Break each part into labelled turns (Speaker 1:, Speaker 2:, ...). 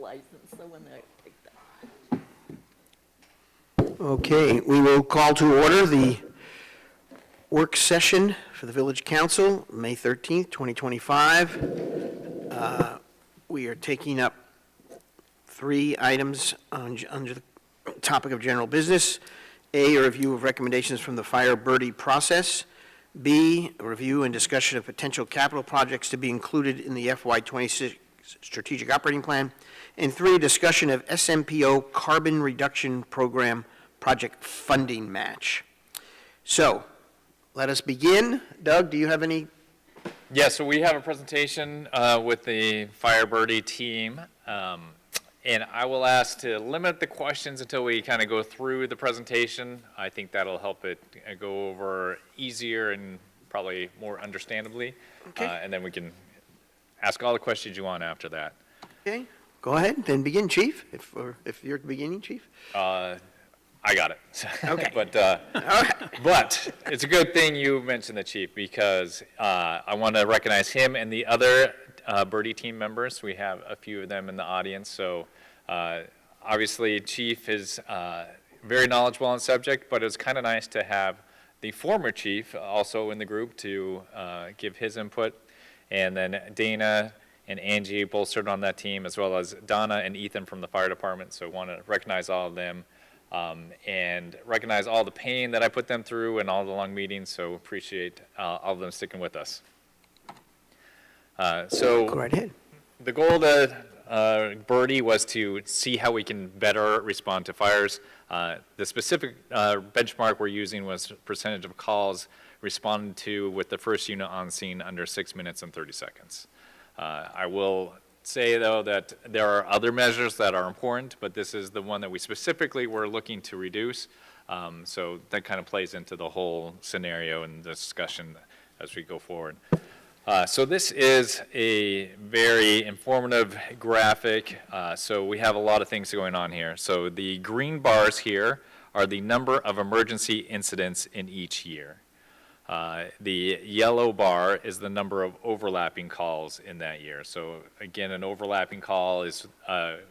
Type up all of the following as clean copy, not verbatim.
Speaker 1: license, so when they pick that.
Speaker 2: Okay, we will call to order the work session for the Village Council, May 13th, 2025. We are taking up 3 items under the topic of general business. A review of recommendations from the Fire Birdie process. B, a review and discussion of potential capital projects to be included in the FY26 Strategic Operating Plan. And 3, discussion of SMPO Carbon Reduction Program project funding match. So, let us begin. Doug, do you have any?
Speaker 3: Yeah, so we have a presentation with the Fire Birdie team. And I will ask to limit the questions until we kind of go through the presentation. I think that'll help it go over easier and probably more understandably.
Speaker 2: Okay.
Speaker 3: And then we can ask all the questions you want after that.
Speaker 2: Okay, go ahead, then begin, Chief, if you're beginning, Chief.
Speaker 3: I got it.
Speaker 2: Okay.
Speaker 3: But it's a good thing you mentioned the Chief, because I want to recognize him and the other Birdie team members. We have a few of them in the audience. So obviously, Chief is very knowledgeable on the subject, but it's kind of nice to have the former Chief also in the group to give his input. And then Dana and Angie both served on that team, as well as Donna and Ethan from the fire department. So I want to recognize all of them. And recognize all the pain that I put them through and all the long meetings, so appreciate all of them sticking with us. So
Speaker 2: Go right ahead.
Speaker 3: the goal of the Birdie was to see how we can better respond to fires. The specific benchmark we're using was percentage of calls responded to with the first unit on scene under 6 minutes and 30 seconds. I will say, though, that there are other measures that are important, but this is the one that we specifically were looking to reduce. So that kind of plays into the whole scenario and discussion as we go forward. So this is a very informative graphic. So we have a lot of things going on here. So the green bars here are the number of emergency incidents in each year. The yellow bar is the number of overlapping calls in that year. So again, an overlapping call is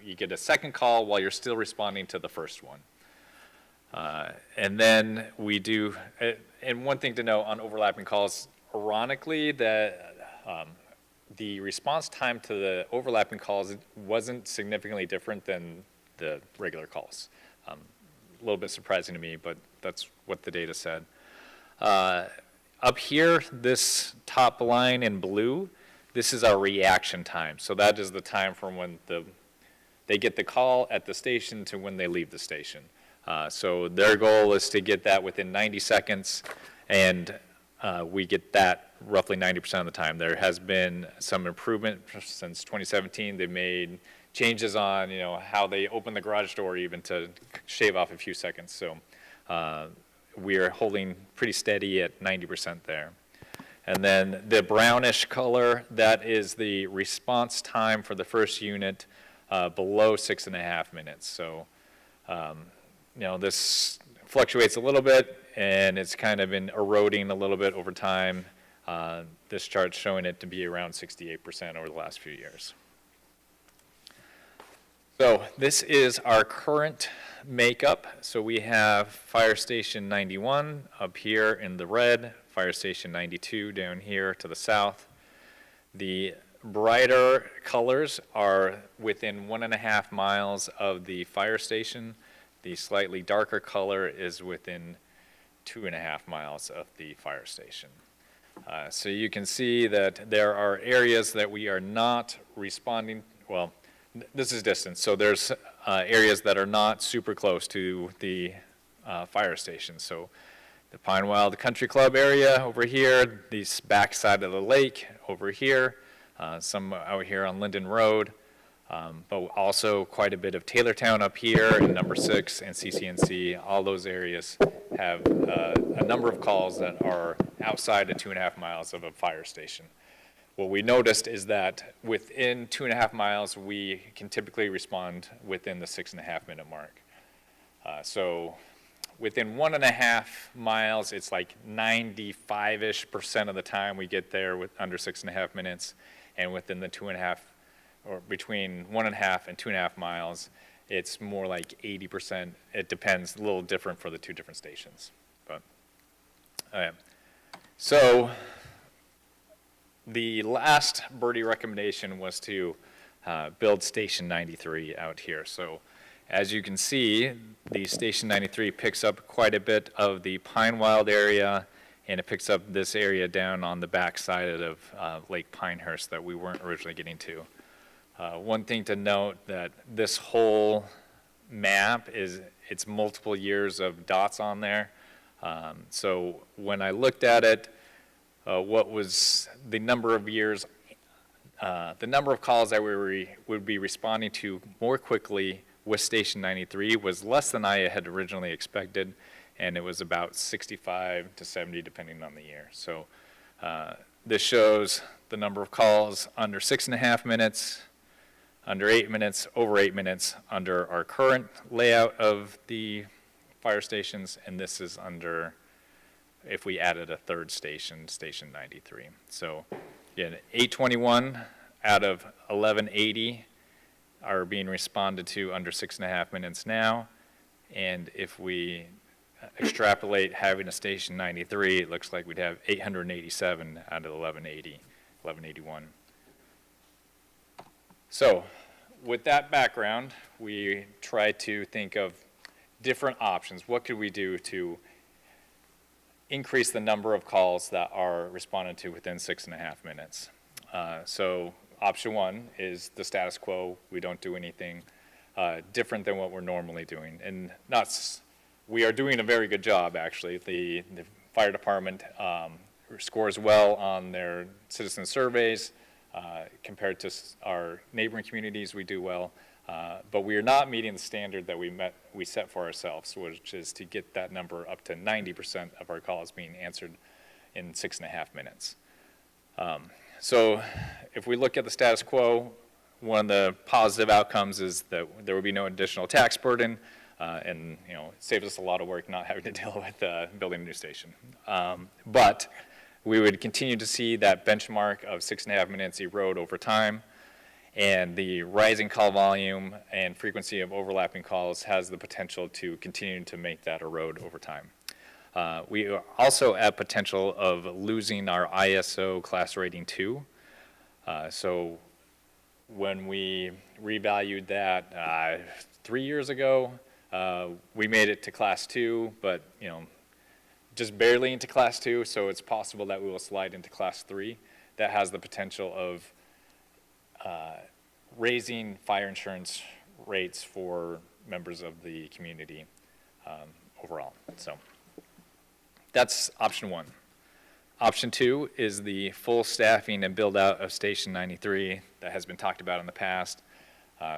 Speaker 3: you get a second call while you're still responding to the first one. And then we do, and one thing to know on overlapping calls, ironically, that the response time to the overlapping calls wasn't significantly different than the regular calls. A little bit surprising to me, but that's what the data said. Up here, this top line in blue, this is our reaction time. So that is the time from when they get the call at the station to when they leave the station. So their goal is to get that within 90 seconds, and we get that roughly 90% of the time. There has been some improvement since 2017. They've made changes on, how they open the garage door even to shave off a few seconds. So we are holding pretty steady at 90% there. And then the brownish color, that is the response time for the first unit below 6.5 minutes. So, this fluctuates a little bit, and it's kind of been eroding a little bit over time. This chart's showing it to be around 68% over the last few years. So this is our current makeup. So we have Fire Station 91 up here in the red, Fire Station 92 down here to the south. The brighter colors are within 1.5 miles of the fire station. The slightly darker color is within 2.5 miles of the fire station. So you can see that there are areas that we are not responding, well, this is distance, so there's areas that are not super close to the fire station. So the Pine Wild Country Club area over here, the back side of the lake over here, some out here on Linden Road, but also quite a bit of Taylortown up here in number 6 and CCNC. All those areas have a number of calls that are outside of 2.5 miles of a fire station. What we noticed is that within 2.5 miles, we can typically respond within the 6.5 minute mark. So within 1.5 miles, it's like 95-ish% of the time we get there with under 6.5 minutes. And within the 2.5 or between 1.5 and 2.5 miles, it's more like 80%. It depends, a little different for the two different stations. But, so the last Birdie recommendation was to build Station 93 out here. So as you can see, the Station 93 picks up quite a bit of the Pine Wild area, and it picks up this area down on the back side of Lake Pinehurst that we weren't originally getting to. One thing to note that this whole map it's multiple years of dots on there. So when I looked at it, what was the number of years, the number of calls that we would be responding to more quickly with Station 93 was less than I had originally expected, and it was about 65 to 70 depending on the year. So this shows the number of calls under 6.5 minutes, under 8 minutes, over 8 minutes, under our current layout of the fire stations, and this is under, if we added a third station, Station 93. So again, 821 out of 1180 are being responded to under 6.5 minutes now, and if we extrapolate having a Station 93, it looks like we'd have 887 out of 1181. So with that background, we try to think of different options. What could we do to increase the number of calls that are responded to within 6.5 minutes? So option one is the status quo. We don't do anything different than what we're normally doing. And we are doing a very good job, actually. The fire department scores well on their citizen surveys. Compared to our neighboring communities, we do well. But we are not meeting the standard that we set for ourselves, which is to get that number up to 90% of our calls being answered in 6.5 minutes. So if we look at the status quo, one of the positive outcomes is that there will be no additional tax burden, and it saves us a lot of work not having to deal with building a new station. But we would continue to see that benchmark of 6.5 minutes erode over time, and the rising call volume and frequency of overlapping calls has the potential to continue to make that erode over time. We also have potential of losing our ISO class rating 2. So when we revalued that 3 years ago, we made it to class 2, but just barely into class 2, so it's possible that we will slide into class 3. That has the potential of raising fire insurance rates for members of the community overall. So that's option one. Option two is the full staffing and build out of Station 93 that has been talked about in the past.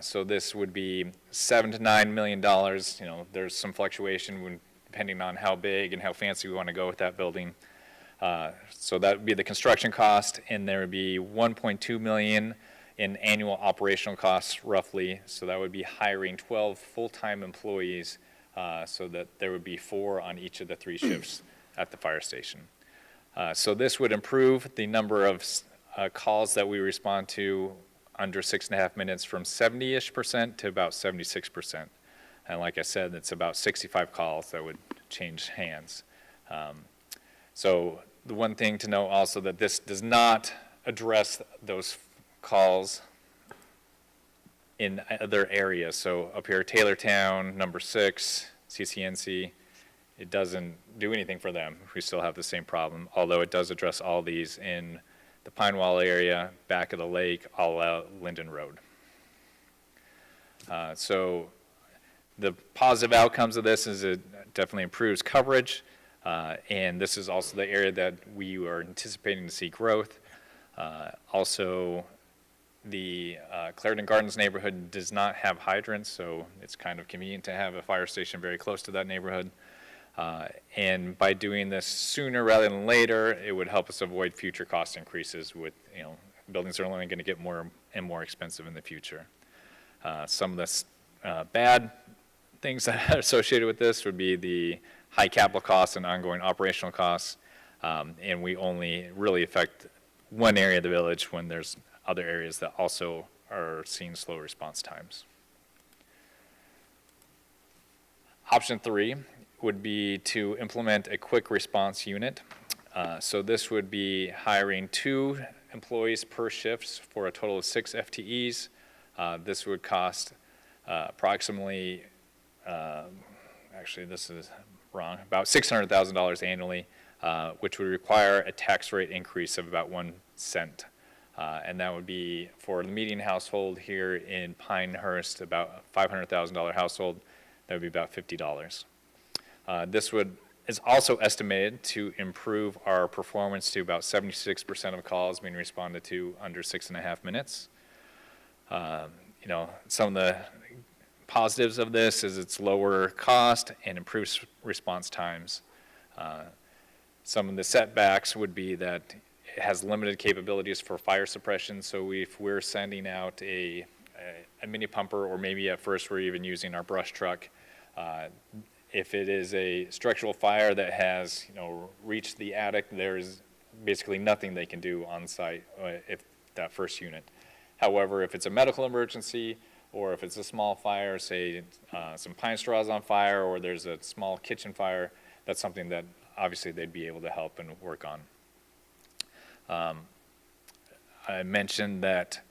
Speaker 3: So this would be $7 to $9 million. There's some fluctuation depending on how big and how fancy we want to go with that building. So that would be the construction cost, and there would be $1.2 million in annual operational costs, roughly. So that would be hiring 12 full-time employees, so that there would be 4 on each of the 3 shifts at the fire station. So this would improve the number of calls that we respond to under 6.5 minutes from 70-ish% to about 76%. And like I said, it's about 65 calls that would change hands. So the one thing to know also that this does not address those calls in other areas. So up here, Taylortown, number 6, CCNC, it doesn't do anything for them. We still have the same problem, although it does address all these in the Pine Wall area, back of the lake, all out Linden Road. So the positive outcomes of this is it definitely improves coverage, and this is also the area that we are anticipating to see growth. Also, the Clarendon Gardens neighborhood does not have hydrants, so it's kind of convenient to have a fire station very close to that neighborhood. And by doing this sooner rather than later, it would help us avoid future cost increases with, buildings are only going to get more and more expensive in the future. Some of the bad things that are associated with this would be the high capital costs and ongoing operational costs, and we only really affect one area of the village when there's other areas that also are seeing slow response times. Option 3 would be to implement a quick response unit. So this would be hiring 2 employees per shift for a total of 6 FTEs. This would cost approximately, actually this is wrong, about $600,000 annually, which would require a tax rate increase of about 1 cent. And that would be for the median household here in Pinehurst, about a $500,000 household, that would be about $50. This is also estimated to improve our performance to about 76% of calls being responded to under 6.5 minutes. You know, some of the positives of this is it's lower cost and improves response times. Some of the setbacks would be that it has limited capabilities for fire suppression. So if we're sending out a mini pumper, or maybe at first we're even using our brush truck, if it is a structural fire that has, you know, reached the attic, there's basically nothing they can do on site if that first unit. However, if it's a medical emergency, or if it's a small fire, say some pine straws on fire, or there's a small kitchen fire, that's something that obviously they'd be able to help and work on. I mentioned that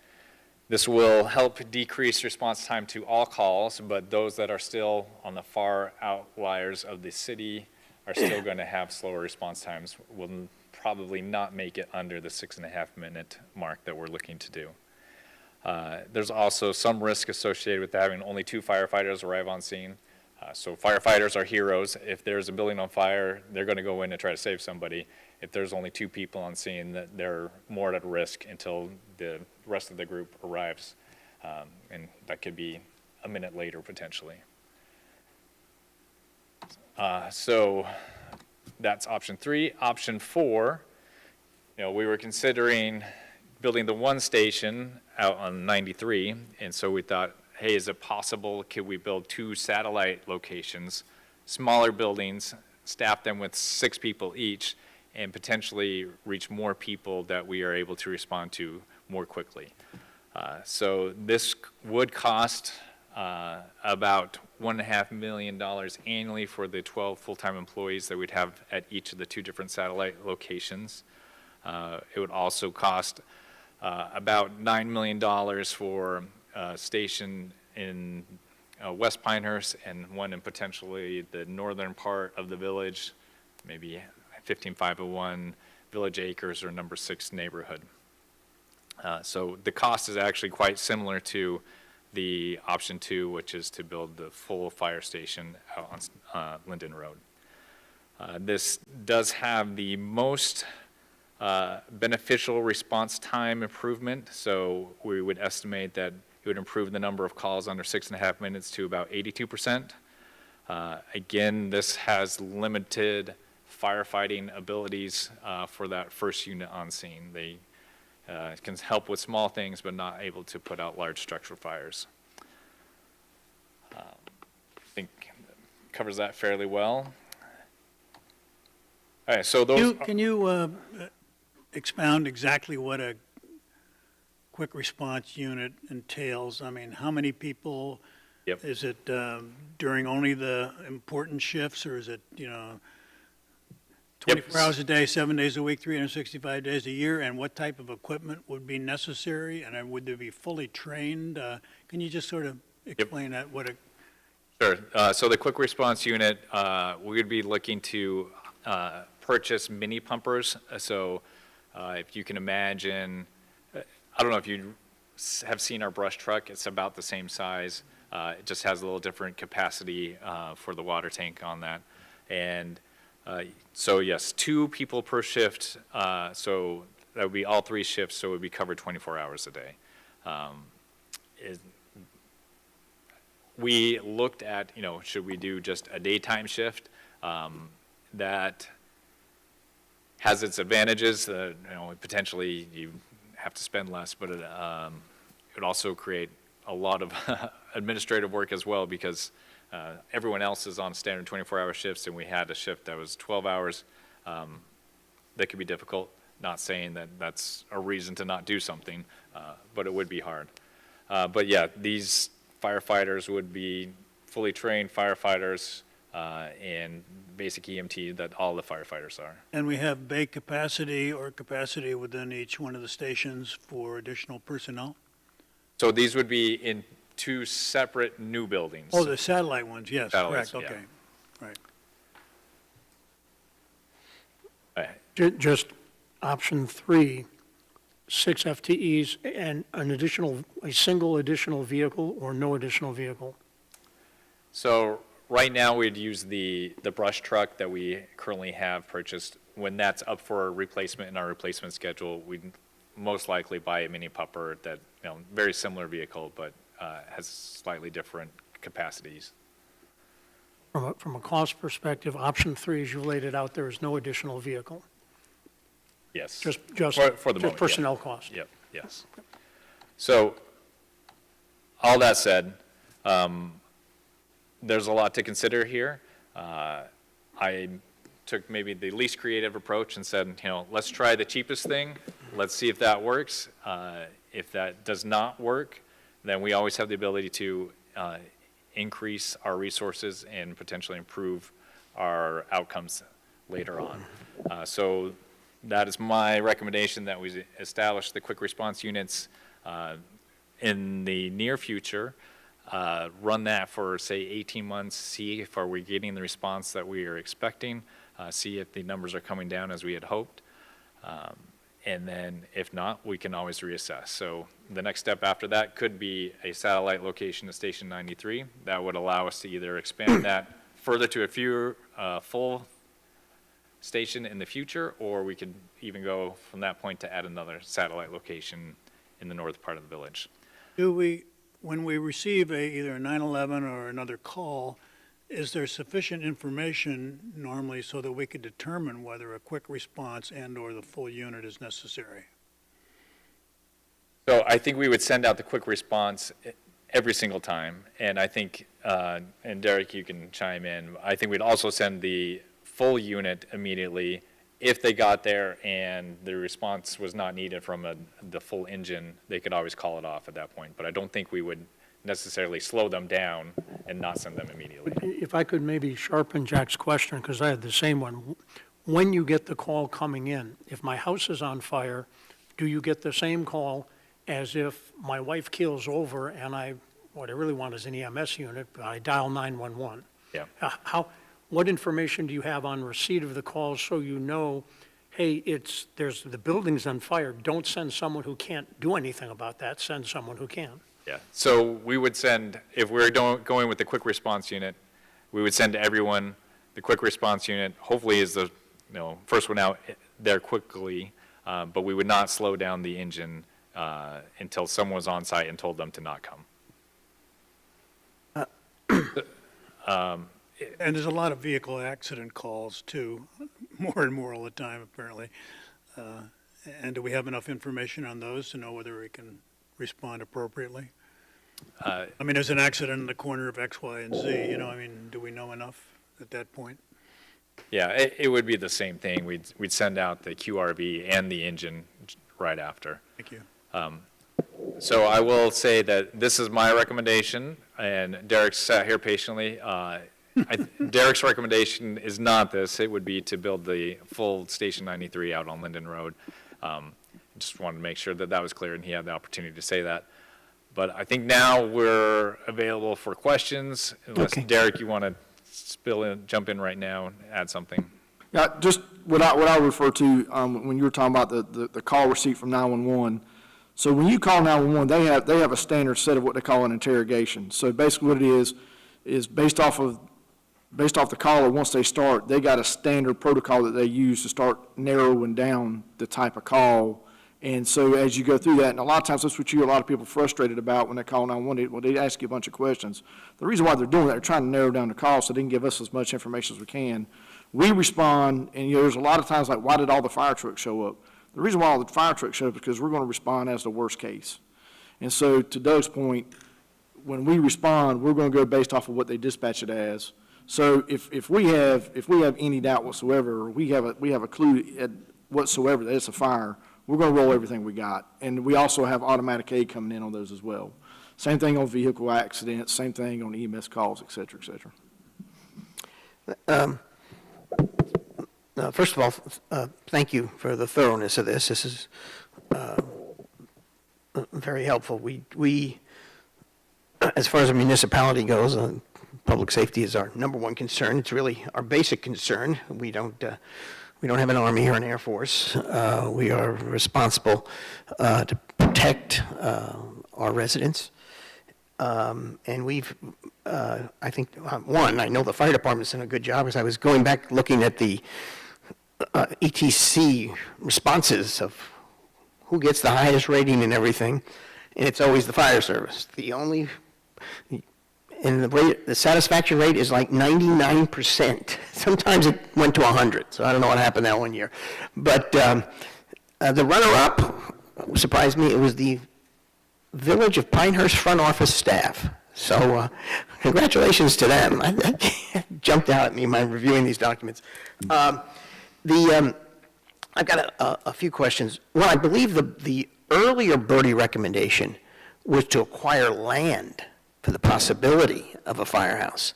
Speaker 3: this will help decrease response time to all calls, but those that are still on the far outliers of the city are still going to have slower response times, will probably not make it under the 6.5 minute mark that we're looking to do. There's also some risk associated with having only 2 firefighters arrive on scene. So firefighters are heroes. If there's a building on fire, they're going to go in and try to save somebody. If there's only 2 people on scene, they're more at risk until the rest of the group arrives. And that could be a minute later, potentially. So that's option 3. Option 4, you know, we were considering building the 1 station out on 93, and so we thought, hey, is it possible, could we build 2 satellite locations, smaller buildings, staff them with 6 people each, and potentially reach more people that we are able to respond to more quickly. So this would cost about $1.5 million annually for the 12 full-time employees that we'd have at each of the 2 different satellite locations. It would also cost about $9 million for a station in West Pinehurst and one in potentially the northern part of the village, maybe 15501 Village Acres or number 6 neighborhood. So the cost is actually quite similar to the option 2, which is to build the full fire station out on Linden Road. This does have the most beneficial response time improvement, so we would estimate that it would improve the number of calls under 6.5 minutes to about 82%. Again, this has limited firefighting abilities for that first unit on scene. They can help with small things, but not able to put out large structural fires. I think covers that fairly well. All right, so those.
Speaker 4: Can you expound exactly what a quick response unit entails? I mean, how many people?
Speaker 3: Yep.
Speaker 4: Is it during only the important shifts, or is it, you know, 24 hours a day, 7 days a week, 365 days a year? And what type of equipment would be necessary? And would they be fully trained? Can you just sort of explain that?
Speaker 3: Sure. So the quick response unit, we would be looking to purchase mini pumpers. So if you can imagine, I don't know if you have seen our brush truck. It's about the same size. It just has a little different capacity for the water tank on that. And so yes, 2 people per shift. So that would be all 3 shifts. So it would be covered 24 hours a day. We looked at, you know, should we do just a daytime shift? That has its advantages. You know, potentially you have to spend less, but it would also create a lot of administrative work as well, because everyone else is on standard 24-hour shifts, and we had a shift that was 12 hours. That could be difficult. Not saying that that's a reason to not do something, but it would be hard. But yeah, these firefighters would be fully trained firefighters and basic EMT that all the firefighters are.
Speaker 4: And we have bay capacity or capacity within each one of the stations for additional personnel?
Speaker 3: So these would be in 2 separate new buildings.
Speaker 4: Oh, the satellite ones, yes,
Speaker 3: Satellites,
Speaker 4: correct,
Speaker 3: yeah.
Speaker 4: okay. Right.
Speaker 5: Just option 3, 6 FTEs and a single additional vehicle or no additional vehicle?
Speaker 3: So right now, we'd use the brush truck that we currently have purchased. When that's up for replacement in our replacement schedule, we'd most likely buy a mini pupper that, very similar vehicle, but has slightly different capacities.
Speaker 5: From a cost perspective, option 3, as you laid it out, there is no additional vehicle,
Speaker 3: Yes.
Speaker 5: just
Speaker 3: For the
Speaker 5: just
Speaker 3: moment, yeah.
Speaker 5: personnel cost.
Speaker 3: Yep, yes. So, all that said, there's a lot to consider here. I took maybe the least creative approach and said, let's try the cheapest thing. Let's see if that works. If that does not work, then we always have the ability to increase our resources and potentially improve our outcomes later on. So that is my recommendation, that we establish the quick response units in the near future, run that for, say, 18 months, see if are we getting the response that we are expecting, see if the numbers are coming down as we had hoped. And then if not, we can always reassess. So the next step after that could be a satellite location to Station 93. That would allow us to either expand that further to a full station in the future, or we could even go from that point to add another satellite location in the north part of the village.
Speaker 4: When we receive either a 911 or another call, is there sufficient information normally so that we could determine whether a quick response and/or the full unit is necessary?
Speaker 3: So I think we would send out the quick response every single time, and I think, and Derek, you can chime in, I think we'd also send the full unit immediately. If they got there and the response was not needed from the full engine, they could always call it off at that point. But I don't think we would necessarily slow them down and not send them immediately.
Speaker 5: If I could maybe sharpen Jack's question, because I had the same one. When you get the call coming in, if my house is on fire, do you get the same call as if my wife keels over and what I really want is an EMS unit, but I dial 911?
Speaker 3: Yeah.
Speaker 5: What information do you have on receipt of the call so you know, hey, the building's on fire, don't send someone who can't do anything about that, send someone who can?
Speaker 3: Yeah, so we would send, if we're going with the quick response unit, we would send everyone, the quick response unit, hopefully is the first one out there quickly, but we would not slow down the engine until someone was on site and told them to not come.
Speaker 4: And there's a lot of vehicle accident calls too, more and more all the time apparently. And do we have enough information on those to know whether we can respond appropriately? I mean, there's an accident in the corner of X, Y, and Z, do we know enough at that point?
Speaker 3: Yeah, it would be the same thing. We'd send out the QRV and the engine right after.
Speaker 4: Thank you.
Speaker 3: So I will say that this is my recommendation, and Derek sat here patiently. Derek's recommendation is not this. It would be to build the full Station 93 out on Linden Road. Just wanted to make sure that that was clear, and he had the opportunity to say that. But I think now we're available for questions, unless,
Speaker 2: Okay.
Speaker 3: Derek, you want to jump in right now and add something?
Speaker 6: Yeah, just what I refer to when you were talking about the call receipt from 911. So when you call 911, they have a standard set of what they call an interrogation. So basically what it is based off the caller, once they start, they got a standard protocol that they use to start narrowing down the type of call. And so as you go through that, and a lot of times that's what a lot of people are frustrated about when they call 911. Well, they ask you a bunch of questions. The reason why they're doing that, they're trying to narrow down the call so they can give us as much information as we can. We respond, and there's a lot of times like, why did all the fire trucks show up? The reason why all the fire trucks show up is because we're going to respond as the worst case. And so to Doug's point, when we respond, we're going to go based off of what they dispatch it as. So if we have any doubt whatsoever, or we have a clue whatsoever that it's a fire, we're going to roll everything we got. And we also have automatic aid coming in on those as well. Same thing on vehicle accidents, same thing on EMS calls, et cetera, et cetera.
Speaker 2: First of all, thank you for the thoroughness of this. This is very helpful. We, as far as a municipality goes, public safety is our number one concern. It's really our basic concern. We don't have an Army or an Air Force. We are responsible to protect our residents. And we've, I think, I know the fire department's done a good job, because I was going back looking at the ETC responses of who gets the highest rating and everything, and it's always the fire service. And the satisfaction rate is like 99%. Sometimes it went to 100, so I don't know what happened that one year. But the runner-up surprised me. It was the Village of Pinehurst front office staff. So congratulations to them. That jumped out at me when reviewing these documents. I've got a few questions. Well, I believe the earlier Birdie recommendation was to acquire land for the possibility of a firehouse,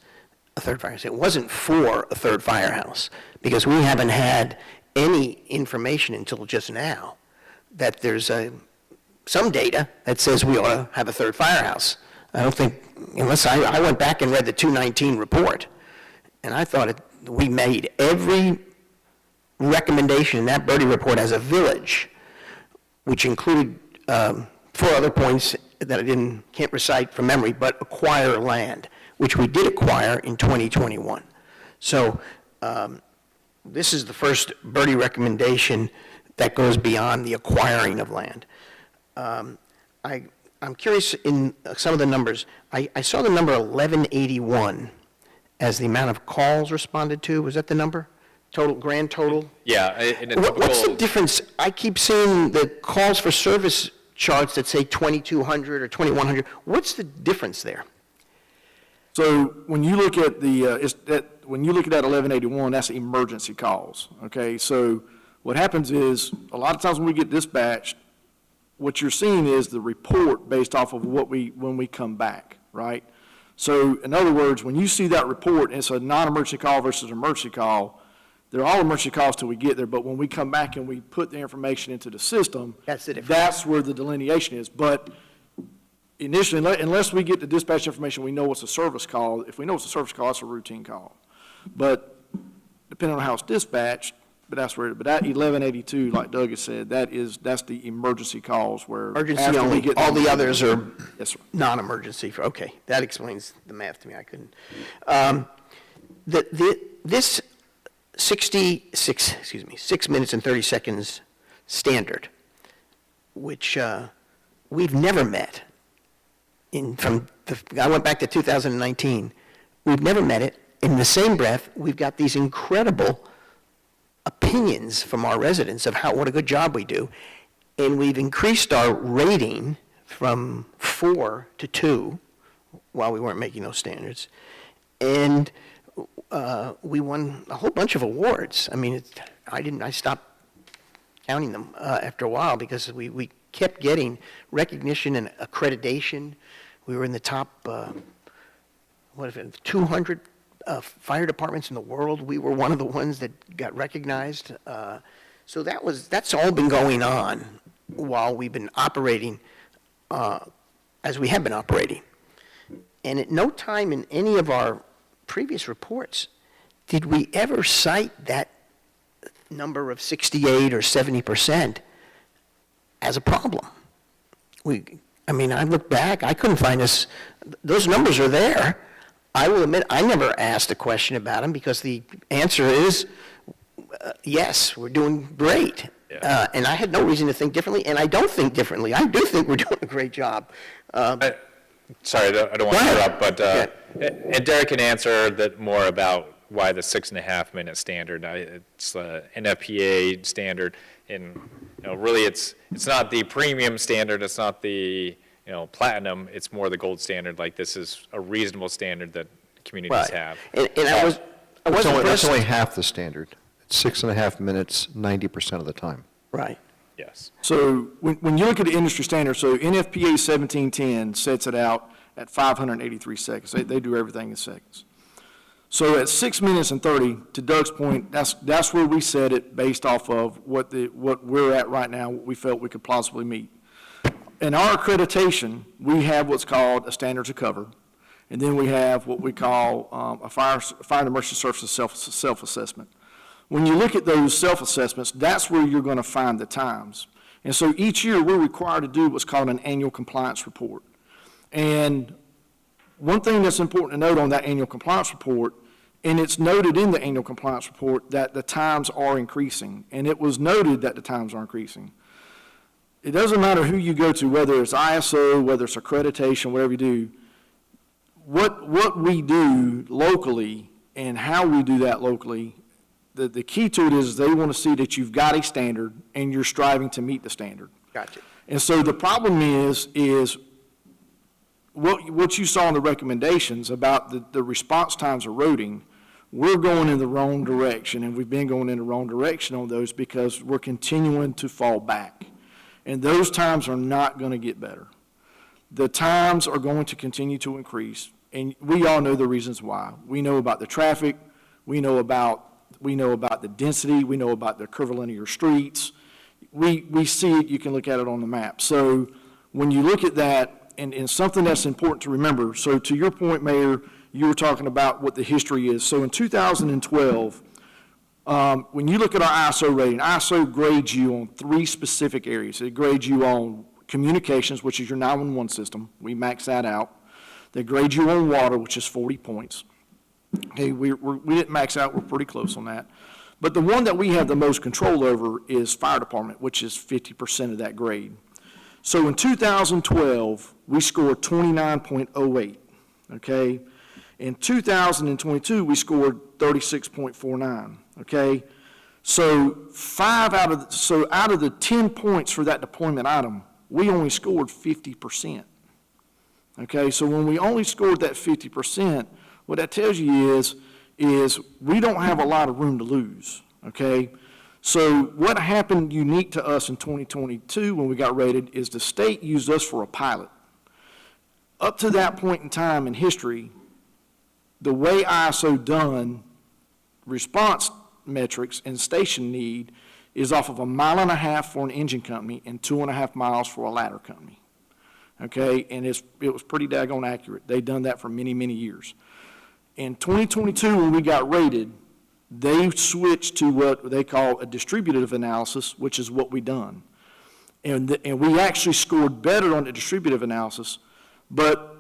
Speaker 2: a third firehouse. It wasn't for a third firehouse, because we haven't had any information until just now that there's some data that says we ought to have a third firehouse. I don't think, unless I went back and read the 219 report, and I thought we made every recommendation in that Birdie report as a village, which included 4 other points that I can't recite from memory, but acquire land, which we did acquire in 2021. So this is the first Birdie recommendation that goes beyond the acquiring of land. I'm curious in some of the numbers. I saw the number 1181 as the amount of calls responded to. Was that the number? Grand total?
Speaker 3: Yeah, in a typical...
Speaker 2: What's the difference? I keep seeing the calls for service charts that say 2,200 or 2,100. What's the difference there?
Speaker 6: So when you look at when you look at that 1181, that's emergency calls, okay? So what happens is, a lot of times when we get dispatched, what you're seeing is the report based off of when we come back, right? So in other words, when you see that report, and it's a non-emergency call versus an emergency call, they're all emergency calls till we get there, but when we come back and we put the information into the system,
Speaker 2: That's the difference.
Speaker 6: that's where the delineation is. But initially, unless we get the dispatch information, we know it's a service call. If we know it's a service call, it's a routine call. But depending on how it's dispatched, but that 1182, like Doug has said, that's the emergency calls where
Speaker 2: Emergency
Speaker 6: after we
Speaker 2: only.
Speaker 6: get
Speaker 2: All the others are
Speaker 6: Yes, sir.
Speaker 2: non-emergency. Okay, that explains the math to me. I couldn't. This 6 minutes and 30 seconds standard, which we've never met. I went back to 2019. We've never met it. In the same breath, we've got these incredible opinions from our residents of what a good job we do, and we've increased our rating from 4 to 2 while we weren't making those standards, and we won a whole bunch of awards. I mean, I stopped counting them after a while, because we kept getting recognition and accreditation. We were in the top 200 fire departments in the world. We were one of the ones that got recognized. So that's all been going on while we've been operating as we have been operating. And at no time in any of our previous reports did we ever cite that number of 68 or 70% as a problem. I look back, I couldn't find those numbers are there. I will admit, I never asked a question about them, because the answer is, yes, we're doing great.
Speaker 3: Yeah.
Speaker 2: And I had no reason to think differently, and I don't think differently. I do think we're doing a great job.
Speaker 3: Sorry, I don't want to interrupt, but, and Derek can answer that more about why the 6.5 minute standard. It's an NFPA standard, and really it's not the premium standard, it's not the platinum, it's more the gold standard. Like, this is a reasonable standard that communities have.
Speaker 2: And I was
Speaker 7: That's
Speaker 2: impressed.
Speaker 7: only half the standard. It's 6.5 minutes, 90% of the time.
Speaker 2: Right.
Speaker 3: Yes.
Speaker 6: So when you look at the industry standard, so NFPA 1710 sets it out at 583 seconds. They do everything in seconds. So at 6 minutes and 30, to Doug's point, that's where we set it based off of what we're at right now, what we felt we could plausibly meet. In our accreditation, we have what's called a standard to cover, and then we have what we call a fire and emergency services self-assessment. When you look at those self-assessments, that's where you're going to find the times. And so each year, we're required to do what's called an annual compliance report. And one thing that's important to note on that annual compliance report, and it's noted in the annual compliance report, that the times are increasing. And it was noted that the times are increasing. It doesn't matter who you go to, whether it's ISO, whether it's accreditation, whatever you do. What we do locally and how we do that locally, the key to it is they want to see that you've got a standard and you're striving to meet the standard.
Speaker 2: Gotcha.
Speaker 6: And so the problem is what you saw in the recommendations about the response times eroding, we're going in the wrong direction, and we've been going in the wrong direction on those because we're continuing to fall back. And those times are not going to get better. The times are going to continue to increase, and we all know the reasons why. We know about the traffic, we know about the density, we know about the curvilinear streets. We see it, you can look at it on the map. So when you look at that, and something that's important to remember, so to your point, Mayor, you were talking about what the history is. So in 2012, when you look at our ISO rating, ISO grades you on 3 specific areas. It grades you on communications, which is your 911 system. We max that out. They grade you on water, which is 40 points. Okay, we didn't max out. We're pretty close on that. But the one that we have the most control over is fire department, which is 50% of that grade. So in 2012, we scored 29.08, okay? In 2022, we scored 36.49, okay? So out of the 10 points for that deployment item, we only scored 50%, okay? So when we only scored that 50%, what that tells you is we don't have a lot of room to lose, okay? So what happened unique to us in 2022 when we got rated is the state used us for a pilot. Up to that point in time in history, the way ISO done response metrics and station need is off of 1.5 miles for an engine company and 2.5 miles for a ladder company, okay? And it was pretty daggone accurate. They've done that for many, many years. In 2022, when we got rated, they switched to what they call a distributive analysis, which is what we done. And we actually scored better on the distributive analysis, but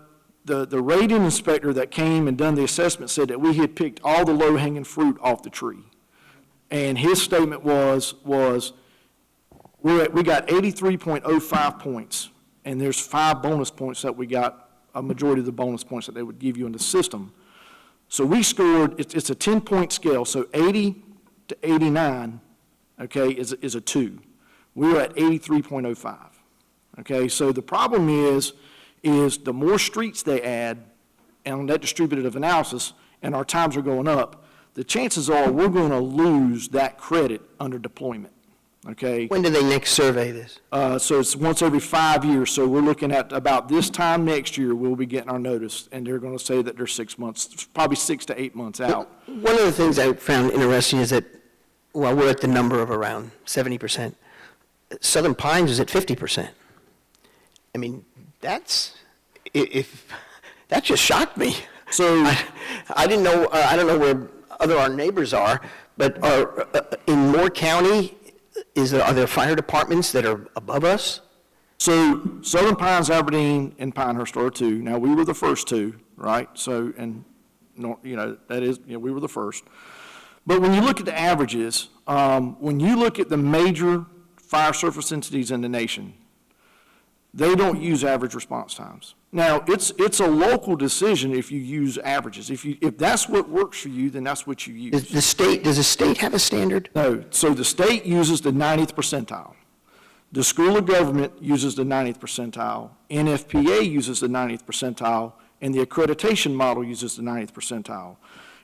Speaker 6: the rating inspector that came and done the assessment said that we had picked all the low-hanging fruit off the tree. And his statement was we got 83.05 points, and there's 5 bonus points that we got, a majority of the bonus points that they would give you in the system. So we scored, it's a 10-point scale, so 80 to 89, okay, is a 2. We were at 83.05, okay? So the problem is the more streets they add, and on that distributive analysis, and our times are going up, the chances are we're going to lose that credit under deployment, okay?
Speaker 2: When do they next survey this?
Speaker 6: So it's once every 5 years, so we're looking at about this time next year, we'll be getting our notice, and they're going to say that they're 6 months, probably 6 to 8 months out.
Speaker 2: One of the things I found interesting is that, well, we're at the number of around 70%. Southern Pines is at 50%. I mean, that just shocked me.
Speaker 6: So
Speaker 2: I didn't know, I don't know where our neighbors are, but in Moore County, are there fire departments that are above us?
Speaker 6: So Southern Pines, Aberdeen, and Pinehurst are 2. Now, we were the first 2, right? So, and, that is, we were the first. But when you look at the averages, when you look at the major fire surface entities in the nation, they don't use average response times. Now, it's a local decision if you use averages. If that's what works for you, then that's what you use.
Speaker 2: Does the state have a standard?
Speaker 6: No. So the state uses the 90th percentile. The School of Government uses the 90th percentile. NFPA uses the 90th percentile. And the accreditation model uses the 90th percentile.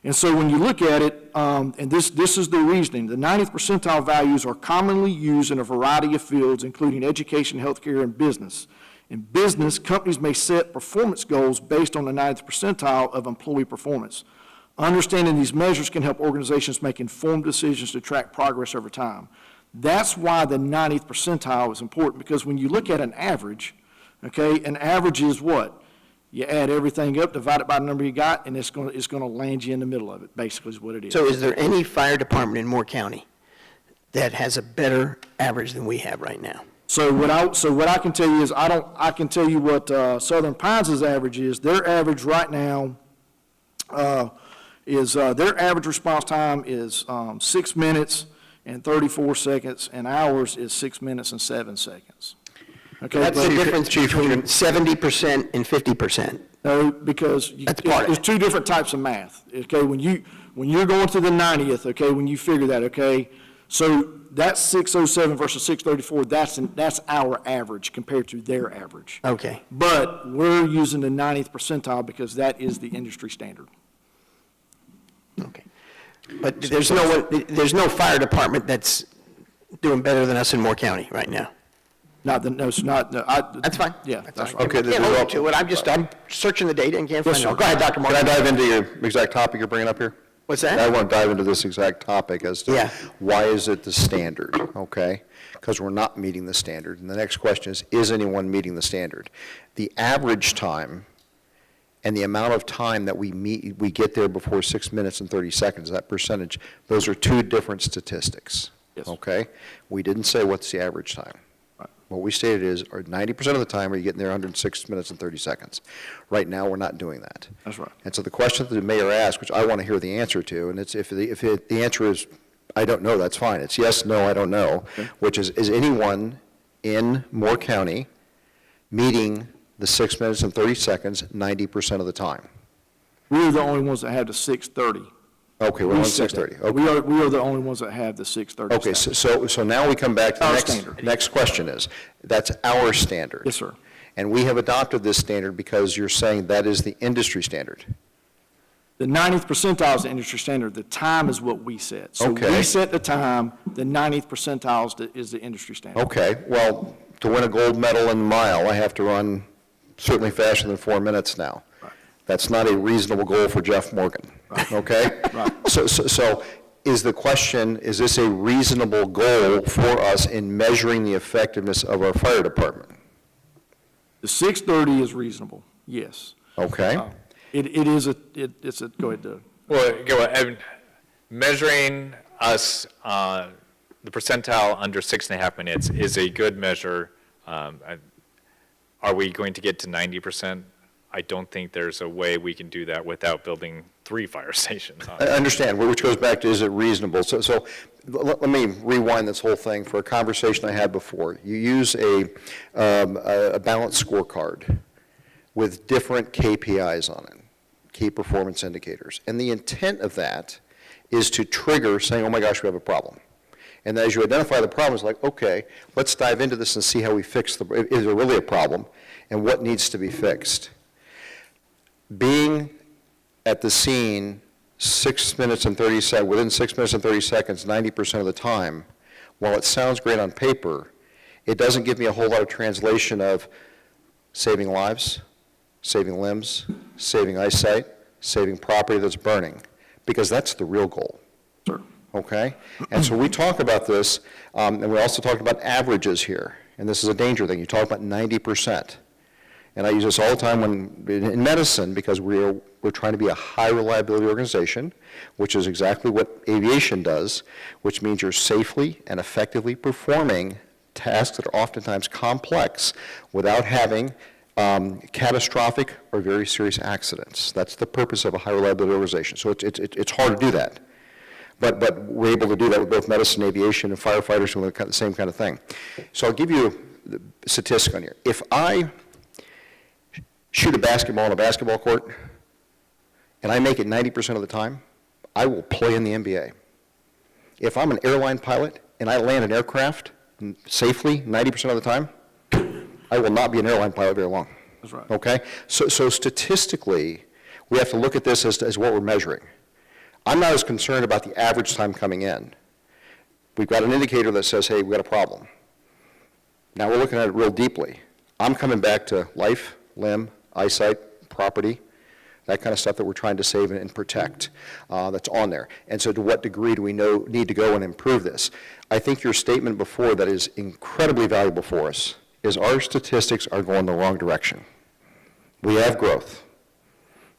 Speaker 6: And so when you look at it, and this is the reasoning, the 90th percentile values are commonly used in a variety of fields, including education, healthcare, and business. In business, companies may set performance goals based on the 90th percentile of employee performance. Understanding these measures can help organizations make informed decisions to track progress over time. That's why the 90th percentile is important, because when you look at an average, okay, an average is what? You add everything up, divide it by the number you got, and it's going to land you in the middle of it, basically is what it is.
Speaker 2: So is there any fire department in Moore County that has a better average than we have right now?
Speaker 6: So what I can tell you is, I can tell you what Southern Pines' average is. Their average right now is, their average response time is 6 minutes and 34 seconds, and ours is 6 minutes and 7 seconds. Okay,
Speaker 2: That's
Speaker 6: but-
Speaker 2: the difference between 70% and 50%.
Speaker 6: No, because
Speaker 2: That's part of
Speaker 6: there's
Speaker 2: it.
Speaker 6: two different types of math. Okay, when you're going to the 90th, okay, when you figure that, okay, so that's 607 versus 634. That's our average compared to their average.
Speaker 2: Okay.
Speaker 6: But we're using the 90th percentile because that is the industry standard.
Speaker 2: Okay. But there's no fire department that's doing better than us in Moore County right now.
Speaker 6: That's
Speaker 2: fine.
Speaker 6: Yeah, that's right.
Speaker 7: Okay,
Speaker 2: I can't hold you to it. I'm searching the data and can't find
Speaker 6: Yes,
Speaker 2: it.
Speaker 6: sir.
Speaker 2: Go ahead, Dr.
Speaker 7: Can I
Speaker 2: Martin.
Speaker 7: dive into your exact topic you're bringing up here?
Speaker 2: What's
Speaker 7: I
Speaker 2: that?
Speaker 7: want to dive into this exact topic as to
Speaker 2: Yeah.
Speaker 7: why is it the standard, okay? Because we're not meeting the standard. And the next question is anyone meeting the standard? The average time and the amount of time that we get there before 6 minutes and 30 seconds, that percentage, those are two different statistics,
Speaker 6: Yes.
Speaker 7: okay? We didn't say what's the average time. What we stated is, 90% of the time, are you getting there 106 minutes and 30 seconds? Right now, we're not doing that.
Speaker 6: That's right.
Speaker 7: And so the question that the mayor asked, which I want to hear the answer to, and it's if the answer is, I don't know, that's fine. It's yes, no, I don't know, which is anyone in Moore County meeting the 6 minutes and 30 seconds 90% of the time?
Speaker 6: We're the only ones that have the 6:30.
Speaker 7: Okay, we're
Speaker 6: We
Speaker 7: on
Speaker 6: said that.
Speaker 7: 6:30. Okay.
Speaker 6: We are the only ones that have the 6:30.
Speaker 7: Okay,
Speaker 6: status.
Speaker 7: so now we come back to the
Speaker 6: Our
Speaker 7: next,
Speaker 6: standard.
Speaker 7: next question is, that's our standard.
Speaker 6: Yes, sir.
Speaker 7: And we have adopted this standard because you're saying that is the industry standard.
Speaker 6: The 90th percentile is the industry standard. The time is what we set. So
Speaker 7: Okay.
Speaker 6: we set the time. The 90th percentile is the industry standard.
Speaker 7: Okay, well, to win a gold medal in the mile, I have to run certainly faster than 4 minutes now. That's not a reasonable goal for Jeff Morgan, okay?
Speaker 6: Right.
Speaker 7: So is the question, is this a reasonable goal for us in measuring the effectiveness of our fire department?
Speaker 6: The 6:30 is reasonable, yes.
Speaker 7: Okay?
Speaker 6: It's a, go ahead, Doug.
Speaker 3: Well, go ahead. Measuring us, the percentile under 6.5 minutes is a good measure. Are we going to get to 90%? I don't think there's a way we can do that without building 3 fire stations.
Speaker 7: I understand, which goes back to, is it reasonable? So let me rewind this whole thing for a conversation I had before. You use a balanced scorecard with different KPIs on it, key performance indicators. And the intent of that is to trigger saying, oh my gosh, we have a problem. And as you identify the problem, it's like, okay, let's dive into this and see how we fix is there really a problem and what needs to be fixed. Being at the scene 6 minutes and 30 seconds, within 6 minutes and 30 seconds, 90% of the time, while it sounds great on paper, it doesn't give me a whole lot of translation of saving lives, saving limbs, saving eyesight, saving property that's burning, because that's the real goal.
Speaker 6: Sure.
Speaker 7: Okay? And so we talk about this, and we also talked about averages here, and this is a danger thing. You talk about 90%. And I use this all the time in medicine because we're trying to be a high reliability organization, which is exactly what aviation does, which means you're safely and effectively performing tasks that are oftentimes complex without having catastrophic or very serious accidents. That's the purpose of a high reliability organization. So it's hard to do that. But we're able to do that with both medicine, aviation, and firefighters doing the same kind of thing. So I'll give you the statistic on here. If I shoot a basketball on a basketball court, and I make it 90% of the time, I will play in the NBA. If I'm an airline pilot and I land an aircraft safely 90% of the time, I will not be an airline pilot very long.
Speaker 6: That's right.
Speaker 7: Okay? So statistically, we have to look at this as what we're measuring. I'm not as concerned about the average time coming in. We've got an indicator that says, hey, we've got a problem. Now we're looking at it real deeply. I'm coming back to life, limb, eyesight, property, that kind of stuff that we're trying to save and protect that's on there. And so to what degree do we need to go and improve this? I think your statement before that is incredibly valuable for us is our statistics are going the wrong direction. We have growth.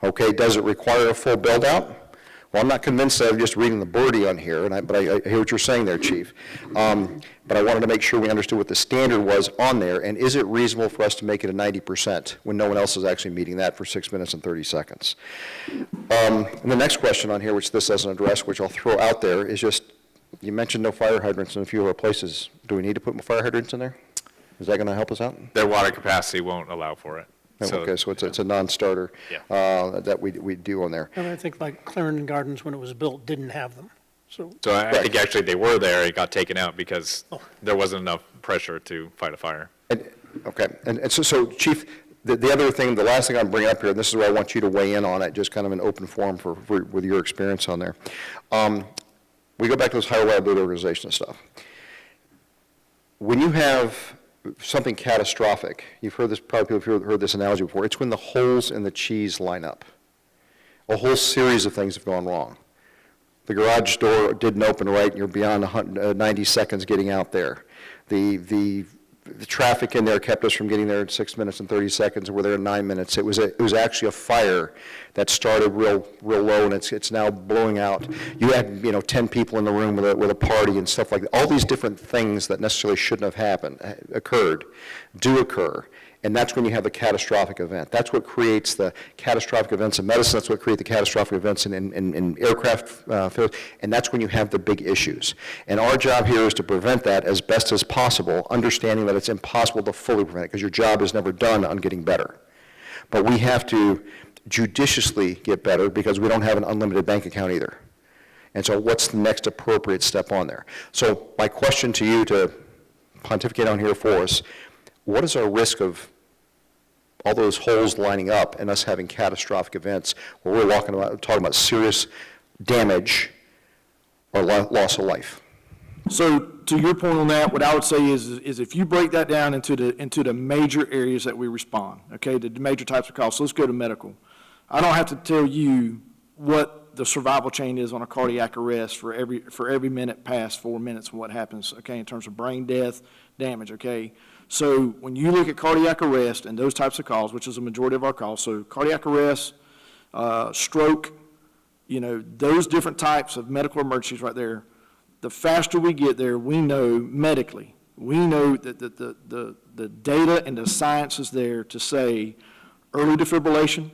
Speaker 7: Okay, does it require a full build out? Well, I'm not convinced that I'm just reading the birdie on here, but I hear what you're saying there, Chief. But I wanted to make sure we understood what the standard was on there, and is it reasonable for us to make it a 90% when no one else is actually meeting that for 6 minutes and 30 seconds? And the next question on here, which this doesn't address, which I'll throw out there, is just, you mentioned no fire hydrants in a few of our places. Do we need to put fire hydrants in there? Is that going to help us out?
Speaker 3: Their water capacity won't allow for it.
Speaker 7: Okay, so it's a non-starter
Speaker 3: Yeah.
Speaker 7: that we do on there.
Speaker 5: And I think like Clarendon Gardens, when it was built, didn't have them. So
Speaker 3: So I think actually they were there, it got taken out because there wasn't enough pressure to fight a fire.
Speaker 7: Okay, and so Chief, the other thing, the last thing I'm bringing up here, and this is where I want you to weigh in on it, just kind of an open forum with your experience on there. We go back to this higher liability organization stuff. When you have something catastrophic, you've heard this, probably people have heard this analogy before, it's when the holes in the cheese line up. A whole series of things have gone wrong. The garage door didn't open right, and you're beyond 90 seconds getting out there. The traffic in there kept us from getting there in 6 minutes and 30 seconds, and we're there in 9 minutes. It was actually a fire that started real low, and it's now blowing out. You had 10 people in the room with a party and stuff like that. All these different things that necessarily shouldn't have occurred, do occur. And that's when you have the catastrophic event. That's what creates the catastrophic events in medicine. That's what creates the catastrophic events in aircraft fields. And that's when you have the big issues. And our job here is to prevent that as best as possible, understanding that it's impossible to fully prevent it because your job is never done on getting better. But we have to judiciously get better because we don't have an unlimited bank account either. And so what's the next appropriate step on there? So my question to you to pontificate on here for us, what is our risk of all those holes lining up and us having catastrophic events where we're talking about serious damage or loss of life?
Speaker 6: So to your point on that, what I would say is if you break that down into the major areas that we respond, okay, the major types of calls. So let's go to medical. I don't have to tell you what the survival chain is on a cardiac arrest for every minute past 4 minutes and what happens, okay, in terms of brain death, damage, okay. So when you look at cardiac arrest and those types of calls, which is a majority of our calls, so cardiac arrest, stroke, those different types of medical emergencies right there, the faster we get there, we know medically, we know that the data and the science is there to say early defibrillation,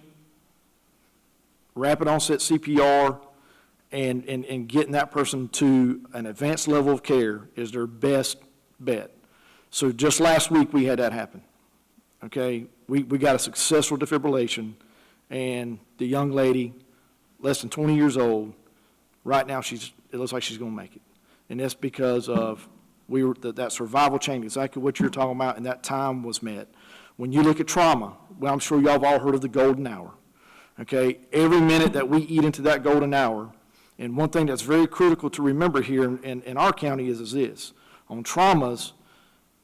Speaker 6: rapid onset CPR, and getting that person to an advanced level of care is their best bet. So just last week we had that happen, okay? We got a successful defibrillation, and the young lady, less than 20 years old, right now it looks like she's going to make it. And that's because of that survival chain, exactly what you're talking about, and that time was met. When you look at trauma, well, I'm sure y'all have all heard of the golden hour, okay? Every minute that we eat into that golden hour, and one thing that's very critical to remember here in our county is this. On traumas,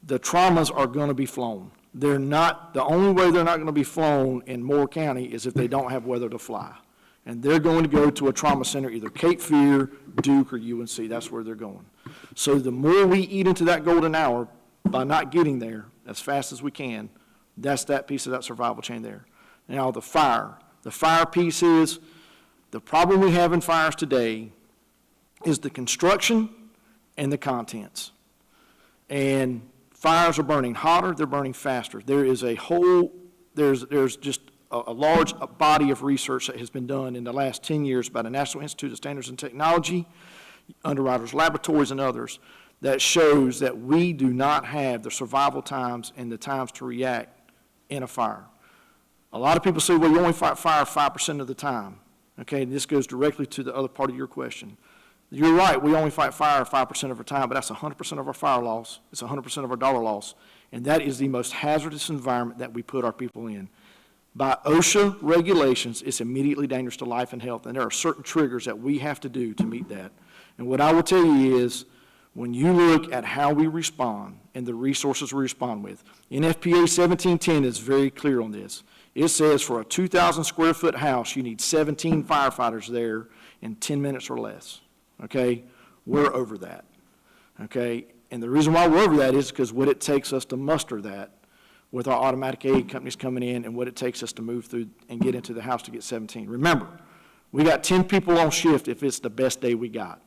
Speaker 6: the traumas are going to be flown. They're not, the only way they're not going to be flown in Moore County is if they don't have whether to fly. And they're going to go to a trauma center, either Cape Fear, Duke, or UNC. That's where they're going. So the more we eat into that golden hour by not getting there as fast as we can, that's that piece of that survival chain there. Now the fire piece is, the problem we have in fires today is the construction and the contents. And fires are burning hotter, they're burning faster. There is there's just a large body of research that has been done in the last 10 years by the National Institute of Standards and Technology, Underwriters Laboratories, and others that shows that we do not have the survival times and the times to react in a fire. A lot of people say, well, you only fight fire 5% of the time. Okay, and this goes directly to the other part of your question. You're right, we only fight fire 5% of our time, but that's 100% of our fire loss. It's 100% of our dollar loss. And that is the most hazardous environment that we put our people in. By OSHA regulations, it's immediately dangerous to life and health, and there are certain triggers that we have to do to meet that. And what I will tell you is, when you look at how we respond and the resources we respond with, NFPA 1710 is very clear on this. It says for a 2,000 square foot house, you need 17 firefighters there in 10 minutes or less, okay? We're over that, okay? And the reason why we're over that is because what it takes us to muster that with our automatic aid companies coming in and what it takes us to move through and get into the house to get 17. Remember, we got 10 people on shift if it's the best day we got.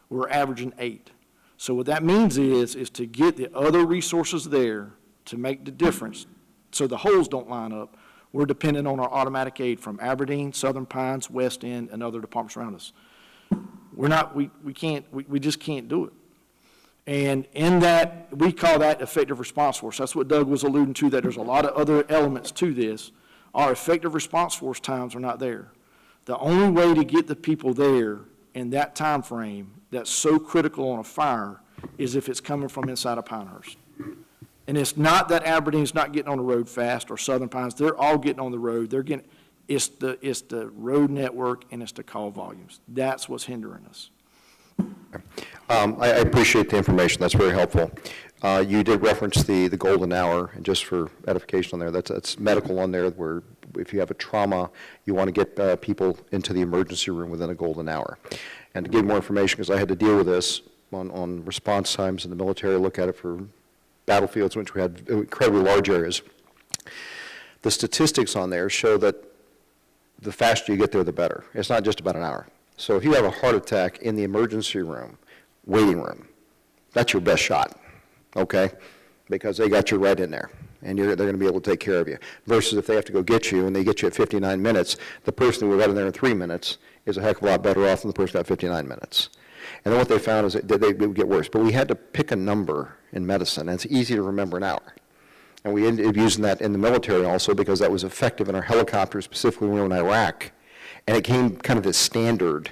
Speaker 6: We're averaging 8. So what that means is to get the other resources there to make the difference so the holes don't line up. We're dependent on our automatic aid from Aberdeen, Southern Pines, West End, and other departments around us. We just can't do it. And in that, we call that effective response force. That's what Doug was alluding to, that there's a lot of other elements to this. Our effective response force times are not there. The only way to get the people there in that time frame that's so critical on a fire is if it's coming from inside of Pinehurst. And it's not that Aberdeen's not getting on the road fast or Southern Pines. They're all getting on the road. It's the road network and it's the call volumes. That's what's hindering us.
Speaker 7: I appreciate the information. That's very helpful. You did reference the golden hour, and just for edification on there, that's medical on there, where if you have a trauma, you want to get people into the emergency room within a golden hour. And to give more information, because I had to deal with this on response times in the military, look at it for battlefields, which we had incredibly large areas. The statistics on there show that the faster you get there, the better. It's not just about an hour. So if you have a heart attack in the emergency room, waiting room, that's your best shot, okay? Because they got you right in there, and they're going to be able to take care of you. Versus if they have to go get you, and they get you at 59 minutes, the person who got in there in 3 minutes is a heck of a lot better off than the person who got 59 minutes. And then what they found is that they would get worse. But we had to pick a number in medicine, and it's easy to remember an hour. And we ended up using that in the military also because that was effective in our helicopters, specifically when we were in Iraq. And it came kind of as standard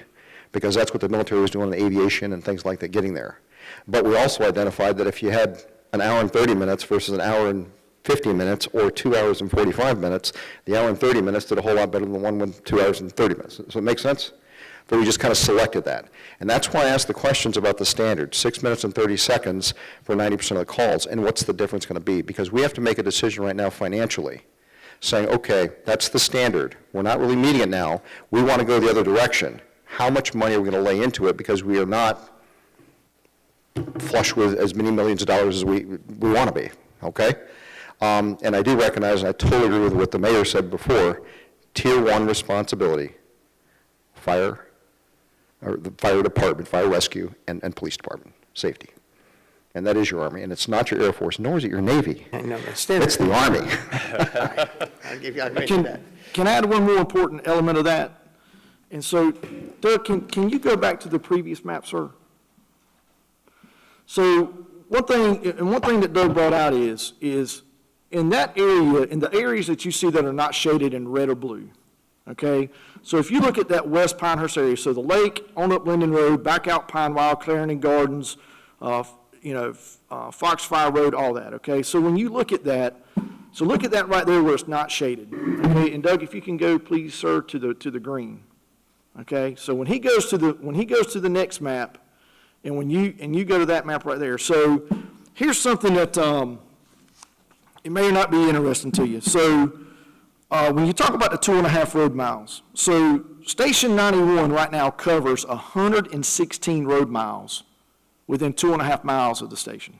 Speaker 7: because that's what the military was doing in aviation and things like that, getting there. But we also identified that if you had an hour and 30 minutes versus an hour and 50 minutes or 2 hours and 45 minutes, the hour and 30 minutes did a whole lot better than the one with 2 hours and 30 minutes. So it makes sense? But we just kind of selected that. And that's why I asked the questions about the standard, 6 minutes and 30 seconds for 90% of the calls, and what's the difference going to be? Because we have to make a decision right now financially, saying, okay, that's the standard. We're not really meeting it now. We want to go the other direction. How much money are we going to lay into it? Because we are not flush with as many millions of dollars as we want to be, okay? And I do recognize, and I totally agree with what the mayor said before, tier 1 responsibility, fire, or the fire department, fire rescue, and police department, safety. And that is your Army, and it's not your Air Force, nor is it your Navy.
Speaker 2: I know, that's standard.
Speaker 7: It's the Army.
Speaker 2: I'll grant you that.
Speaker 6: Can I add one more important element of that? And so, Doug, can you go back to the previous map, sir? So one thing that Doug brought out is in that area, in the areas that you see that are not shaded in red or blue, okay? So if you look at that West Pinehurst area, so the lake, on up Linden Road, back out Pine Wild, Clarendon Gardens, Foxfire Road, all that, okay? So when you look at that, so look at that right there where it's not shaded, okay? And Doug, if you can go, please, sir, to the green, okay? So when he goes to the next map, and when you go to that map right there, so here's something that it may not be interesting to you. So when you talk about the 2.5 road miles, so Station 91 right now covers 116 road miles within 2.5 miles of the station.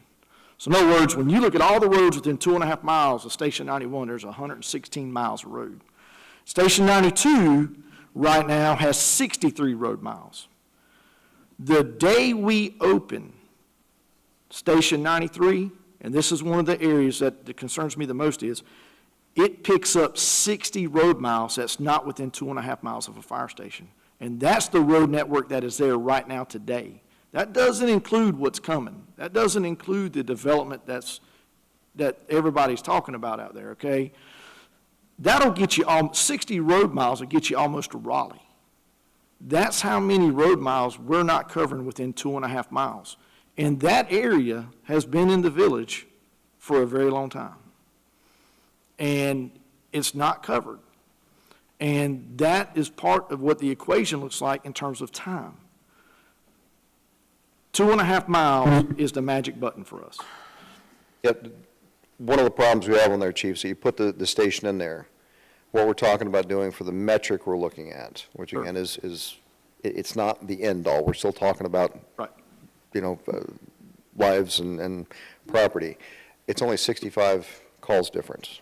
Speaker 6: So in other words, when you look at all the roads within 2.5 miles of Station 91, there's 116 miles of road. Station 92 right now has 63 road miles. The day we open Station 93, and this is one of the areas that concerns me the most, is it picks up 60 road miles that's not within 2.5 miles of a fire station. And that's the road network that is there right now today. That doesn't include what's coming. That doesn't include the development that everybody's talking about out there, okay? That'll get you 60 road miles will get you almost to Raleigh. That's how many road miles we're not covering within 2.5 miles. And that area has been in the village for a very long time. And it's not covered. And that is part of what the equation looks like in terms of time. 2.5 miles is the magic button for us.
Speaker 7: Yep, one of the problems we have on there, Chief, so you put the station in there, what we're talking about doing for the metric we're looking at, which again it's not the end all, we're still talking about,
Speaker 6: Right.
Speaker 7: Lives and property. It's only 65 calls difference.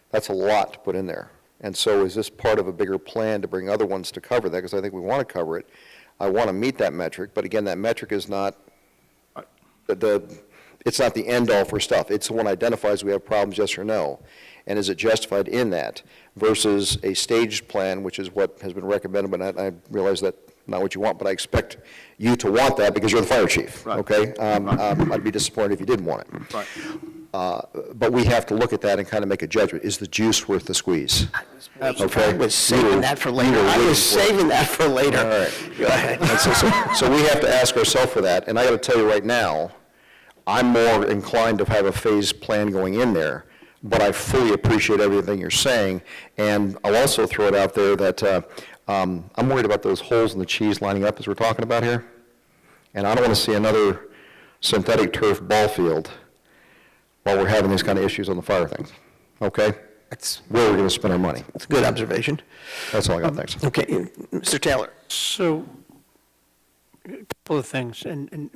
Speaker 7: That's a lot to put in there. And so is this part of a bigger plan to bring other ones to cover that? Because I think we want to cover it. I want to meet that metric, but again, that metric is not it's not the end all for stuff. It's the one identifies we have problems, yes or no. And is it justified in that versus a staged plan, which is what has been recommended, but I realize that not what you want, but I expect you to want that because you're the fire chief,
Speaker 6: Right.
Speaker 7: okay? I'd be disappointed if you didn't want it.
Speaker 6: Right.
Speaker 7: But we have to look at that and kind of make a judgment. Is the juice worth the squeeze? Okay.
Speaker 2: I was saving that for later. I was saving that for later.
Speaker 7: All right.
Speaker 2: Go ahead.
Speaker 7: And so we have to ask ourselves for that, and I got to tell you right now, I'm more inclined to have a phased plan going in there, but I fully appreciate everything you're saying, and I'll also throw it out there that I'm worried about those holes in the cheese lining up as we're talking about here, and I don't want to see another synthetic turf ball field while we're having these kind of issues on the fire things, okay?
Speaker 2: That's
Speaker 7: Where are we going to spend our money?
Speaker 2: a good observation.
Speaker 7: That's all I got, thanks.
Speaker 2: Okay, Mr. Taylor.
Speaker 5: So, a couple of things, and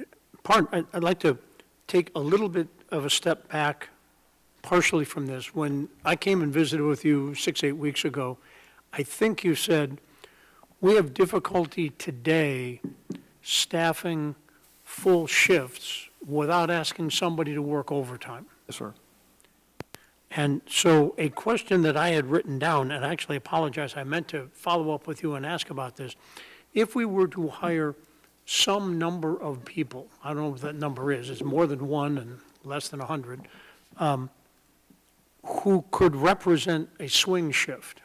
Speaker 5: I'd like to take a little bit of a step back partially from this. When I came and visited with you 6-8 weeks ago, I think you said, we have difficulty today staffing full shifts without asking somebody to work overtime.
Speaker 6: Yes, sir.
Speaker 5: And so a question that I had written down, and I actually apologize, I meant to follow up with you and ask about this. If we were to hire some number of people, I don't know what that number is, it's more than one and less than 100, who could represent a swing shift,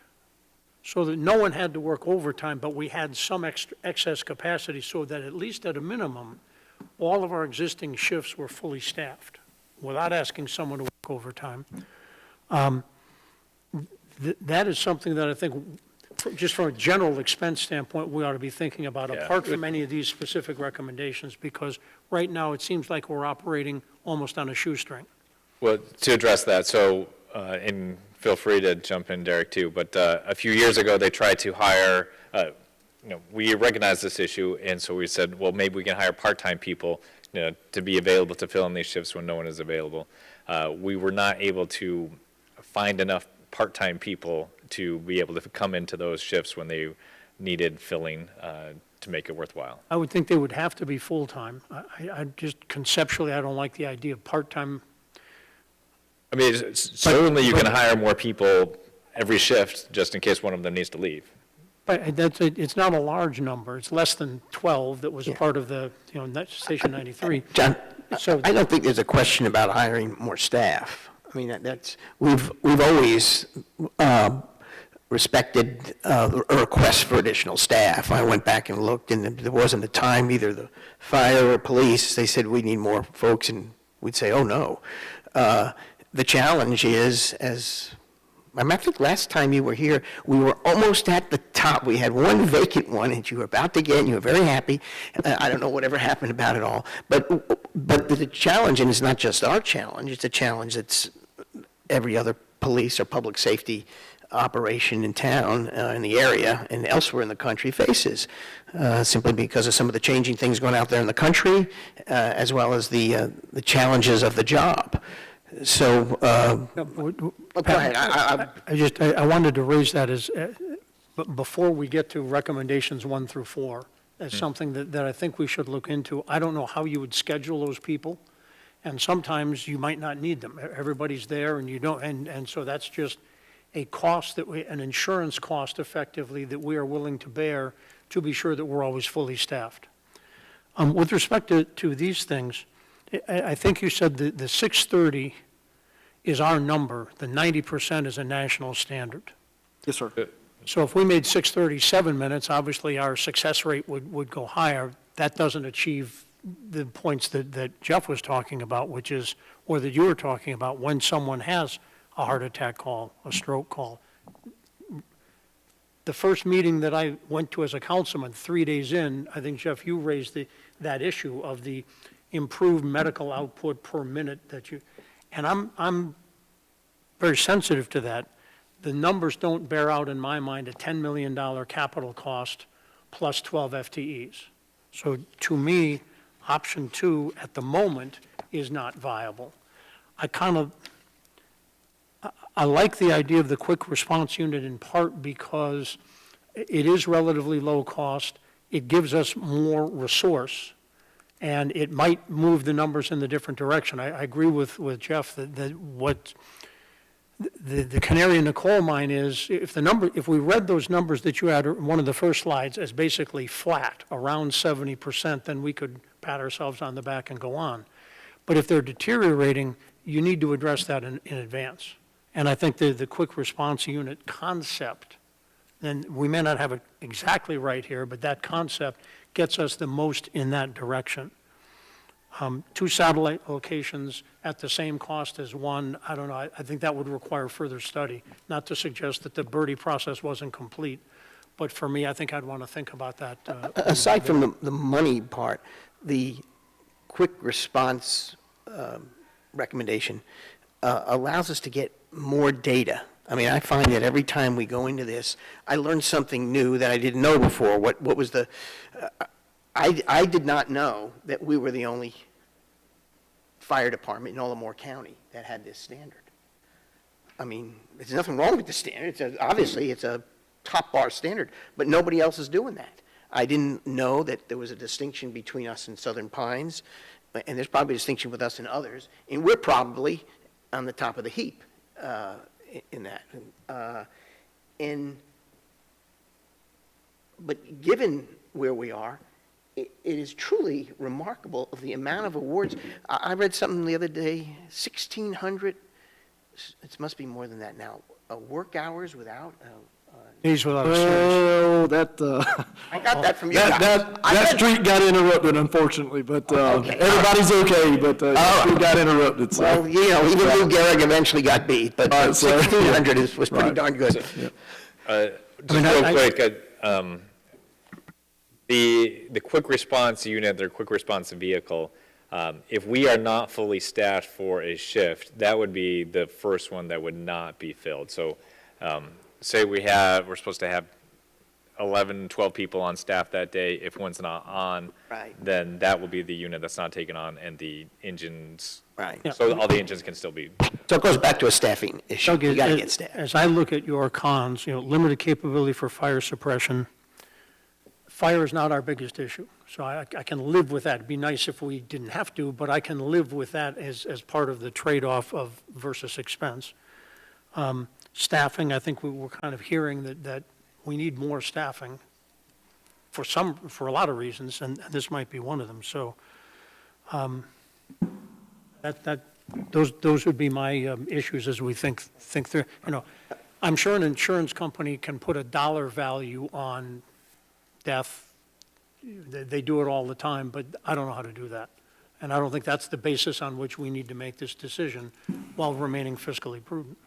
Speaker 5: so that no one had to work overtime, but we had some excess capacity, so that at least at a minimum, all of our existing shifts were fully staffed, without asking someone to work overtime. That is something that I think, just from a general expense standpoint, we ought to be thinking about,
Speaker 3: Yeah.
Speaker 5: apart from any of these specific recommendations, because right now, it seems like we're operating almost on a shoestring.
Speaker 3: Well, to address that, so, and feel free to jump in, Derek, too, but a few years ago, they tried to hire, we recognized this issue, and so we said, well, maybe we can hire part-time people, to be available to fill in these shifts when no one is available. We were not able to find enough part-time people to be able to come into those shifts when they needed filling to make it worthwhile.
Speaker 5: I would think they would have to be full-time. I just conceptually, I don't like the idea of part-time.
Speaker 3: I mean, certainly you can hire more people every shift, just in case one of them needs to leave.
Speaker 5: But it's not a large number. It's less than 12 that was part of the, Station 93.
Speaker 2: John,
Speaker 5: So-
Speaker 2: I don't think there's a question about hiring more staff. I mean, we've always respected a request for additional staff. I went back and looked, and there wasn't a time, either the fire or police, they said, we need more folks, and we'd say, oh, no. The challenge is, I think last time you were here, we were almost at the top. We had one vacant one that you were about to get, and you were very happy. I don't know whatever happened about it all. But the challenge, and it's not just our challenge, it's a challenge that's every other police or public safety operation in town, in the area, and elsewhere in the country faces, simply because of some of the changing things going out there in the country, as well as the challenges of the job. So, go ahead.
Speaker 5: I wanted to raise that as, before we get to recommendations 1 through 4, as something that I think we should look into. I don't know how you would schedule those people, and sometimes you might not need them. Everybody's there, and you don't, and so that's just a cost an insurance cost effectively that we are willing to bear to be sure that we're always fully staffed. With respect to these things, I think you said the 6:30 is our number, the 90% is a national standard.
Speaker 6: Yes, sir.
Speaker 5: So if we made 6:30 7 minutes, obviously our success rate would go higher. That doesn't achieve the points that Jeff was talking about, which is, or that you were talking about, when someone has a heart attack call, a stroke call. the first meeting that I went to as a councilman, 3 days in, I think, Jeff, you raised that issue of the improved medical output per minute and I'm very sensitive to that. The numbers don't bear out, in my mind, a $10 million capital cost plus 12 FTEs. So to me, option 2 at the moment is not viable. I like the idea of the quick response unit in part because it is relatively low cost, it gives us more resource, and it might move the numbers in the different direction. I agree with Jeff that what the canary in the coal mine is, if we read those numbers that you had in one of the first slides as basically flat, around 70%, then we could pat ourselves on the back and go on. But if they're deteriorating, you need to address that in advance. And I think the quick response unit concept, and we may not have it exactly right here, but that concept gets us the most in that direction. 2 satellite locations at the same cost as one, I don't know, I think that would require further study. Not to suggest that the Birdie process wasn't complete, but for me, I think I'd want to think about that.
Speaker 2: Aside from the money part, the quick response recommendation allows us to get more data. I mean, I find that every time we go into this, I learn something new that I didn't know before. What was the, I did not know that we were the only fire department in Olamore County that had this standard. I mean, there's nothing wrong with the standard. Obviously, it's a top bar standard, but nobody else is doing that. I didn't know that there was a distinction between us and Southern Pines, and there's probably a distinction with us and others, and we're probably on the top of the heap in that. But given where we are, it is truly remarkable of the amount of awards. I read something the other day, 1,600, it must be more than that now, work hours without
Speaker 5: Days without a service.
Speaker 6: That,
Speaker 2: I got that from you.
Speaker 6: that street got interrupted, unfortunately, but
Speaker 2: Okay.
Speaker 6: everybody's okay, but the street got interrupted, so.
Speaker 2: Well, you know, even Lou Gehrig eventually got beat, but
Speaker 6: All right, so-
Speaker 2: 1,600 was pretty
Speaker 6: Right.
Speaker 2: darn good.
Speaker 3: Just real quick, the quick response unit, their quick response vehicle, if we are not fully staffed for a shift, that would be the first one that would not be filled. So say we're supposed to have 11, 12 people on staff that day. If one's not on,
Speaker 2: Right.
Speaker 3: then that will be the unit that's not taken on, and the engines,
Speaker 2: Right.
Speaker 3: so all the engines can still be.
Speaker 2: So it goes back to a staffing issue.
Speaker 5: Doug,
Speaker 2: You got to get staff.
Speaker 5: as I look at your cons, limited capability for fire suppression, fire is not our biggest issue. So I can live with that. It'd be nice if we didn't have to, but I can live with that as part of the trade-off of versus expense. Staffing, I think we were kind of hearing that we need more staffing for a lot of reasons, and this might be one of them. So those would be my issues as we think through. I'm sure an insurance company can put a dollar value on death. They do it all the time, but I don't know how to do that. And I don't think that's the basis on which we need to make this decision while remaining fiscally prudent.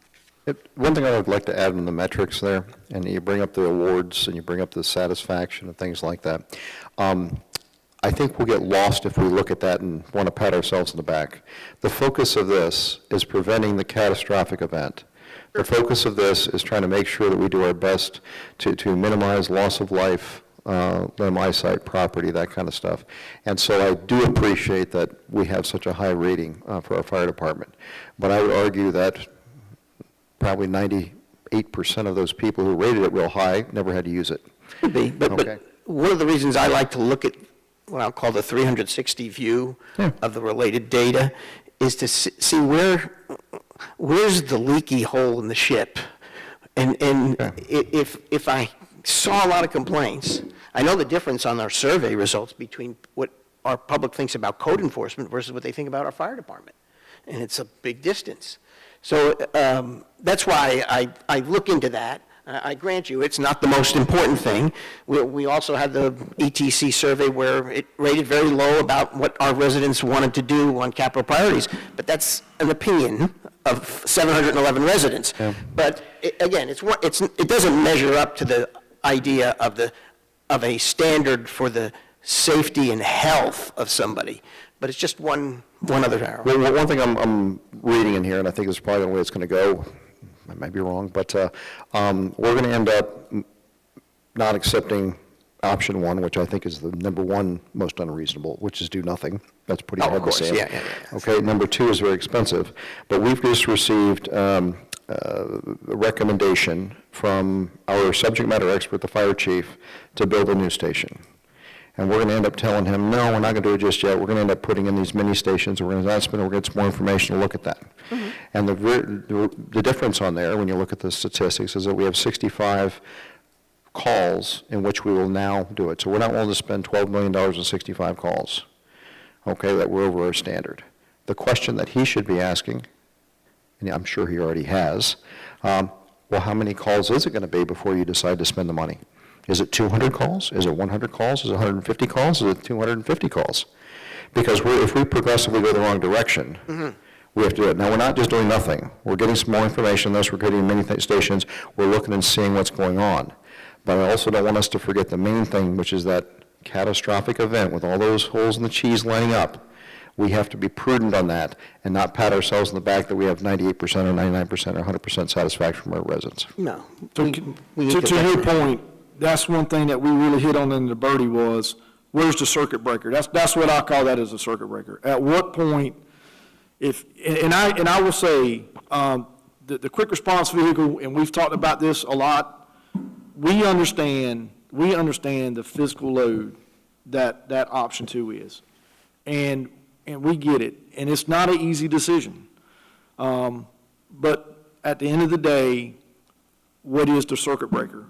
Speaker 7: One thing I would like to add in the metrics there, and you bring up the awards and you bring up the satisfaction and things like that. I think we'll get lost if we look at that and want to pat ourselves in the back. The focus of this is preventing the catastrophic event. The focus of this is trying to make sure that we do our best to minimize loss of life, limb, eyesight, property, that kind of stuff. And so I do appreciate that we have such a high rating for our fire department. But I would argue that probably 98% of those people who rated it real high never had to use it.
Speaker 2: Could be, but
Speaker 7: Okay.
Speaker 2: one of the reasons I like to look at what I'll call the 360 view of the related data is to see where's the leaky hole in the ship. And if I saw a lot of complaints, I know the difference on our survey results between what our public thinks about code enforcement versus what they think about our fire department. And it's a big distance. So that's why I look into that. I grant you, it's not the most important thing. We also had the ETC survey where it rated very low about what our residents wanted to do on capital priorities, but that's an opinion of 711 residents.
Speaker 7: Yeah.
Speaker 2: But again, it doesn't measure up to the idea of a standard for the safety and health of somebody, but it's just one other arrow.
Speaker 7: Well, one thing I'm reading in here, and I think it's probably the way it's going to go, I might be wrong, but we're going to end up not accepting option one, which I think is the number one most unreasonable, which is do nothing. That's pretty
Speaker 2: Oh, of
Speaker 7: hard to
Speaker 2: course,
Speaker 7: say.
Speaker 2: yeah.
Speaker 7: Okay, number two is very expensive, but we've just received a recommendation from our subject matter expert, the fire chief, to build a new station. And we're going to end up telling him, no, we're not going to do it just yet. We're going to end up putting in these mini stations. We're going to spend, we're going to get some more information to look at that. And the difference on there, when you look at the statistics, is that we have 65 calls in which we will now do it. So we're not willing to spend $12 million on 65 calls, okay, that we're over our standard. The question that he should be asking, and I'm sure he already has, well, how many calls is it going to be before you decide to spend the money? Is it 200 calls? Is it 100 calls? Is it 150 calls? Is it 250 calls? Because if we progressively go the wrong direction, we have to do it. Now, we're not just doing nothing. We're getting some more information on this. We're getting many stations. We're looking and seeing what's going on. But I also don't want us to forget the main thing, which is that catastrophic event with all those holes in the cheese lining up. We have to be prudent on that and not pat ourselves in the back that we have 98% or 99% or 100% satisfaction from our residents.
Speaker 2: No.
Speaker 6: So to your point, that's one thing that we really hit on in the Birdie was, where's the circuit breaker? That's what I call that, as a circuit breaker. At what point, and I will say, the quick response vehicle, and we've talked about this a lot, we understand the physical load that option two is. And we get it. And it's not an easy decision. But at the end of the day, what is the circuit breaker?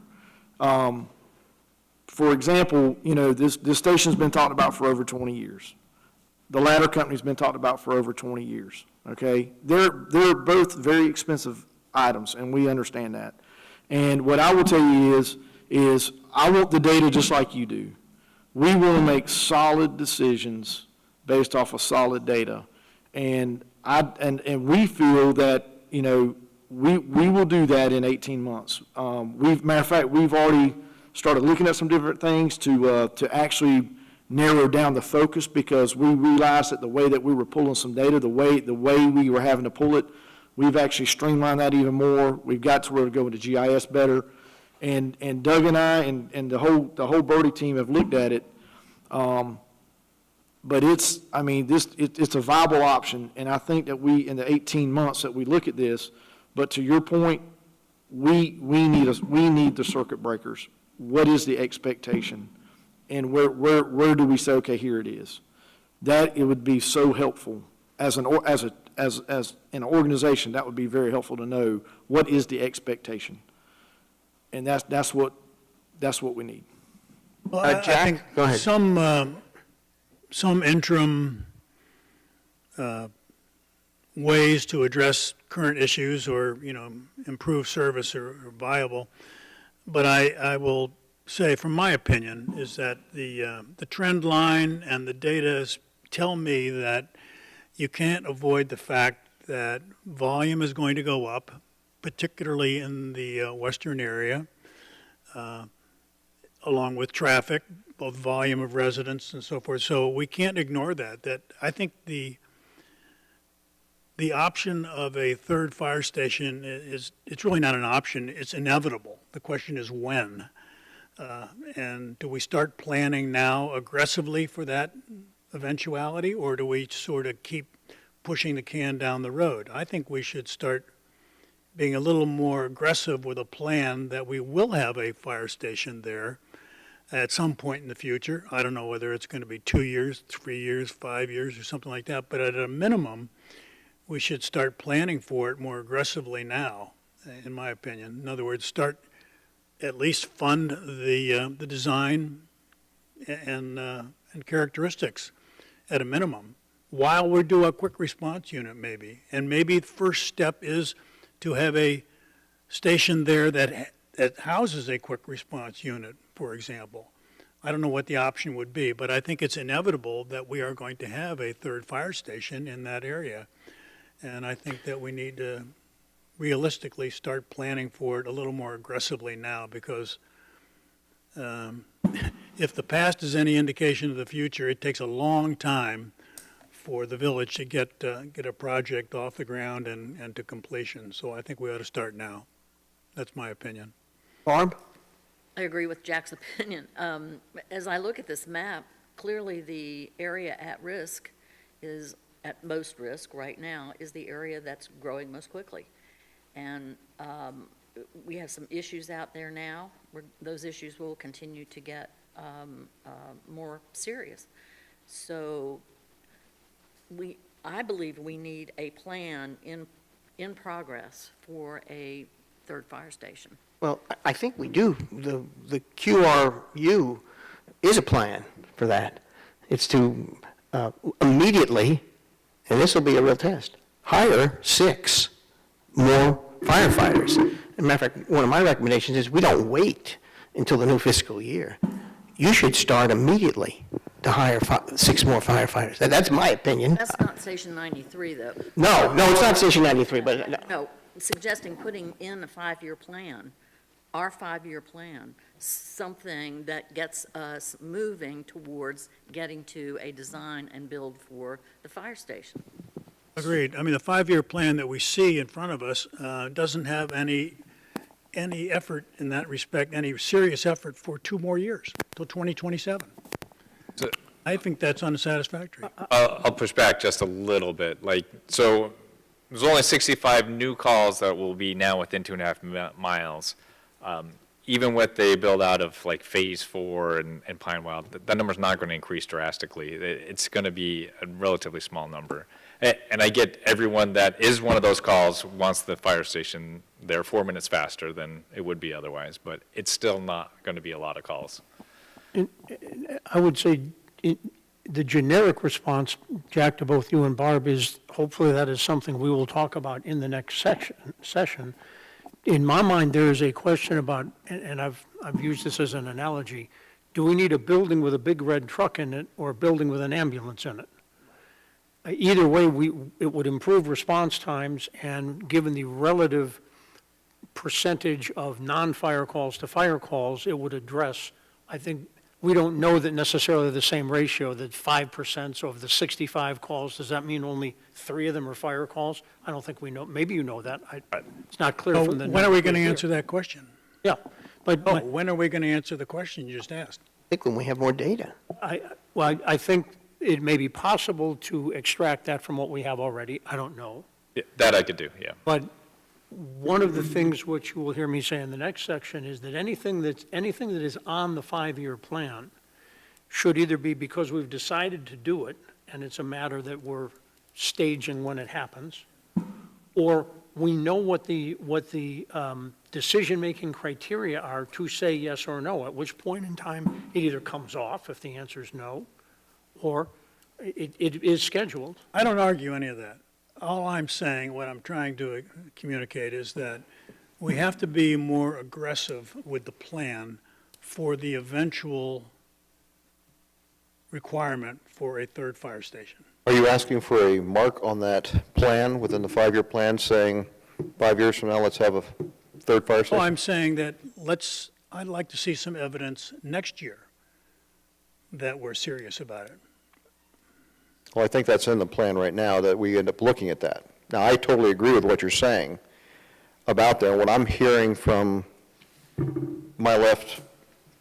Speaker 6: For example, this station's been talked about for over 20 years. The ladder company's been talked about for over 20 years, okay? They're both very expensive items, and we understand that. And what I will tell you is I want the data just like you do. We want to make solid decisions based off of solid data. And we feel that, we will do that in 18 months. Matter of fact, we've already started looking at some different things to actually narrow down the focus, because we realized that the way that we were pulling some data, the way we were having to pull it, we've actually streamlined that even more. We've got to where to go into GIS better. And Doug and I and the whole Birdie team have looked at it. But it's a viable option, and I think that in the 18 months that we look at this, but to your point, we need the circuit breakers. What is the expectation? And where do we say, okay, here it is? That it would be so helpful as an organization. That would be very helpful to know what is the expectation, and that's what we need.
Speaker 4: Well, I
Speaker 2: Jack,
Speaker 4: think
Speaker 2: go ahead.
Speaker 4: Some interim ways to address current issues or, improve service are viable. But I will say, from my opinion, is that the trend line and the data tell me that you can't avoid the fact that volume is going to go up, particularly in the western area, along with traffic, both volume of residents and so forth. So we can't ignore that. That I think the option of a third fire station it's really not an option, it's inevitable. The question is when. And do we start planning now aggressively for that eventuality, or do we sort of keep pushing the can down the road? I think we should start being a little more aggressive with a plan that we will have a fire station there at some point in the future. I don't know whether it's going to be 2 years, 3 years, 5 years, or something like that, but at a minimum, we should start planning for it more aggressively now, in my opinion. In other words, at least fund the design and characteristics at a minimum, while we do a quick response unit maybe. And maybe the first step is to have a station there that houses a quick response unit, for example. I don't know what the option would be, but I think it's inevitable that we are going to have a third fire station in that area. And I think that we need to realistically start planning for it a little more aggressively now, because If the past is any indication of the future, it takes a long time for the village to get a project off the ground and to completion. So I think we ought to start now. That's my opinion.
Speaker 2: Barb?
Speaker 1: I agree with Jack's opinion. As I look at this map, clearly the area at risk is, at most risk right now, is the area that's growing most quickly. And we have some issues out there now. Those issues will continue to get more serious. So I believe we need a plan in progress for a third fire station.
Speaker 2: Well, I think we do. The QRU is a plan for that. It's to immediately, and this will be a real test, hire 6 more firefighters. As a matter of fact, one of my recommendations is we don't wait until the new fiscal year. You should start immediately to hire 6 more firefighters. That's my opinion.
Speaker 1: That's not Station 93, though.
Speaker 2: No, it's not Station 93, but
Speaker 1: No, suggesting putting in a 5-year plan, our 5-year plan, something that gets us moving towards getting to a design and build for the fire station.
Speaker 4: Agreed. I mean, the 5-year plan that we see in front of us doesn't have any effort in that respect, any serious effort for 2 more years, till 2027.
Speaker 3: So-
Speaker 4: I think that's unsatisfactory.
Speaker 3: I'll push back just a little bit. So there's only 65 new calls that will be now within 2.5 miles. Even with the build out of Phase 4 and Pine Wild, that number's not going to increase drastically. It's going to be a relatively small number. And I get everyone that is one of those calls wants the fire station there 4 minutes faster than it would be otherwise, but it's still not going to be a lot of calls.
Speaker 5: I would say the generic response, Jack, to both you and Barb, is hopefully that is something we will talk about in the next session. In my mind, there is a question about, and I've used this as an analogy, do we need a building with a big red truck in it or a building with an ambulance in it? Either way, it would improve response times, and given the relative percentage of non-fire calls to fire calls, it would address, I think, we don't know that necessarily the same ratio, that 5%, so of the 65 calls, does that mean only 3 of them are fire calls? I don't think we know. Maybe you know that. It's not clear from the.
Speaker 4: When are we going to answer that question?
Speaker 5: Yeah, but
Speaker 4: When are we going to answer the question you just asked?
Speaker 2: I think when we have more data.
Speaker 5: I think it may be possible to extract that from what we have already. I don't know.
Speaker 3: Yeah, that I could do, yeah.
Speaker 5: But one of the things which you will hear me say in the next section is that anything that is on the 5-year plan should either be because we've decided to do it, and it's a matter that we're staging when it happens, or we know what the decision-making criteria are to say yes or no, at which point in time it either comes off if the answer is no, or it is scheduled.
Speaker 4: I don't argue any of that. All I'm saying, what I'm trying to communicate is that we have to be more aggressive with the plan for the eventual requirement for a 3rd fire station.
Speaker 7: Are you asking for a mark on that plan, within the 5-year plan, saying 5 years from now, let's have a 3rd fire
Speaker 4: Oh,
Speaker 7: station?
Speaker 4: I'm saying that I'd like to see some evidence next year that we're serious about it.
Speaker 7: Well, I think that's in the plan right now, that we end up looking at that. Now, I totally agree with what you're saying about that. What I'm hearing from my left,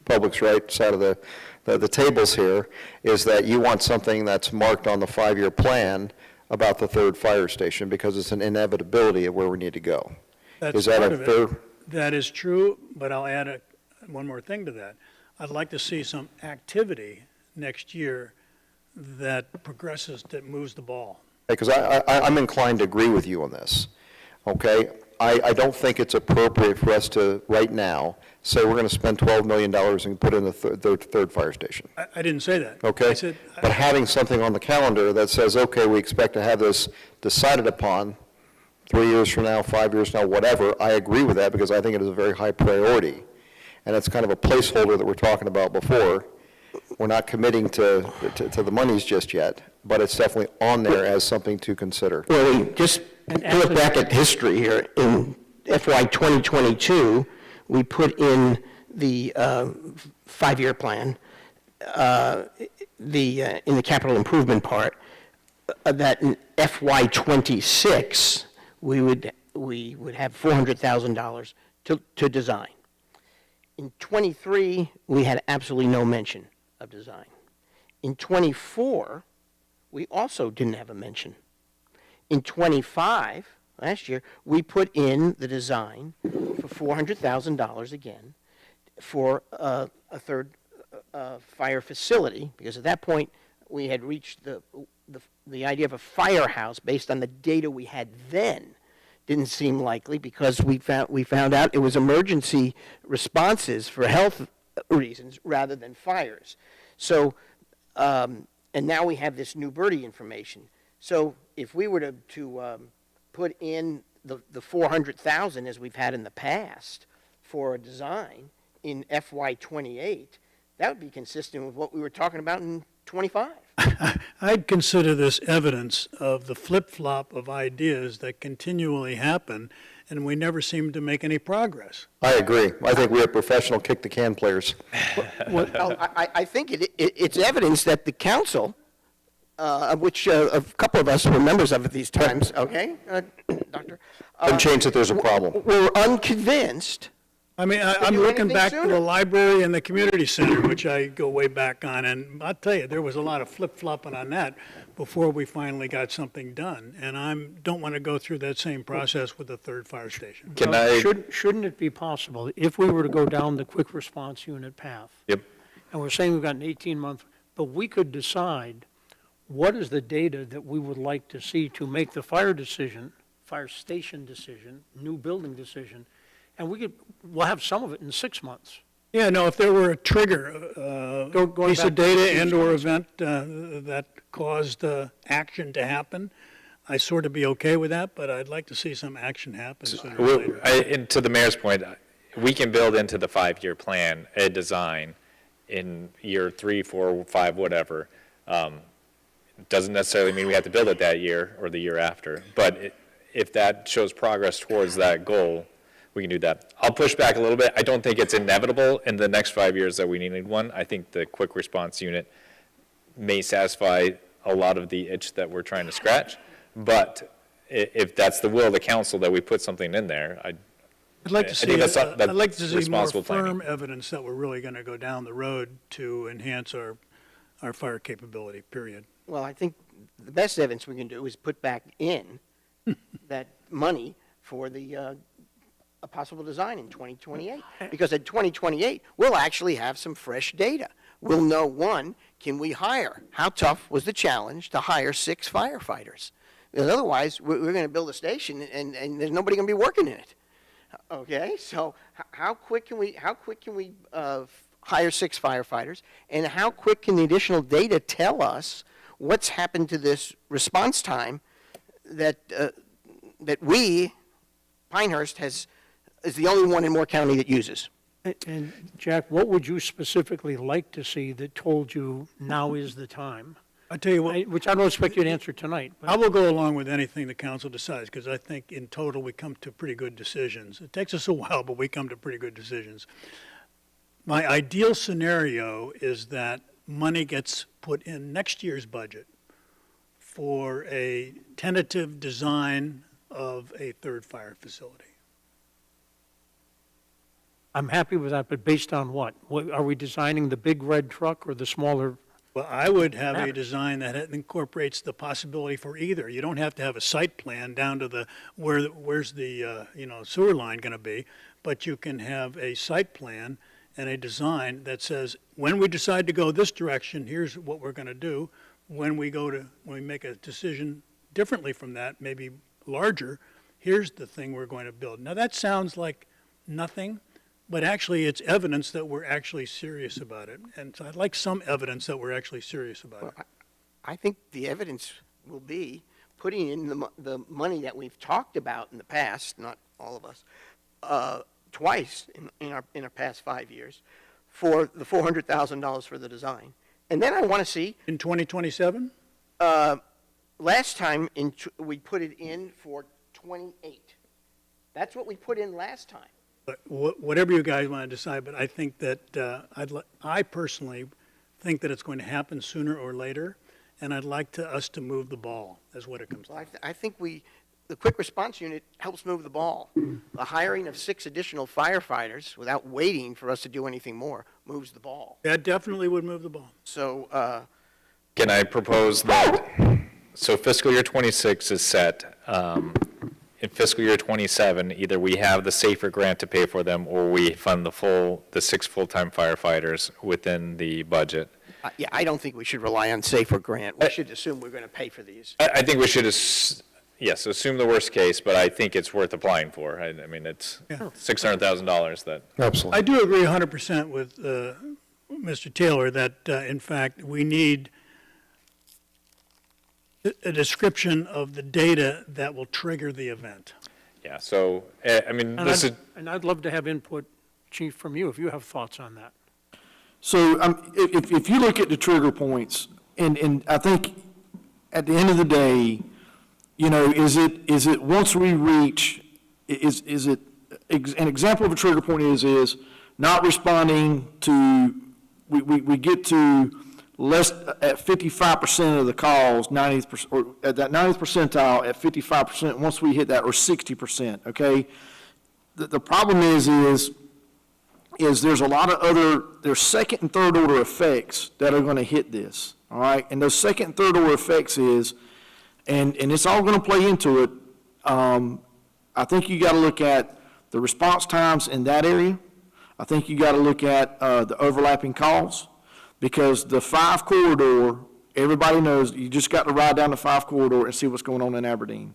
Speaker 7: public's right side of the tables here, is that you want something that's marked on the 5-year plan about the 3rd fire station, because it's an inevitability of where we need to go.
Speaker 4: That's
Speaker 7: Is that
Speaker 4: part
Speaker 7: a
Speaker 4: of it.
Speaker 7: fair?
Speaker 4: That is true, but I'll add one more thing to that. I'd like to see some activity next year that progresses, that moves the ball.
Speaker 7: Because I'm inclined to agree with you on this, okay? I don't think it's appropriate for us to, right now, say we're going to spend $12 million and put in the 3rd fire station,
Speaker 4: I didn't say that.
Speaker 7: okay?
Speaker 4: I said,
Speaker 7: But having something on the calendar that says, okay, we expect to have this decided upon 3 years from now, 5 years from now, whatever, I agree with that, because I think it is a very high priority. And it's kind of a placeholder that we're talking about before. We're not committing to the monies just yet, but it's definitely on there as something to consider.
Speaker 2: Well, we just look back at history here. In FY 2022, we put in the 5-year plan, in the capital improvement part, that in FY '26, we would have $400,000 to design. In '23, we had absolutely no mention of design. In '24, we also didn't have a mention. In '25, last year, we put in the design for $400,000 again for a third fire facility, because at that point, we had reached the idea of a firehouse based on the data we had then. Didn't seem likely, because we found out it was emergency responses for health reasons rather than fires. So, and now we have this New Birdie information. So if we were to put in the 400,000 as we've had in the past for a design in FY '28, that would be consistent with what we were talking about in '25.
Speaker 4: I'd consider this evidence of the flip-flop of ideas that continually happen, and we never seem to make any progress.
Speaker 7: I agree. I think we're professional kick-the-can players.
Speaker 2: Well, I think it's evidence that the council, of which a couple of us were members of at these times, okay, Doctor?
Speaker 7: Doesn't change that there's a problem.
Speaker 2: We're unconvinced.
Speaker 4: I mean, I'm
Speaker 2: do
Speaker 4: looking
Speaker 2: anything
Speaker 4: back to
Speaker 2: sooner.
Speaker 4: the library and the community center, which I go way back on, and I'll tell you, there was a lot of flip-flopping on that before we finally got something done. And don't want to go through that same process with the third fire station.
Speaker 3: Can I?
Speaker 5: Shouldn't it be possible, if we were to go down the quick response unit path?
Speaker 3: Yep.
Speaker 5: And we're saying we've got an 18-month, but we could decide what is the data that we would like to see to make the fire station decision, new building decision, and we'll have some of it in 6 months.
Speaker 4: Yeah, no, if there were a trigger,
Speaker 5: Going
Speaker 4: piece
Speaker 5: back
Speaker 4: of
Speaker 5: to
Speaker 4: data
Speaker 5: Steve's
Speaker 4: and/or
Speaker 5: comments.
Speaker 4: event that caused action to happen, I sort of be okay with that, but I'd like to see some action happen sooner or later.
Speaker 3: And to the mayor's point, we can build into the 5-year plan a design in year 3, 4, 5, whatever. Doesn't necessarily mean we have to build it that year or the year after, but if that shows progress towards that goal, we can do that. I'll push back a little bit. I don't think it's inevitable in the next 5 years that we need one. I think the quick response unit may satisfy a lot of the itch that we're trying to scratch, but if that's the will of the council that we put something in there,
Speaker 4: I'd like to
Speaker 3: I
Speaker 4: see,
Speaker 3: think that's
Speaker 4: I'd like to see more
Speaker 3: responsible
Speaker 4: firm
Speaker 3: planning.
Speaker 4: evidence that we're really going to go down the road to enhance our fire capability, period.
Speaker 2: Well, I think the best evidence we can do is put back in that money for the a possible design in 2028. Because at 2028, we'll actually have some fresh data. We'll know, one, can we hire? How tough was the challenge to hire 6 firefighters? Because otherwise, we're going to build a station and there's nobody going to be working in it. Okay, so how quick can we hire 6 firefighters? And how quick can the additional data tell us what's happened to this response time that we, Pinehurst, is the only one in Moore County that uses?
Speaker 5: And Jack, what would you specifically like to see that told you now is the time?
Speaker 4: I tell you what,
Speaker 5: Which I don't expect you to answer tonight. but-
Speaker 4: I will go along with anything the council decides, because I think in total, we come to pretty good decisions. It takes us a while, but we come to pretty good decisions. My ideal scenario is that money gets put in next year's budget for a tentative design of a third fire facility.
Speaker 5: I'm happy with that, but based on what? Are we designing the big red truck or the smaller?
Speaker 4: Well, I would have a
Speaker 5: Matter.
Speaker 4: design that incorporates the possibility for either. You don't have to have a site plan down to where's the sewer line going to be, but you can have a site plan and a design that says, when we decide to go this direction, here's what we're going to do. When we make a decision differently from that, maybe larger, here's the thing we're going to build. Now, that sounds like nothing, but actually it's evidence that we're actually serious about it. And so I'd like some evidence that we're actually serious about it.
Speaker 2: I think the evidence will be putting in the money that we've talked about in the past, not all of us, twice in our past 5 years, for the $400,000 for the design. And then I want to see,
Speaker 4: In 2027?
Speaker 2: last time we put it in for 28. That's what we put in last time.
Speaker 4: But whatever you guys want to decide, but I think that, I personally think that it's going to happen sooner or later, and I'd like us to move the ball, is what it comes
Speaker 2: Well,
Speaker 4: to.
Speaker 2: I think the quick response unit helps move the ball. The hiring of 6 additional firefighters without waiting for us to do anything more moves the ball.
Speaker 4: That definitely would move the ball.
Speaker 2: So,
Speaker 3: Can I propose that, so fiscal year '26 is set, in fiscal year '27, either we have the SAFER grant to pay for them, or we fund the 6 full-time firefighters within the budget.
Speaker 2: yeah, I don't think we should rely on SAFER grant. We should assume we're going to pay for these.
Speaker 3: I think we should, yes, assume the worst case, but I think it's worth applying for. I mean, it's $600,000 that,
Speaker 7: Absolutely.
Speaker 4: I do agree 100% with Mr. Taylor that, in fact, we need a description of the data that will trigger the event.
Speaker 3: yeah, so, I mean,
Speaker 5: And
Speaker 3: this is,
Speaker 5: And I'd love to have input, Chief, from you, if you have thoughts on that.
Speaker 6: So if you look at the trigger points, and I think at the end of the day, you know, is it once we reach, is it, an example of a trigger point is not responding to, we get to less, at 55% of the calls, 90th, or at that 90th percentile at 55%, once we hit that, or 60%, okay? The problem is there's a lot of there's second and third order effects that are going to hit this, all right? And those second and third order effects and it's all going to play into it. I think you got to look at the response times in that area. I think you got to look at the overlapping calls, because the 5 corridor, everybody knows you just got to ride down the 5 corridor and see what's going on in Aberdeen.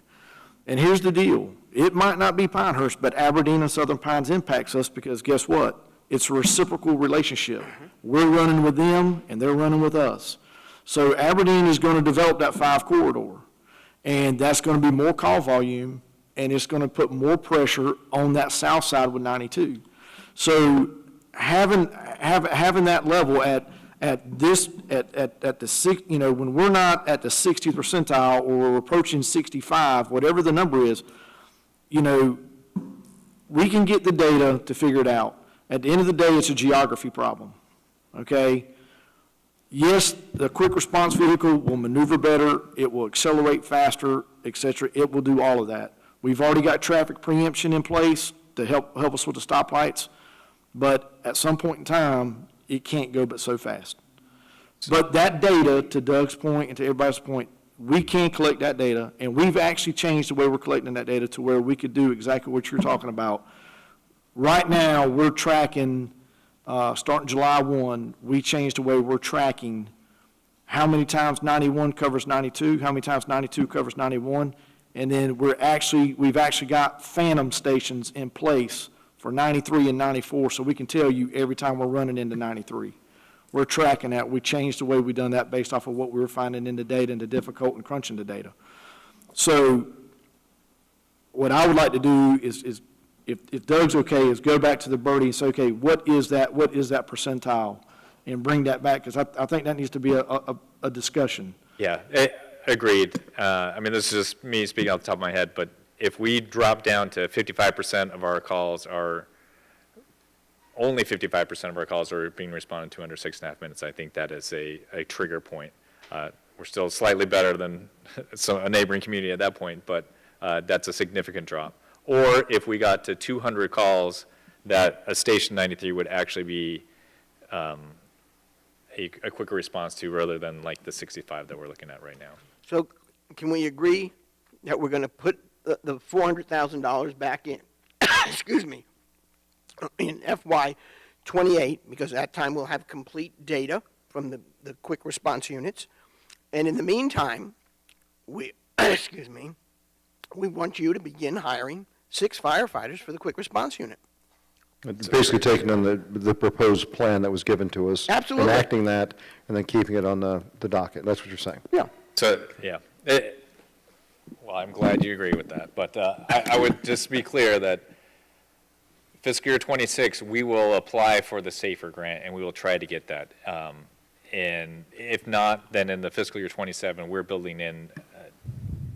Speaker 6: And here's the deal. It might not be Pinehurst, but Aberdeen and Southern Pines impacts us, because guess what? It's a reciprocal relationship. We're running with them, and they're running with us. So Aberdeen is going to develop that 5 corridor, and that's going to be more call volume, and it's going to put more pressure on that south side with 92. So having that level at the six, you know, when we're not at the 60th percentile, or we're approaching 65, whatever the number is, you know, we can get the data to figure it out. At the end of the day, it's a geography problem, okay? Yes, the quick response vehicle will maneuver better, it will accelerate faster, et cetera. It will do all of that. We've already got traffic preemption in place to help us with the stoplights, but at some point in time, it can't go but so fast. But that data, to Doug's point and to everybody's point, we can collect that data, and we've actually changed the way we're collecting that data to where we could do exactly what you're talking about. Right now, we're tracking, starting July 1, we changed the way we're tracking how many times 91 covers 92, how many times 92 covers 91, and then we've actually got phantom stations in place for 93 and 94, so we can tell you every time we're running into 93. We're tracking that. We changed the way we've done that based off of what we were finding in the data and the difficult and crunching the data. So what I would like to do is if Doug's okay, is go back to the Birdie and say, okay, what is that percentile? And bring that back, because I think that needs to be a discussion.
Speaker 3: yeah, agreed. I mean, this is just me speaking off the top of my head, but if we drop down to 55% of our calls are, only 55% of our calls are being responded to under 6.5 minutes, I think that is a trigger point. We're still slightly better than a neighboring community at that point, but that's a significant drop. Or if we got to 200 calls, that a Station 93 would actually be a quicker response to, rather than like the 65 that we're looking at right now.
Speaker 2: So can we agree that we're going to put the $400,000 back in, excuse me, in FY '28, because at that time we'll have complete data from the quick response units. And in the meantime, excuse me, we want you to begin hiring 6 firefighters for the quick response unit.
Speaker 7: It's basically taking on the proposed plan that was given to us.
Speaker 2: Absolutely.
Speaker 7: Enacting that, and then keeping it on the docket. That's what you're saying.
Speaker 2: Yeah.
Speaker 3: So, yeah. Well, I'm glad you agree with that, but I would just be clear that fiscal year '26, we will apply for the SAFER grant, and we will try to get that. And if not, then in the fiscal year '27, we're building in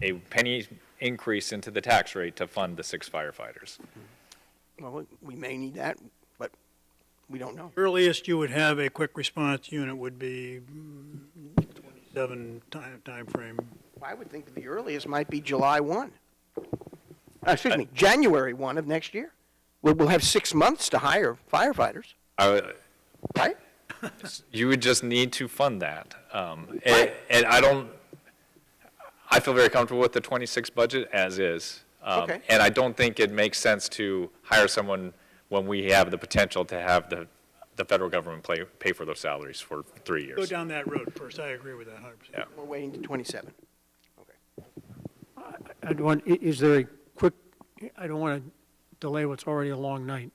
Speaker 3: a penny increase into the tax rate to fund the 6 firefighters.
Speaker 2: Well, we may need that, but we don't know.
Speaker 4: Earliest you would have a quick response unit would be 27 timeframe.
Speaker 2: I would think the earliest might be July 1. Excuse me, January 1 of next year. We'll have 6 months to hire firefighters, right?
Speaker 3: You would just need to fund that. And I feel very comfortable with the 26 budget as is.
Speaker 2: Okay.
Speaker 3: And I don't think it makes sense to hire someone when we have the potential to have the federal government pay for those salaries for 3 years.
Speaker 4: Go down that road first. I agree with that 100%.
Speaker 3: Yeah.
Speaker 2: We're waiting to 27.
Speaker 5: Is there a quick, I don't want to delay what's already a long night.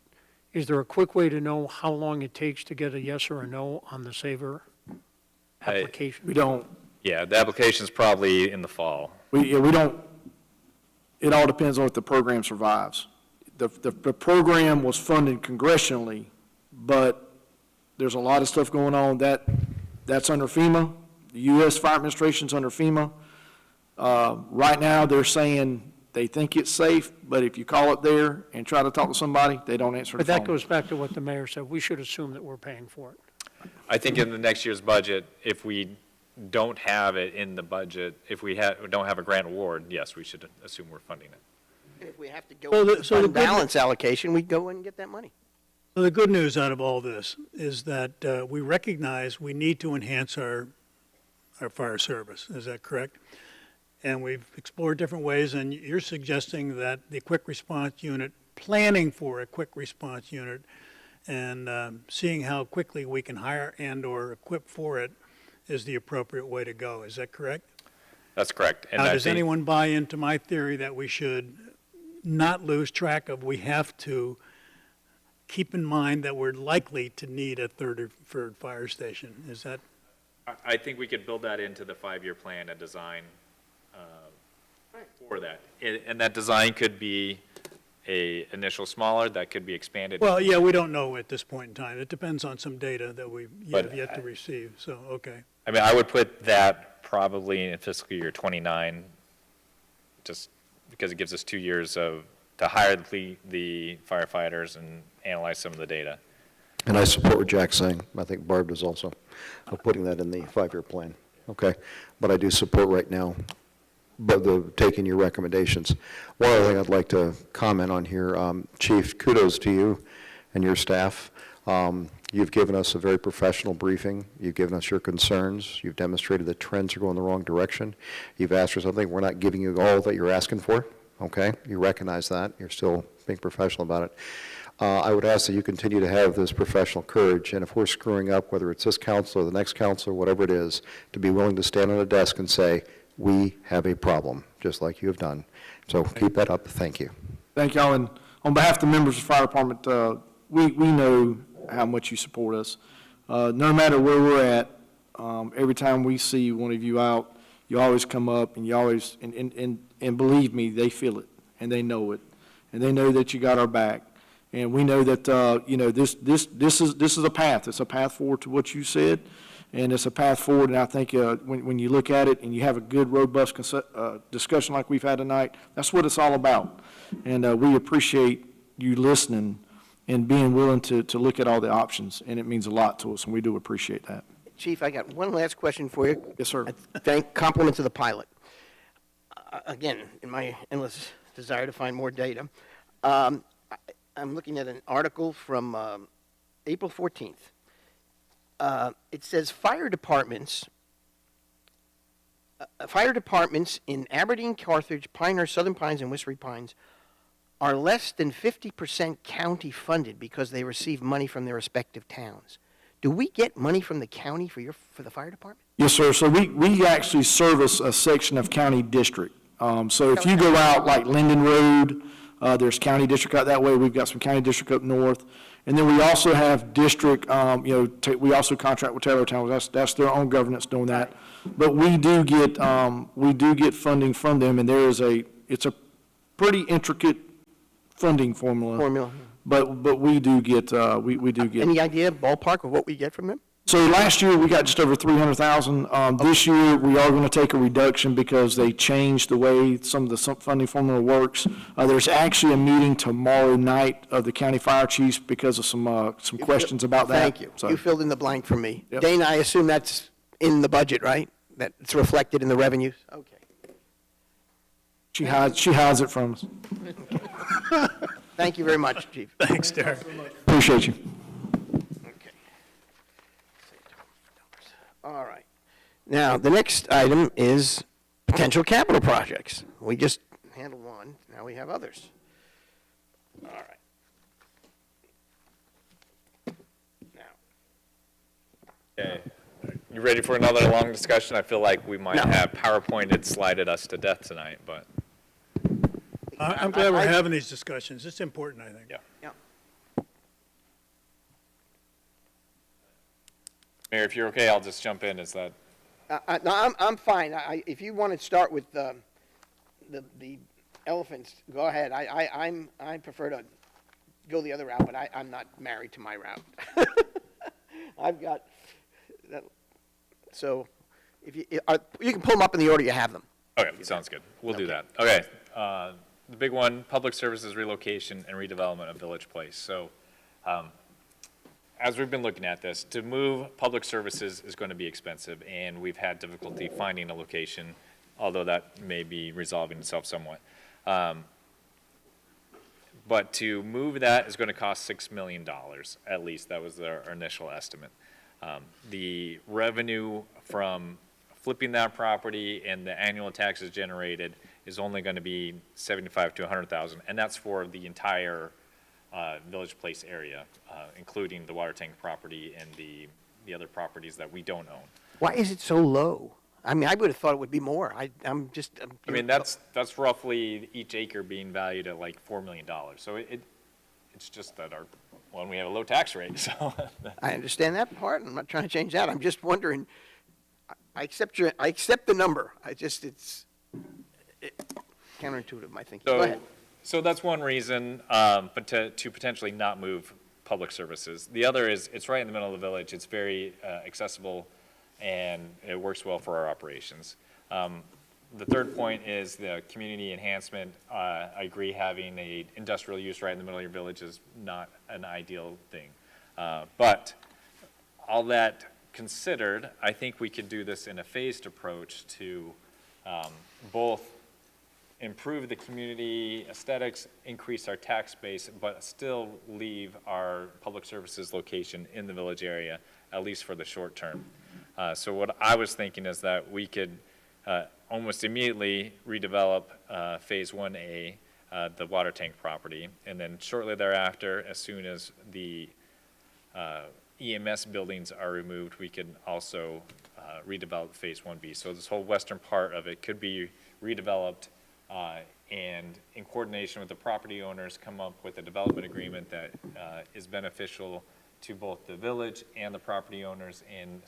Speaker 5: Is there a quick way to know how long it takes to get a yes or a no on the Saver application?
Speaker 6: We don't,
Speaker 3: Yeah, the application's probably in the fall.
Speaker 6: we don't, it all depends on if the program survives. The program was funded congressionally, but there's a lot of stuff going on that's under FEMA. The U.S. Fire Administration's under FEMA. Right now, they're saying they think it's safe, but if you call up there and try to talk to somebody, they don't answer the
Speaker 5: But
Speaker 6: phone.
Speaker 5: that goes back to what the mayor said. We should assume that we're paying for it.
Speaker 3: I think in the next year's budget, if we don't have it in the budget, if we don't have a grant award, yes, we should assume we're funding it.
Speaker 2: And if we have to go
Speaker 4: So the-
Speaker 2: with
Speaker 4: so the
Speaker 2: fund
Speaker 4: good-
Speaker 2: balance allocation, we go and get that money.
Speaker 4: So the good news out of all this is that we recognize we need to enhance our fire service. Is that correct? And we've explored different ways, and you're suggesting that the quick response unit, planning for a quick response unit, and seeing how quickly we can hire and/or equip for it is the appropriate way to go. Is that correct?
Speaker 3: That's correct. And
Speaker 4: Now,
Speaker 3: I
Speaker 4: does
Speaker 3: think-
Speaker 4: anyone buy into my theory that we should not lose track of, we have to keep in mind that we're likely to need a third fire station? Is that,
Speaker 3: I think we could build that into the 5-year plan and design for that. And that design could be a initial smaller, that could be expanded.
Speaker 4: well, yeah, we don't know at this point in time. It depends on some data that we
Speaker 3: But
Speaker 4: have yet to receive, so, okay.
Speaker 3: I mean, I would put that probably in fiscal year '29, just because it gives us 2 years to hire the firefighters and analyze some of the data.
Speaker 7: And I support what Jack's saying. I think Barb does also, of putting that in the 5-year plan. Okay? But I do support right now, but taking your recommendations. One other thing I'd like to comment on here, Chief, kudos to you and your staff. You've given us a very professional briefing. You've given us your concerns. You've demonstrated that trends are going the wrong direction. You've asked for something. We're not giving you all that you're asking for, okay? You recognize that. You're still being professional about it. I would ask that you continue to have this professional courage, and if we're screwing up, whether it's this council or the next council, whatever it is, to be willing to stand on a desk and say, we have a problem, just like you have done. So keep that up. Thank you.
Speaker 6: Thank y'all, and on behalf of the members of the fire department, we know how much you support us. No matter where we're at, every time we see one of you out, you always come up, and you always, and believe me, they feel it, and they know it, and they know that you got our back. And we know that, this is a path. It's a path forward to what you said, and it's a path forward. And I think when you look at it and you have a good, robust discussion like we've had tonight, that's what it's all about. And we appreciate you listening and being willing to look at all the options, and it means a lot to us, and we do appreciate that.
Speaker 2: Chief, I got one last question for you.
Speaker 6: Yes, sir.
Speaker 2: Compliment to the pilot. Again, in my endless desire to find more data, I'm looking at an article from April 14th. It says fire departments in Aberdeen, Carthage, Pinehurst, Southern Pines, and Whistler Pines are less than 50% county funded because they receive money from their respective towns. Do we get money from the county for the fire department?
Speaker 6: Yes, sir. So we actually service a section of county district. So if you go out like Linden Road, there's county district out that way. We've got some county district up north. And then we also have district, we also contract with Taylortown. That's their own governance doing that. But we do get funding from them, and it's a pretty intricate funding formula. But we do get, we do get.
Speaker 2: Any idea, ballpark, of what we get from them?
Speaker 6: So last year, we got just over 300,000. This year, we are going to take a reduction because they changed the way some of the funding formula works. There's actually a meeting tomorrow night of the county fire chiefs because of some questions about that.
Speaker 2: Thank you.
Speaker 6: So-
Speaker 2: You filled in the blank for me.
Speaker 6: Yep.
Speaker 2: Dana, I assume that's in the budget, right? That's reflected in the revenues? Okay.
Speaker 6: She hides it from us.
Speaker 2: Thank you very much, Chief.
Speaker 4: Thanks, Derek.
Speaker 6: Appreciate you.
Speaker 2: Okay. All right. Now, the next item is potential capital projects. We just handled one, now we have others. All right. Now,
Speaker 3: Okay. You ready for another long discussion? I feel like we might
Speaker 2: No.
Speaker 3: have PowerPointed slided us to death tonight, but,
Speaker 4: I'm glad we're having these discussions. It's important, I think.
Speaker 3: yeah.
Speaker 2: yeah.
Speaker 3: Mayor, if you're okay, I'll just jump in. Is that,
Speaker 2: No, I'm fine. If you want to start with the elephants, go ahead. I prefer to go the other route, but I'm not married to my route. I've got, so if you can pull them up in the order you have them.
Speaker 3: okay, sounds good. We'll do that. Okay. The big one, public services relocation and redevelopment of Village Place. So, as we've been looking at this, to move public services is going to be expensive, and we've had difficulty finding a location, although that may be resolving itself somewhat. But to move that is going to cost $6 million, at least. That was our initial estimate. The revenue from flipping that property and the annual taxes generated is only going to be $75,000 to $100,000, and that's for the entire Village Place area, including the water tank property and the other properties that we don't own.
Speaker 2: Why is it so low? I mean, I would have thought it would be more. I
Speaker 3: mean, that's roughly each acre being valued at like $4 million. So it's just that we have a low tax rate, so.
Speaker 2: I understand that part. I'm not trying to change that. I'm just wondering, I accept the number. It's counterintuitive, my thinking. Go ahead.
Speaker 3: So that's one reason, but to potentially not move public services. The other is, it's right in the middle of the village. It's very accessible, and it works well for our operations. The third point is the community enhancement. I agree, having a industrial use right in the middle of your village is not an ideal thing. But all that considered, I think we could do this in a phased approach to both improve the community aesthetics, increase our tax base, but still leave our public services location in the village area, at least for the short term. So what I was thinking is that we could almost immediately redevelop Phase 1A, the water tank property, and then shortly thereafter, as soon as the EMS buildings are removed, we could also redevelop Phase 1B. So this whole western part of it could be redeveloped, and in coordination with the property owners, come up with a development agreement that is beneficial to both the village and the property owners, and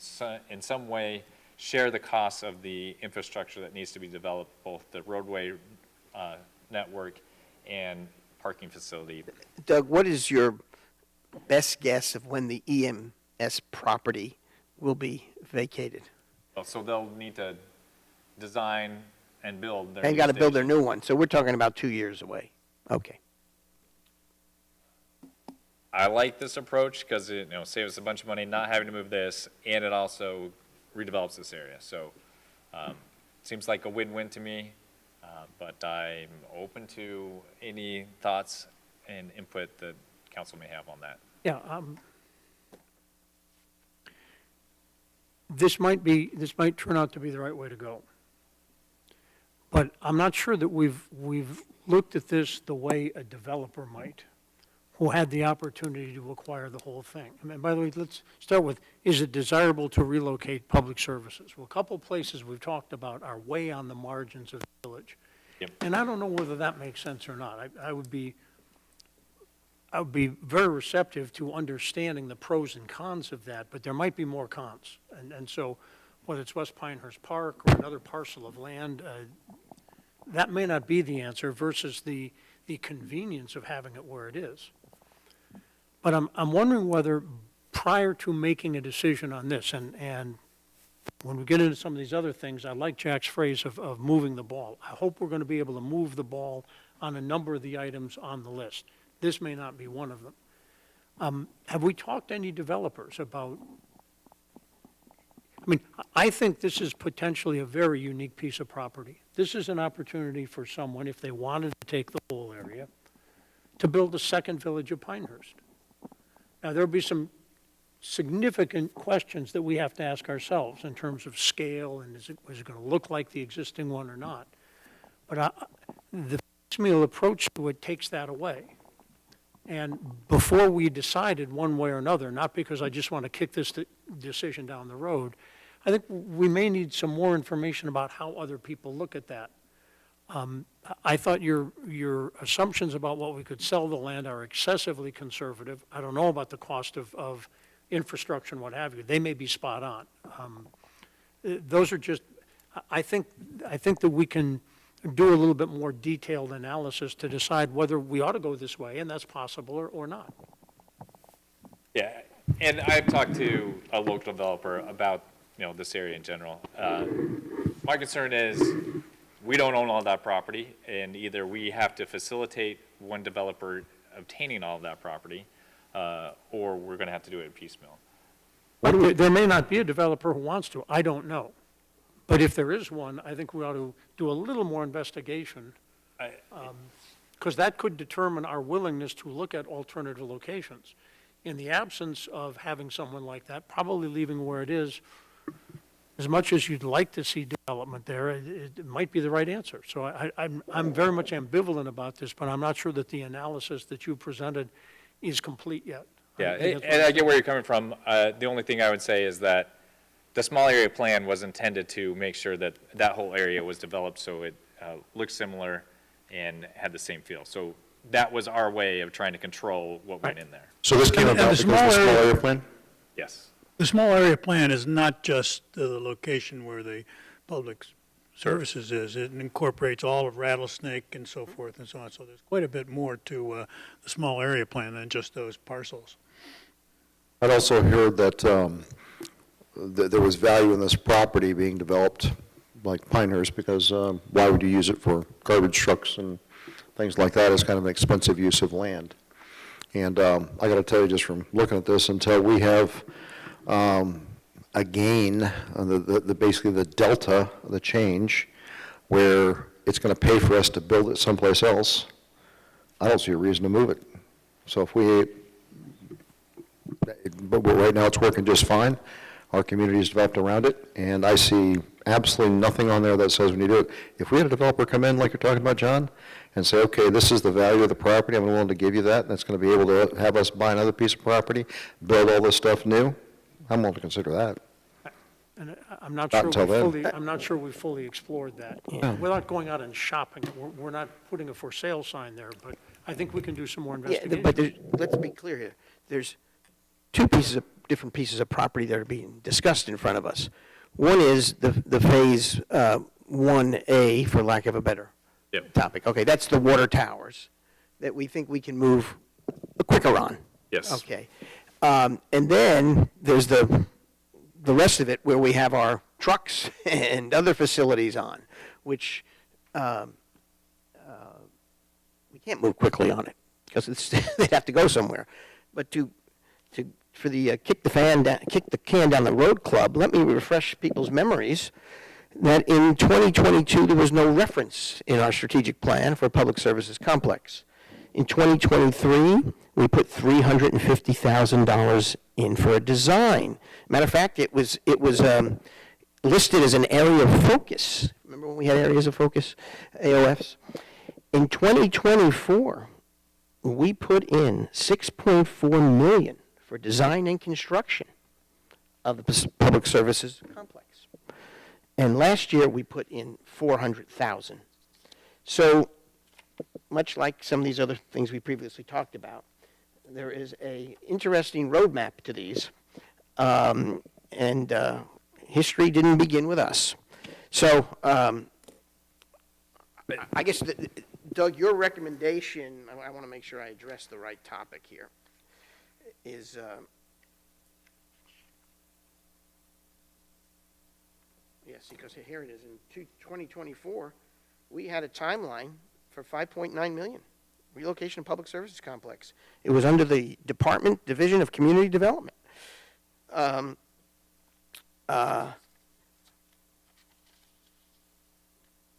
Speaker 3: in some way share the costs of the infrastructure that needs to be developed, both the roadway network and parking facility.
Speaker 2: Doug, what is your best guess of when the EMS property will be vacated?
Speaker 3: So they'll need to design and build their
Speaker 2: They've
Speaker 3: new
Speaker 2: got to build their
Speaker 3: station.
Speaker 2: new one, so we're talking about 2 years away. Okay.
Speaker 3: I like this approach because it, saves us a bunch of money not having to move this, and it also redevelops this area. So, seems like a win-win to me, but I'm open to any thoughts and input that council may have on that.
Speaker 5: Yeah, this might turn out to be the right way to go. But I'm not sure that we've looked at this the way a developer might, who had the opportunity to acquire the whole thing. I mean, by the way, let's start with, is it desirable to relocate public services? Well, a couple of places we've talked about are way on the margins of the village.
Speaker 3: Yep.
Speaker 5: And I don't know whether that makes sense or not. I would be very receptive to understanding the pros and cons of that, but there might be more cons. And so whether it's West Pinehurst Park or another parcel of land, that may not be the answer versus the convenience of having it where it is. But I'm wondering whether prior to making a decision on this, and when we get into some of these other things, I like Jack's phrase of moving the ball. I hope we're going to be able to move the ball on a number of the items on the list. This may not be one of them. Have we talked to any developers about, I mean, I think this is potentially a very unique piece of property. This is an opportunity for someone, if they wanted to take the whole area, to build a second village of Pinehurst. Now, there'll be some significant questions that we have to ask ourselves in terms of scale, and is it going to look like the existing one or not? But the piecemeal approach to it takes that away. And before we decided one way or another, not because I just want to kick this decision down the road, I think we may need some more information about how other people look at that. I thought your assumptions about what we could sell the land are excessively conservative. I don't know about the cost of infrastructure and what have you. They may be spot on. Those are just, I think that we can do a little bit more detailed analysis to decide whether we ought to go this way, and that's possible, or not.
Speaker 3: Yeah, and I've talked to a local developer about, this area in general. My concern is we don't own all that property, and either we have to facilitate one developer obtaining all of that property, or we're going to have to do it piecemeal.
Speaker 5: There may not be a developer who wants to. I don't know. But if there is one, I think we ought to do a little more investigation, because that could determine our willingness to look at alternative locations. In the absence of having someone like that, probably leaving where it is, as much as you'd like to see development there, it might be the right answer. So I'm very much ambivalent about this, but I'm not sure that the analysis that you presented is complete yet.
Speaker 3: Yeah, and I get where you're coming from. The only thing I would say is that the small area plan was intended to make sure that that whole area was developed so it looked similar and had the same feel. So that was our way of trying to control what went in there.
Speaker 7: So this came
Speaker 4: And
Speaker 7: about
Speaker 4: the
Speaker 7: because of the
Speaker 4: small
Speaker 7: small
Speaker 4: area-
Speaker 7: area plan?
Speaker 3: Yes.
Speaker 4: The small area plan is not just the location where the public services is. It incorporates all of Rattlesnake and so forth and so on. So there's quite a bit more to the small area plan than just those parcels.
Speaker 7: I'd also heard that there was value in this property being developed, like Pinehurst, because why would you use it for garbage trucks and things like that? It's kind of an expensive use of land. And I got to tell you, just from looking at this, until we have a gain, basically the delta, the change, where it's going to pay for us to build it someplace else, I don't see a reason to move it. So but right now it's working just fine. Our community's developed around it, and I see absolutely nothing on there that says we need to do it. If we had a developer come in, like you're talking about, John, and say, okay, this is the value of the property, I'm willing to give you that, and it's going to be able to have us buy another piece of property, build all this stuff new, I'm willing to consider that.
Speaker 5: And I'm not
Speaker 7: Not
Speaker 5: sure
Speaker 7: until then.
Speaker 5: I'm not sure we fully explored that. Without going out and shopping, we're not putting a for sale sign there, but I think we can do some more
Speaker 2: Yeah,
Speaker 5: investigation.
Speaker 2: but let's be clear here. There's two different pieces of property that are being discussed in front of us. One is the Phase 1A, for lack of a better
Speaker 3: Yep.
Speaker 2: topic. Okay, that's the water towers that we think we can move quicker on.
Speaker 3: Yes.
Speaker 2: Okay. And then there's the rest of it where we have our trucks and other facilities on, which we can't move quickly on it because they'd have to go somewhere. But for the kick the can down the road club, let me refresh people's memories that in 2022 there was no reference in our strategic plan for a public services complex. In 2023, we put $350,000 in for a design. Matter of fact, it was listed as an area of focus. Remember when we had areas of focus, AOFs? In 2024, we put in $6.4 million for design and construction of the public services complex. And last year, we put in $400,000. So, much like some of these other things we previously talked about, there is an interesting roadmap to these, and history didn't begin with us. So, I guess, Doug, your recommendation, I want to make sure I address the right topic here, is Yes, because here it is, in 2024, we had a timeline for 5.9 million, relocation of public services complex. It was under the Division of Community Development.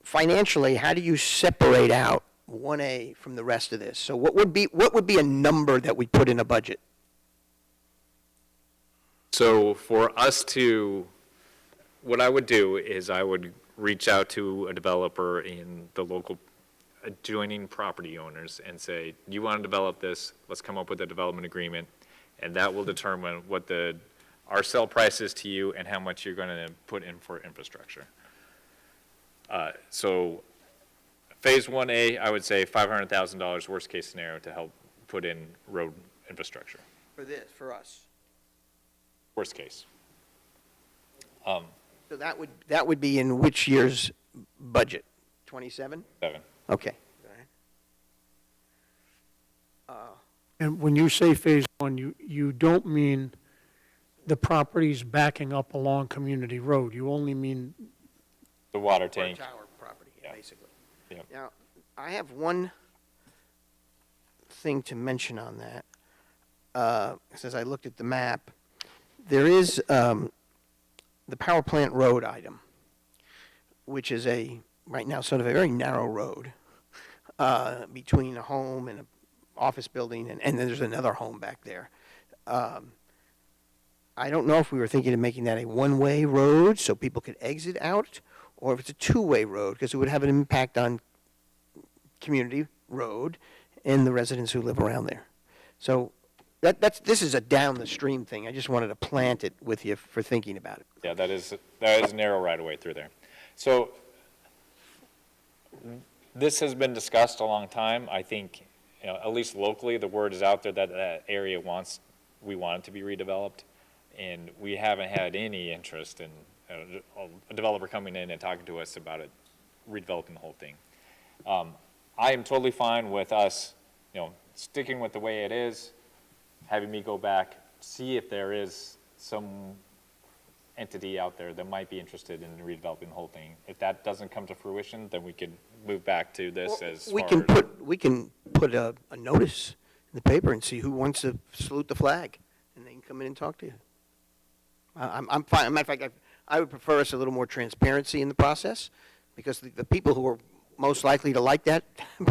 Speaker 2: Financially, how do you separate out 1A from the rest of this? So what would be a number that we put in a budget?
Speaker 3: So for us to, what I would do is I would reach out to a developer in the local adjoining property owners and say, you want to develop this, let's come up with a development agreement, and that will determine what our sell price is to you and how much you're going to put in for infrastructure. So phase 1A, I would say $500,000 worst case scenario to help put in road infrastructure,
Speaker 2: For us?
Speaker 3: worst case.
Speaker 2: So that would be in which year's budget? 27?
Speaker 3: 7.
Speaker 2: Okay.
Speaker 5: And when you say phase one, you don't mean the properties backing up along Community Road. You only mean,
Speaker 3: The water tank.
Speaker 2: Tower property,
Speaker 3: Yeah.
Speaker 2: basically.
Speaker 3: Yep.
Speaker 2: Now, I have one thing to mention on that. As I looked at the map, there is the power plant road item, which is right now, sort of a very narrow road between a home and an office building, and then there's another home back there. I don't know if we were thinking of making that a one-way road so people could exit out, or if it's a two-way road, because it would have an impact on Community Road and the residents who live around there. So this is a down-the-stream thing. I just wanted to plant it with you for thinking about it.
Speaker 3: Yeah, that is a narrow right-of-way through there. So this has been discussed a long time. I think, at least locally, the word is out there that that area we want it to be redeveloped, and we haven't had any interest in a developer coming in and talking to us about it, redeveloping the whole thing. I am totally fine with us, sticking with the way it is, having me go back, see if there is some entity out there that might be interested in redeveloping the whole thing. If that doesn't come to fruition, then we could move back to this as
Speaker 2: We
Speaker 3: far
Speaker 2: can
Speaker 3: as-
Speaker 2: put a notice in the paper and see who wants to salute the flag, and they can come in and talk to you. I'm fine. Matter of fact, I would prefer us a little more transparency in the process, because the people who are most likely to like that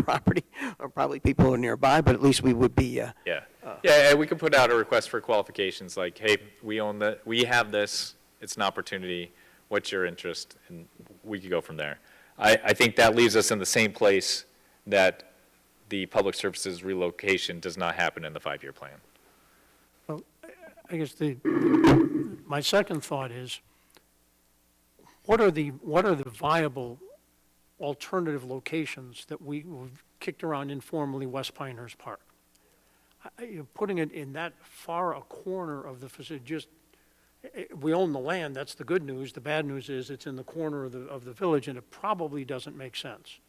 Speaker 2: property are probably people who are nearby, but at least we would be,
Speaker 3: Yeah, and we could put out a request for qualifications, like, hey, we have this, it's an opportunity, what's your interest? And we could go from there. I think that leaves us in the same place that the public services relocation does not happen in the 5-year plan.
Speaker 5: well, I guess my second thought is, what are the viable alternative locations that we've kicked around informally West Pinehurst Park? Putting it in that far a corner of the facility, we own the land, that's the good news. The bad news is it's in the corner of the village, and it probably doesn't make sense.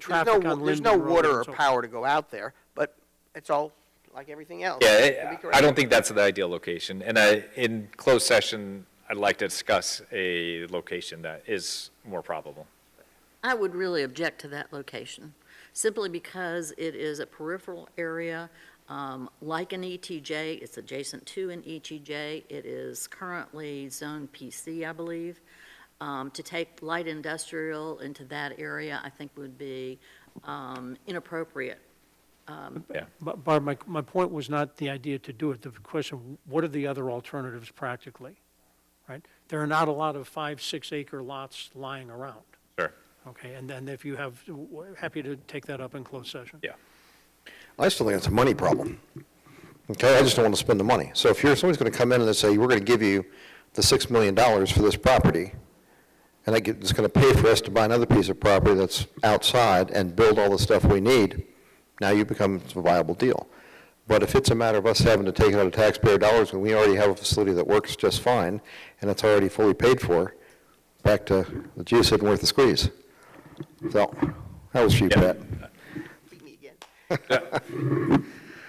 Speaker 5: Traffic on
Speaker 2: there's no
Speaker 5: Linden Road
Speaker 2: water or
Speaker 5: and so-
Speaker 2: power to go out there, but it's all like everything else.
Speaker 3: Yeah,
Speaker 2: To be correct.
Speaker 3: I don't think that's the ideal location. And in closed session, I'd like to discuss a location that is more probable.
Speaker 1: I would really object to that location, simply because it is a peripheral area, like an ETJ. It's adjacent to an ETJ. It is currently Zone PC, I believe. To take light industrial into that area, I think would be inappropriate.
Speaker 3: Yeah.
Speaker 5: But Barb, my point was not the idea to do it. The question, what are the other alternatives practically, right? There are not a lot of 5-6 acre lots lying around.
Speaker 3: Sure.
Speaker 5: Okay, and then if you have, happy to take that up in closed session.
Speaker 3: Yeah.
Speaker 7: I still think it's a money problem. Okay, I just don't want to spend the money. So if somebody's going to come in and they say, we're going to give you the $6 million for this property, and it's going to pay for us to buy another piece of property that's outside and build all the stuff we need, now you become a viable deal. But if it's a matter of us having to take it out of taxpayer dollars and we already have a facility that works just fine and it's already fully paid for, back to the juice isn't worth the squeeze. So, that was cheap,
Speaker 3: Yeah.
Speaker 7: Pat.
Speaker 2: Beat me again.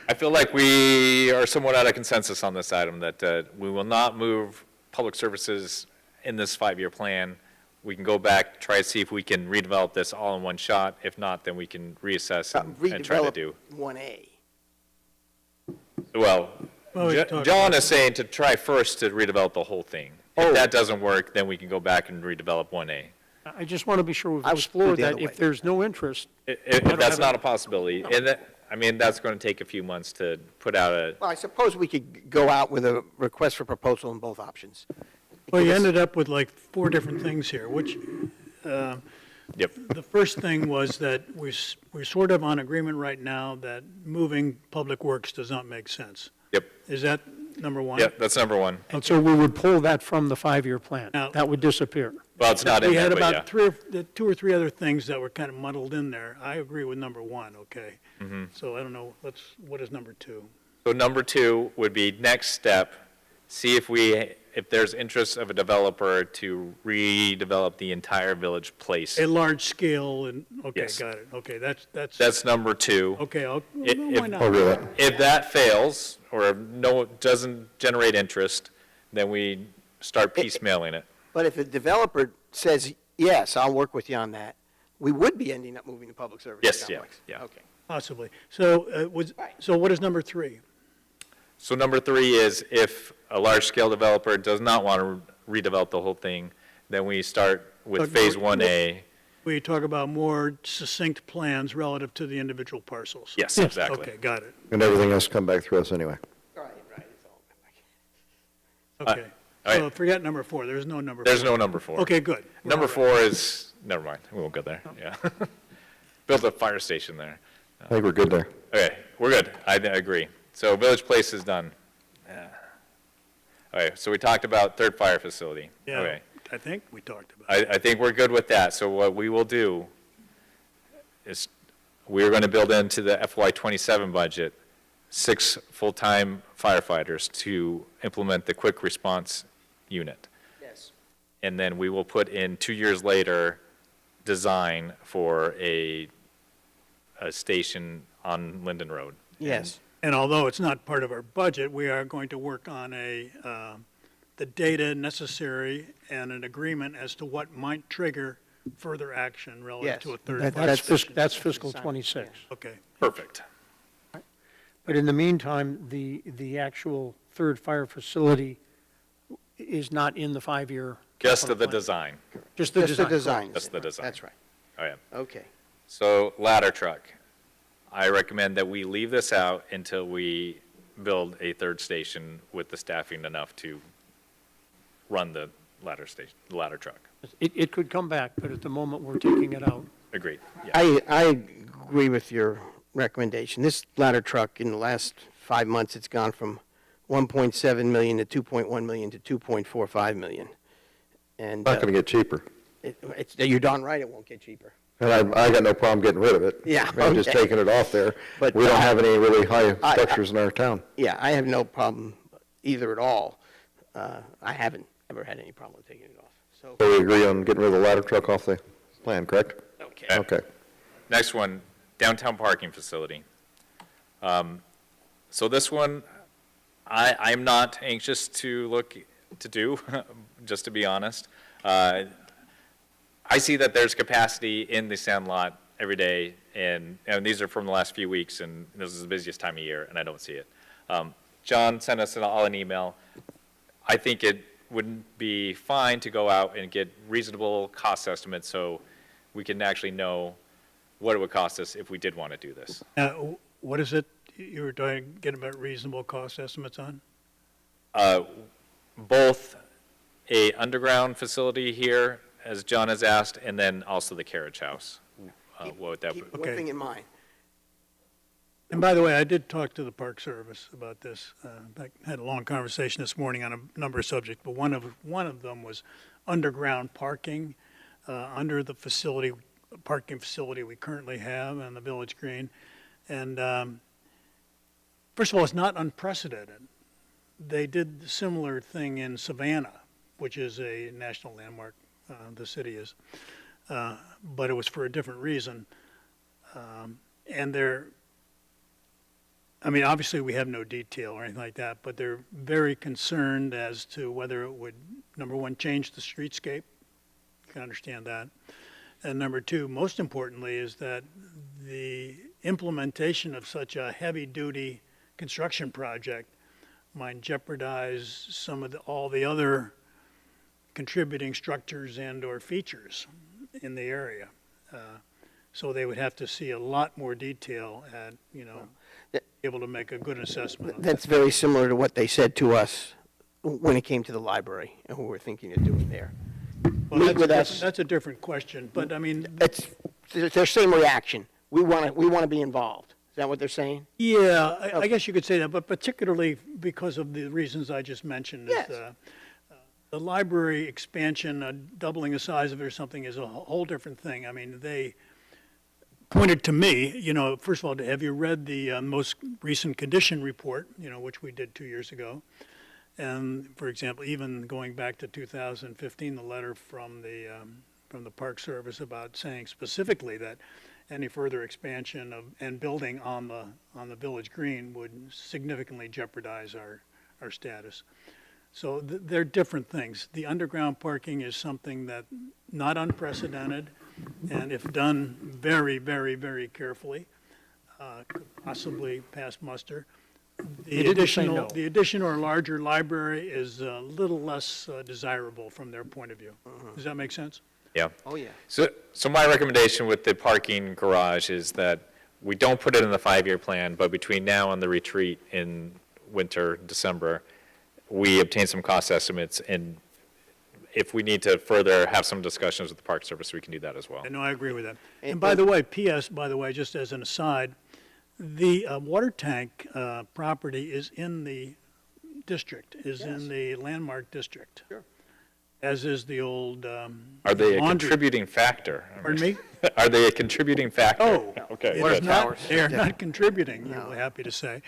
Speaker 3: I feel like we are somewhat out of consensus on this item, that we will not move public services in this 5-year plan we can go back, try to see if we can redevelop this all in one shot. If not, then we can reassess and try to do.
Speaker 2: Redevelop 1A.
Speaker 3: Well,
Speaker 4: Well, you're talking
Speaker 3: John
Speaker 4: about-
Speaker 3: is saying to try first to redevelop the whole thing.
Speaker 2: Oh.
Speaker 3: If that doesn't work, then we can go back and redevelop 1A.
Speaker 5: I just want to be sure we've
Speaker 2: I was
Speaker 5: explored
Speaker 2: the
Speaker 5: that.
Speaker 2: other
Speaker 5: If
Speaker 2: way.
Speaker 5: there's no interest,
Speaker 3: If
Speaker 5: don't
Speaker 3: that's
Speaker 5: have
Speaker 3: not
Speaker 5: a-
Speaker 3: a possibility, and that, I mean, that's going to take a few months to put out a,
Speaker 2: Well, I suppose we could go out with a request for proposal on both options.
Speaker 4: Well, you
Speaker 2: Give us-
Speaker 4: ended up with like 4 different things here, which,
Speaker 3: yep,
Speaker 4: the first thing was that we're sort of on agreement right now that moving Public Works does not make sense.
Speaker 3: yep,
Speaker 4: Is that number one?
Speaker 3: yep, that's number one.
Speaker 5: and so we would pull that from the 5-year plan.
Speaker 4: Now-
Speaker 5: That would disappear.
Speaker 3: Well, it's not in
Speaker 4: We
Speaker 3: there,
Speaker 4: had
Speaker 3: but yeah.
Speaker 4: about 2 or 3 other things that were kind of muddled in there. I agree with number 1, okay?
Speaker 3: Mm-hmm.
Speaker 4: So I don't know, what is number 2?
Speaker 3: So number 2 would be next step, see if there's interest of a developer to redevelop the entire Village Place.
Speaker 4: A large scale and, okay,
Speaker 3: Yes.
Speaker 4: got it. Okay, that's,
Speaker 3: That's number 2.
Speaker 4: okay,
Speaker 3: If-
Speaker 4: why
Speaker 3: if-
Speaker 4: not?
Speaker 7: I'll agree with that.
Speaker 3: If that fails, or no, doesn't generate interest, then we start piecemealing it.
Speaker 2: But if a developer says, yes, I'll work with you on that, we would be ending up moving the public service
Speaker 3: Yes, yeah,
Speaker 2: complex.
Speaker 3: yeah.
Speaker 2: Okay.
Speaker 4: Possibly. So,
Speaker 2: Right.
Speaker 4: so what is number 3?
Speaker 3: So number 3 is if a large-scale developer does not want to redevelop the whole thing, then we start with
Speaker 4: But
Speaker 3: Phase
Speaker 4: we're-
Speaker 3: 1A.
Speaker 4: We talk about more succinct plans relative to the individual parcels.
Speaker 3: Yes,
Speaker 5: Yes.
Speaker 3: exactly.
Speaker 4: Okay, got it.
Speaker 7: And everything else come back through us anyway.
Speaker 2: Right, right. It's all-
Speaker 4: Okay.
Speaker 3: all right.
Speaker 4: So forget number 4. There's no number 4.
Speaker 3: There's no number 4.
Speaker 4: Okay, good. We're
Speaker 3: Number
Speaker 4: all right.
Speaker 3: 4 is, never mind, we won't go there, yeah. Build a fire station there.
Speaker 7: I think we're good there.
Speaker 3: Okay, we're good, I agree. So Village Place is done. Okay, so we talked about third fire facility.
Speaker 4: Yeah,
Speaker 3: Okay.
Speaker 4: I think we talked about it.
Speaker 3: I think we're good with that. So what we will do is we're going to build into the FY '27 budget 6 full-time firefighters to implement the quick response unit.
Speaker 2: Yes.
Speaker 3: And then we will put in 2 years later, design for a station on Linden Road.
Speaker 2: Yes.
Speaker 4: And although it's not part of our budget, we are going to work on the data necessary and an agreement as to what might trigger further action relative
Speaker 2: Yes.
Speaker 4: to a third
Speaker 5: That-
Speaker 4: fire
Speaker 5: That's
Speaker 4: station.
Speaker 5: that's fiscal '26.
Speaker 4: Okay.
Speaker 3: Perfect.
Speaker 5: But in the meantime, the actual third fire facility is not in the 5-year.
Speaker 3: Just
Speaker 5: capital
Speaker 3: the
Speaker 5: plan.
Speaker 3: design.
Speaker 5: Just the
Speaker 2: Just the
Speaker 5: design.
Speaker 2: design.
Speaker 3: Just the design.
Speaker 2: That's right.
Speaker 3: Oh, yeah.
Speaker 2: Okay.
Speaker 3: So ladder truck. I recommend that we leave this out until we build a third station with the staffing enough to run the ladder station, the ladder truck.
Speaker 5: It could come back, but at the moment, we're taking it out.
Speaker 3: Agreed. Yeah.
Speaker 2: I agree with your recommendation. This ladder truck, in the last 5 months, it's gone from 1.7 million to 2.1 million to 2.45 million. And
Speaker 7: Not going to get cheaper.
Speaker 2: you're darn right, it won't get cheaper.
Speaker 7: And I got no problem getting rid of it.
Speaker 2: Yeah,
Speaker 7: I'm just
Speaker 2: okay.
Speaker 7: taking it off there.
Speaker 2: But,
Speaker 7: We don't have any really high
Speaker 2: I-
Speaker 7: structures in our town.
Speaker 2: Yeah, I have no problem either at all. I haven't ever had any problem with taking it off, so.
Speaker 7: So we agree on getting rid of the ladder truck off the plan, correct?
Speaker 2: Okay.
Speaker 7: Okay.
Speaker 3: Next one, downtown parking facility. So this one, I'm not anxious to do, just to be honest. I see that there's capacity in the Sandlot every day, and these are from the last few weeks, and this is the busiest time of year, and I don't see it. John sent us all an email. I think it would be fine to go out and get reasonable cost estimates so we can actually know what it would cost us if we did want to do this.
Speaker 4: What is it you were trying to get about reasonable cost estimates on?
Speaker 3: Both a underground facility here, as John has asked, and then also the carriage house. What would that be?
Speaker 2: Keep one
Speaker 4: Okay.
Speaker 2: thing in mind.
Speaker 4: And by the way, I did talk to the Park Service about this. I had a long conversation this morning on a number of subjects, but one of them was underground parking under the parking facility we currently have on the Village Green. And first of all, it's not unprecedented. They did a similar thing in Savannah, which is a national landmark, the city is, but it was for a different reason. And obviously, we have no detail or anything like that, but they're very concerned as to whether it would, number one, change the streetscape, can understand that. And number two, most importantly, is that the implementation of such a heavy-duty construction project might jeopardize some of all the other contributing structures and/or features in the area. So they would have to see a lot more detail and, be able to make a good assessment of that.
Speaker 2: That's very similar to what they said to us when it came to the library and what we're thinking of doing there.
Speaker 4: Well,
Speaker 2: Meet with us.
Speaker 4: that's a different question, but I mean,
Speaker 2: It's their same reaction. We want to be involved. Is that what they're saying?
Speaker 4: yeah, I guess you could say that, but particularly because of the reasons I just mentioned.
Speaker 2: Yes.
Speaker 4: The library expansion, doubling the size of it or something is a whole different thing. I mean, they pointed to me, first of all, have you read the most recent condition report, which we did 2 years ago? And, for example, even going back to 2015, the letter from the Park Service about saying specifically that any further expansion and building on the village green would significantly jeopardize our status. So they're different things. The underground parking is something that not unprecedented, and if done very, very, very carefully, could possibly pass muster.
Speaker 5: They didn't say no.
Speaker 4: The addition or larger library is a little less desirable from their point of view. Does that make sense?
Speaker 3: Yeah.
Speaker 2: Oh, yeah.
Speaker 3: So my recommendation with the parking garage is that we don't put it in the 5-year plan, but between now and the retreat in winter, December, we obtain some cost estimates, and if we need to further have some discussions with the Park Service, we can do that as well.
Speaker 4: I know, I agree with that. And by the way, just as an aside, the water tank property is in the district, in the landmark district.
Speaker 2: Sure.
Speaker 4: As is the old
Speaker 3: Are they a
Speaker 4: laundry.
Speaker 3: contributing factor?
Speaker 4: Pardon me?
Speaker 3: Are they a contributing factor?
Speaker 4: Oh,
Speaker 3: Okay.
Speaker 4: it
Speaker 2: Water
Speaker 4: is not,
Speaker 2: towers.
Speaker 4: they are not contributing, you'll be happy to say.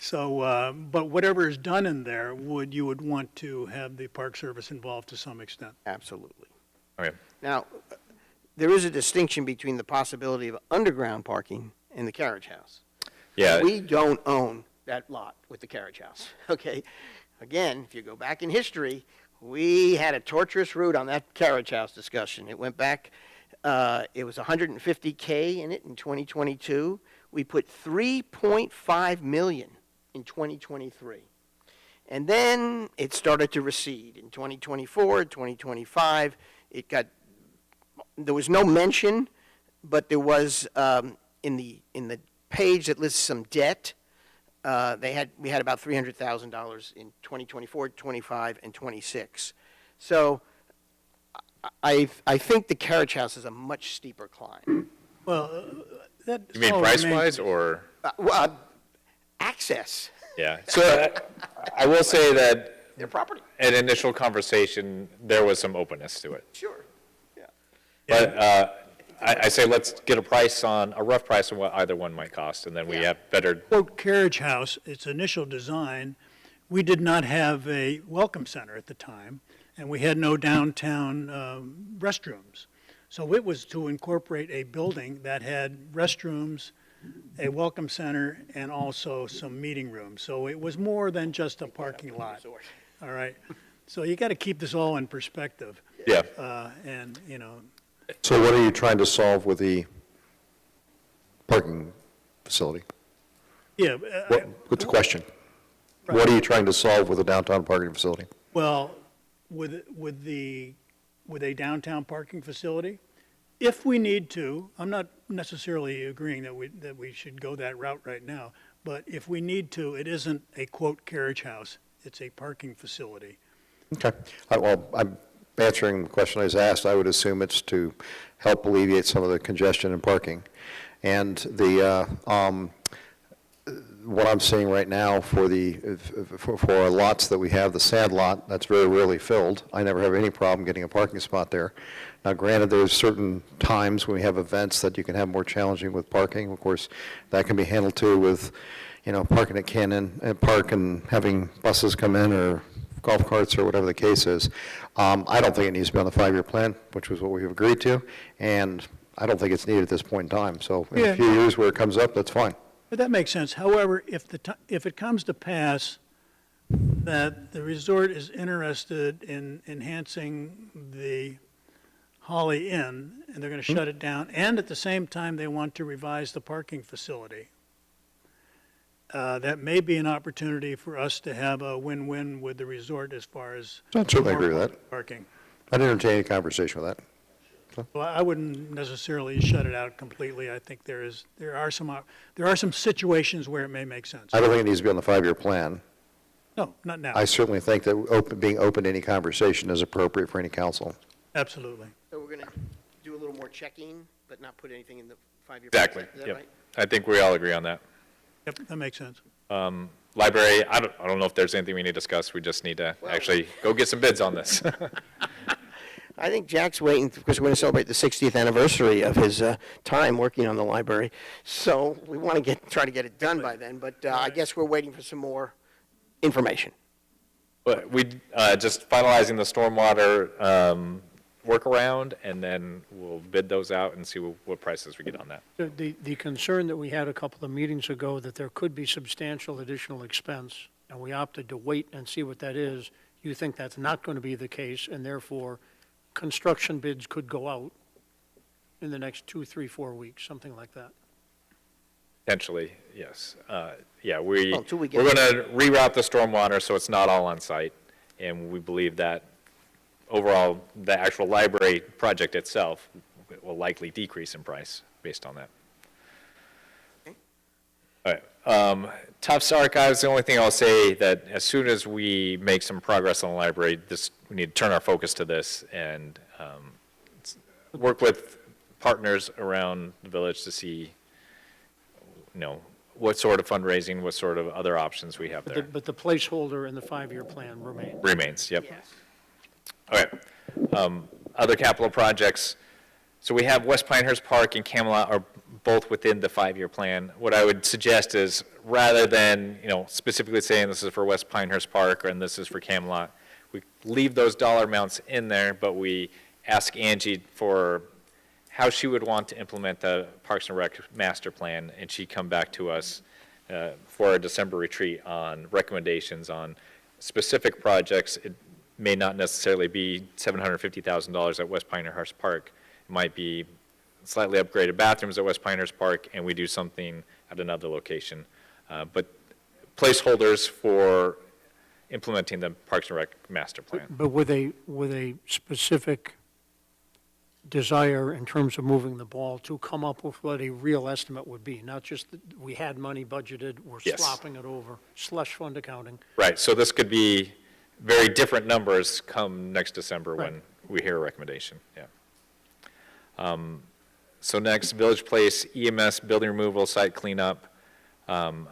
Speaker 4: So, but whatever is done in there, you would want to have the Park Service involved to some extent.
Speaker 2: Absolutely.
Speaker 3: Okay.
Speaker 2: Now, there is a distinction between the possibility of underground parking and the carriage house.
Speaker 3: Yeah.
Speaker 2: We don't own that lot with the carriage house, okay? Again, if you go back in history, we had a torturous route on that carriage house discussion. It went back, it was 150K in it in 2022. We put 3.5 million in 2023. And then it started to recede. In 2024, 2025, there was no mention, but there was, in the page that lists some debt, we had about $300,000 in 2024, 25, and 26. So I think the carriage house is a much steeper climb.
Speaker 4: Well, that.
Speaker 3: You mean
Speaker 4: all
Speaker 3: price-wise, or?
Speaker 2: Access,
Speaker 3: Yeah. So I will say that
Speaker 2: their property.
Speaker 3: at initial conversation, there was some openness to it.
Speaker 2: Sure. Yeah.
Speaker 3: But I say let's get a rough price on what either one might cost, and then we
Speaker 2: Yeah.
Speaker 3: have better.
Speaker 4: Quote carriage house, its initial design, we did not have a welcome center at the time, and we had no downtown restrooms. So it was to incorporate a building that had restrooms, a welcome center, and also some meeting rooms. So it was more than just a parking lot. All right? So you got to keep this all in perspective.
Speaker 3: Yeah.
Speaker 4: And,
Speaker 7: So what are you trying to solve with the parking facility?
Speaker 4: yeah.
Speaker 7: What's the question? What are you trying to solve with a downtown parking facility?
Speaker 4: Well, with a downtown parking facility, if we need to, I'm not necessarily agreeing that we should go that route right now, but if we need to, it isn't a quote carriage house, it's a parking facility.
Speaker 7: Okay. Well, I'm answering the question I was asked. I would assume it's to help alleviate some of the congestion in parking. And what I'm seeing right now for our lots that we have, the sand lot, that's very rarely filled. I never have any problem getting a parking spot there. Now, granted, there's certain times when we have events that you can have more challenging with parking. Of course, that can be handled too with, parking at Cannon Park and having buses come in or golf carts or whatever the case is. I don't think it needs to be on the 5-year plan, which was what we've agreed to, and I don't think it's needed at this point in time. So in a few years where it comes up, that's fine.
Speaker 4: But that makes sense. However, if it comes to pass that the resort is interested in enhancing the Holly Inn, and they're going to shut it down, and at the same time, they want to revise the parking facility. That may be an opportunity for us to have a win-win with the resort as far as
Speaker 7: I certainly agree with that.
Speaker 4: parking.
Speaker 7: I'd entertain a conversation with that.
Speaker 4: Well, I wouldn't necessarily shut it out completely. I think there are some situations where it may make sense.
Speaker 7: I don't think it needs to be on the 5-year plan.
Speaker 4: No, not now.
Speaker 7: I certainly think that being open to any conversation is appropriate for any council.
Speaker 4: Absolutely.
Speaker 2: So we're going to do a little more checking, but not put anything in the 5-year.
Speaker 3: Exactly,
Speaker 2: Is that
Speaker 3: yep.
Speaker 2: right?
Speaker 3: I think we all agree on that.
Speaker 4: Yep, that makes sense.
Speaker 3: Library, I don't know if there's anything we need to discuss. We just need to actually go get some bids on this.
Speaker 2: I think Jack's waiting, because we're going to celebrate the 60th anniversary of his time working on the library. So we want to try to get it done by then, but I guess we're waiting for some more information.
Speaker 3: But we, just finalizing the stormwater workaround, and then we'll bid those out and see what prices we get on that.
Speaker 5: The concern that we had a couple of meetings ago, that there could be substantial additional expense, and we opted to wait and see what that is, you think that's not going to be the case, and therefore, construction bids could go out in the next 2, 3, 4 weeks, something like that.
Speaker 3: Potentially, yes. Yeah,
Speaker 2: Well, until we get-
Speaker 3: we're going to reroute the stormwater so it's not all on site, and we believe that overall, the actual library project itself will likely decrease in price based on that. All right. Tufts Archives, the only thing I'll say that as soon as we make some progress on the library, we need to turn our focus to this and work with partners around the village to see, what sort of fundraising, what sort of other options we have there.
Speaker 5: But the placeholder in the 5-year plan remains.
Speaker 3: Remains, yep. All right. Other capital projects. So we have West Pinehurst Park and Camelot are both within the 5-year plan. What I would suggest is, rather than, specifically saying this is for West Pinehurst Park and this is for Camelot, we leave those dollar amounts in there, but we ask Angie for how she would want to implement the Parks and Rec master plan, and she'd come back to us for a December retreat on recommendations on specific projects. It may not necessarily be $750,000 at West Pinehurst Park. It might be slightly upgraded bathrooms at West Pinehurst Park, and we do something at another location. But placeholders for implementing the Parks and Rec master plan.
Speaker 5: But with a specific desire in terms of moving the ball to come up with what a real estimate would be, not just that we had money budgeted, we're
Speaker 3: Yes.
Speaker 5: slopping it over, slush fund accounting.
Speaker 3: Right, so this could be very different numbers come next December when
Speaker 5: Right.
Speaker 3: we hear a recommendation, yeah. So next, Village Place, EMS, building removal, site cleanup. I'd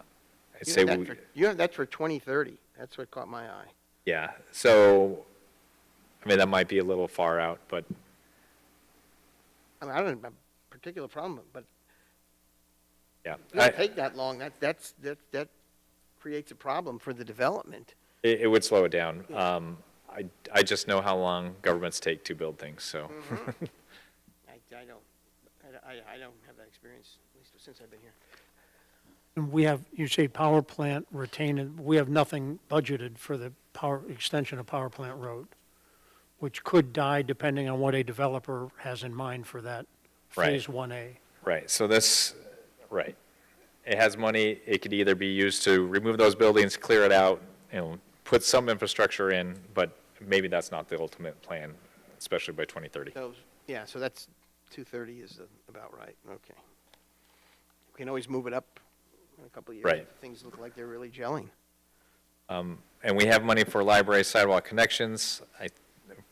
Speaker 3: say
Speaker 2: You have that for 2030. That's what caught my eye.
Speaker 3: yeah, so, that might be a little far out, but
Speaker 2: I don't have a particular problem, but
Speaker 3: yeah.
Speaker 2: it doesn't take that long. That creates a problem for the development.
Speaker 3: It would slow it down. I just know how long governments take to build things, so.
Speaker 2: I don't have that experience, at least since I've been here.
Speaker 5: And we have, you say power plant retained, we have nothing budgeted for the power, extension of Power Plant Road, which could die depending on what a developer has in mind for that
Speaker 3: Right.
Speaker 5: Phase 1A.
Speaker 3: Right, so right. It has money, it could either be used to remove those buildings, clear it out, put some infrastructure in, but maybe that's not the ultimate plan, especially by 2030.
Speaker 2: So, yeah, so that's 230 is about right, okay. We can always move it up in a couple of years.
Speaker 3: Right.
Speaker 2: If things look like they're really gelling.
Speaker 3: And we have money for library sidewalk connections.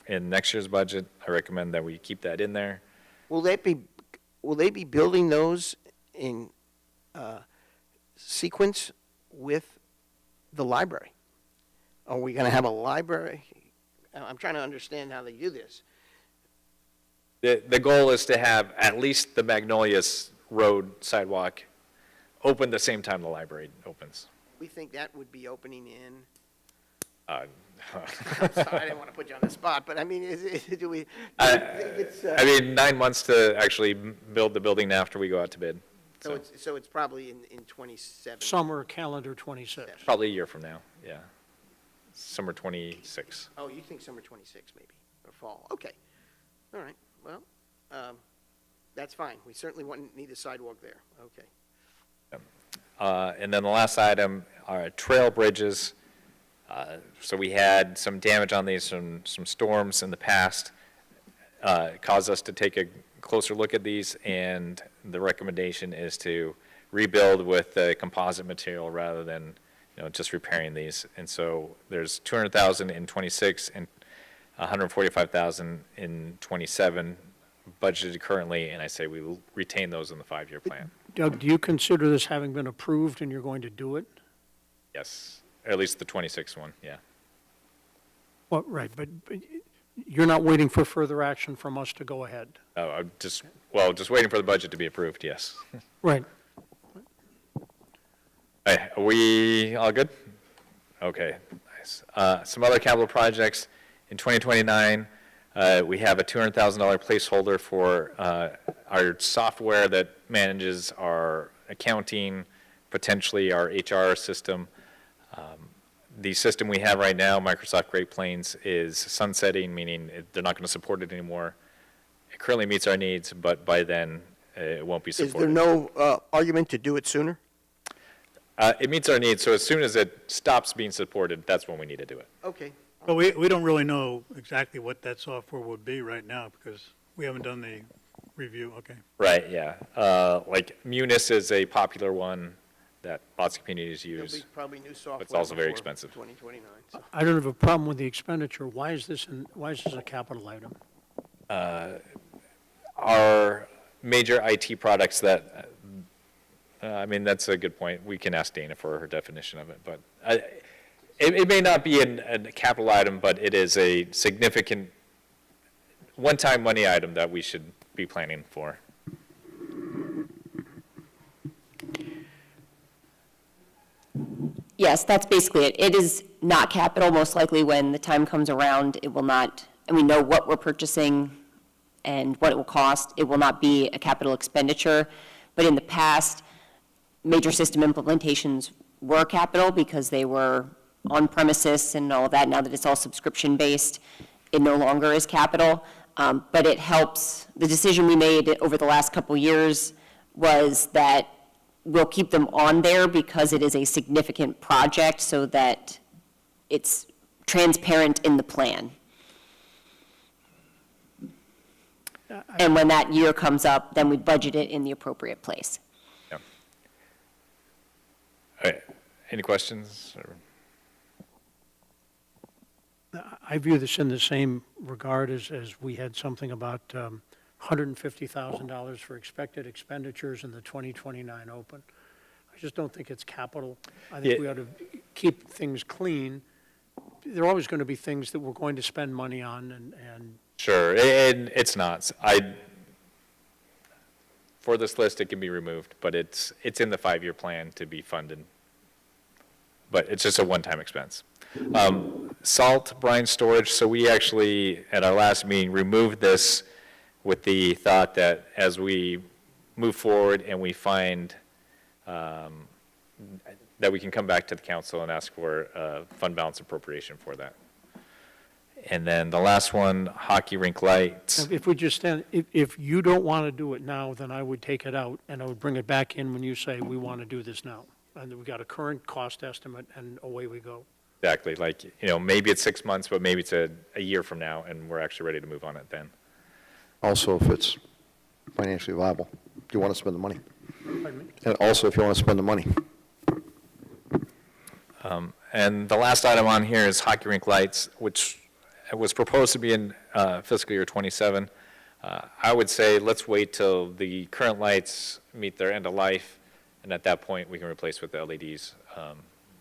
Speaker 3: In next year's budget, I recommend that we keep that in there.
Speaker 2: Will they be building those in sequence with the library? Are we going to have a library? I'm trying to understand how they do this.
Speaker 3: The goal is to have at least the Magnolias Road sidewalk open the same time the library opens.
Speaker 2: We think that would be opening in,
Speaker 3: Uh,
Speaker 2: I'm sorry, I didn't want to put you on the spot, but I mean, do we? it's,
Speaker 3: 9 months to actually build the building after we go out to bid.
Speaker 2: So it's probably in 27.
Speaker 5: Summer calendar 26.
Speaker 3: Probably a year from now, yeah. summer 26.
Speaker 2: Oh, you think summer 26 maybe, or fall? Okay. All right, well, that's fine. We certainly need a sidewalk there. Okay.
Speaker 3: And then the last item are trail bridges. So we had some damage on these from some storms in the past. It caused us to take a closer look at these, and the recommendation is to rebuild with the composite material rather than, just repairing these. And so there's 200,000 in 26 and 145,000 in 27 budgeted currently, and I say we will retain those in the 5-year plan.
Speaker 5: Doug, do you consider this having been approved and you're going to do it?
Speaker 3: Yes, at least the 26 one, yeah.
Speaker 5: Well, right, but you're not waiting for further action from us to go ahead?
Speaker 3: Oh, I'm just waiting for the budget to be approved, yes.
Speaker 5: Right.
Speaker 3: Hey, are we all good? Okay, nice. Some other capital projects. In 2029, we have a $200,000 placeholder for our software that manages our accounting, potentially our HR system. The system we have right now, Microsoft Great Plains, is sunsetting, meaning they're not going to support it anymore. It currently meets our needs, but by then, it won't be
Speaker 2: Is
Speaker 3: supported.
Speaker 2: there no argument to do it sooner?
Speaker 3: It meets our needs, so as soon as it stops being supported, that's when we need to do it.
Speaker 2: Okay.
Speaker 4: But we don't really know exactly what that software would be right now because we haven't done the review. Okay.
Speaker 3: Right, yeah. Like Munis is a popular one that lots of communities
Speaker 2: There'll
Speaker 3: use.
Speaker 2: be probably new software.
Speaker 3: It's also very
Speaker 2: before
Speaker 3: expensive.
Speaker 2: 2029. So.
Speaker 5: I don't have a problem with the expenditure. Why is this a capital item?
Speaker 3: Our major IT products that, that's a good point. We can ask Dana for her definition of it, but it may not be a capital item, but it is a significant one-time money item that we should be planning for.
Speaker 8: Yes, that's basically it. It is not capital. Most likely when the time comes around, it will not, and we know what we're purchasing and what it will cost. It will not be a capital expenditure. But in the past, major system implementations were capital because they were on premises and all of that. Now that it's all subscription-based, it no longer is capital. But it helps. The decision we made over the last couple years was that we'll keep them on there because it is a significant project so that it's transparent in the plan. And when that year comes up, then we budget it in the appropriate place.
Speaker 3: Yeah. All right. Any questions?
Speaker 5: I view this in the same regard as we had something about $150,000 for expected expenditures in the 2029 open. I just don't think it's capital. I think we ought to keep things clean. There are always going to be things that we're going to spend money on, and
Speaker 3: Sure, and it's not. For this list, it can be removed, but it's in the 5-year plan to be funded. But it's just a one-time expense. Salt brine storage, so we actually, at our last meeting, removed this with the thought that as we move forward and we find that we can come back to the council and ask for a fund balance appropriation for that. And then the last one, hockey rink lights.
Speaker 5: if we just stand, if you don't want to do it now, then I would take it out, and I would bring it back in when you say we want to do this now. And we got a current cost estimate, and away we go.
Speaker 3: Exactly, like, maybe it's 6 months, but maybe it's a year from now, and we're actually ready to move on it then.
Speaker 7: Also, if it's financially viable, do you want to spend the money?
Speaker 5: Pardon me?
Speaker 7: And also, if you want to spend the money.
Speaker 3: And the last item on here is hockey rink lights, which was proposed to be in fiscal year '27. I would say let's wait till the current lights meet their end of life, and at that point, we can replace with the LEDs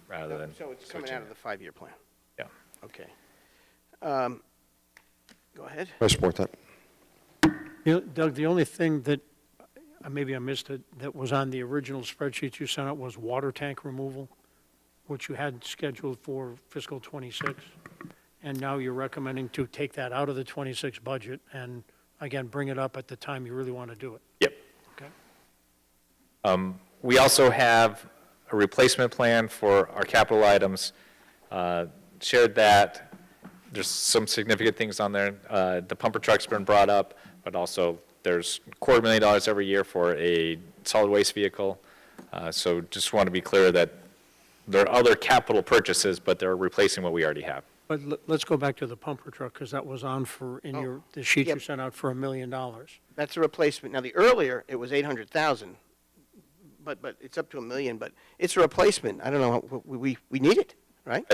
Speaker 3: rather than
Speaker 2: So it's coming
Speaker 3: switching.
Speaker 2: out of the 5-year plan?
Speaker 3: Yeah.
Speaker 2: Okay. Go ahead.
Speaker 7: I support that.
Speaker 5: Doug, the only thing that, maybe I missed it, that was on the original spreadsheet you sent out was water tank removal, which you had scheduled for fiscal '26. And now you're recommending to take that out of the '26 budget and, again, bring it up at the time you really want to do it.
Speaker 3: Yep.
Speaker 5: Okay.
Speaker 3: We also have a replacement plan for our capital items. shared that. There's some significant things on there. The pumper truck's been brought up, but also there's $250,000 every year for a solid waste vehicle. So just want to be clear that there are other capital purchases, but they're replacing what we already have.
Speaker 5: But let's go back to the pumper truck, because that was on for, in the sheet you
Speaker 2: Yep.
Speaker 5: sent out for $1 million.
Speaker 2: That's a replacement. Now, the earlier, it was 800,000, but it's up to 1 million, but it's a replacement. I don't know, we need it, right?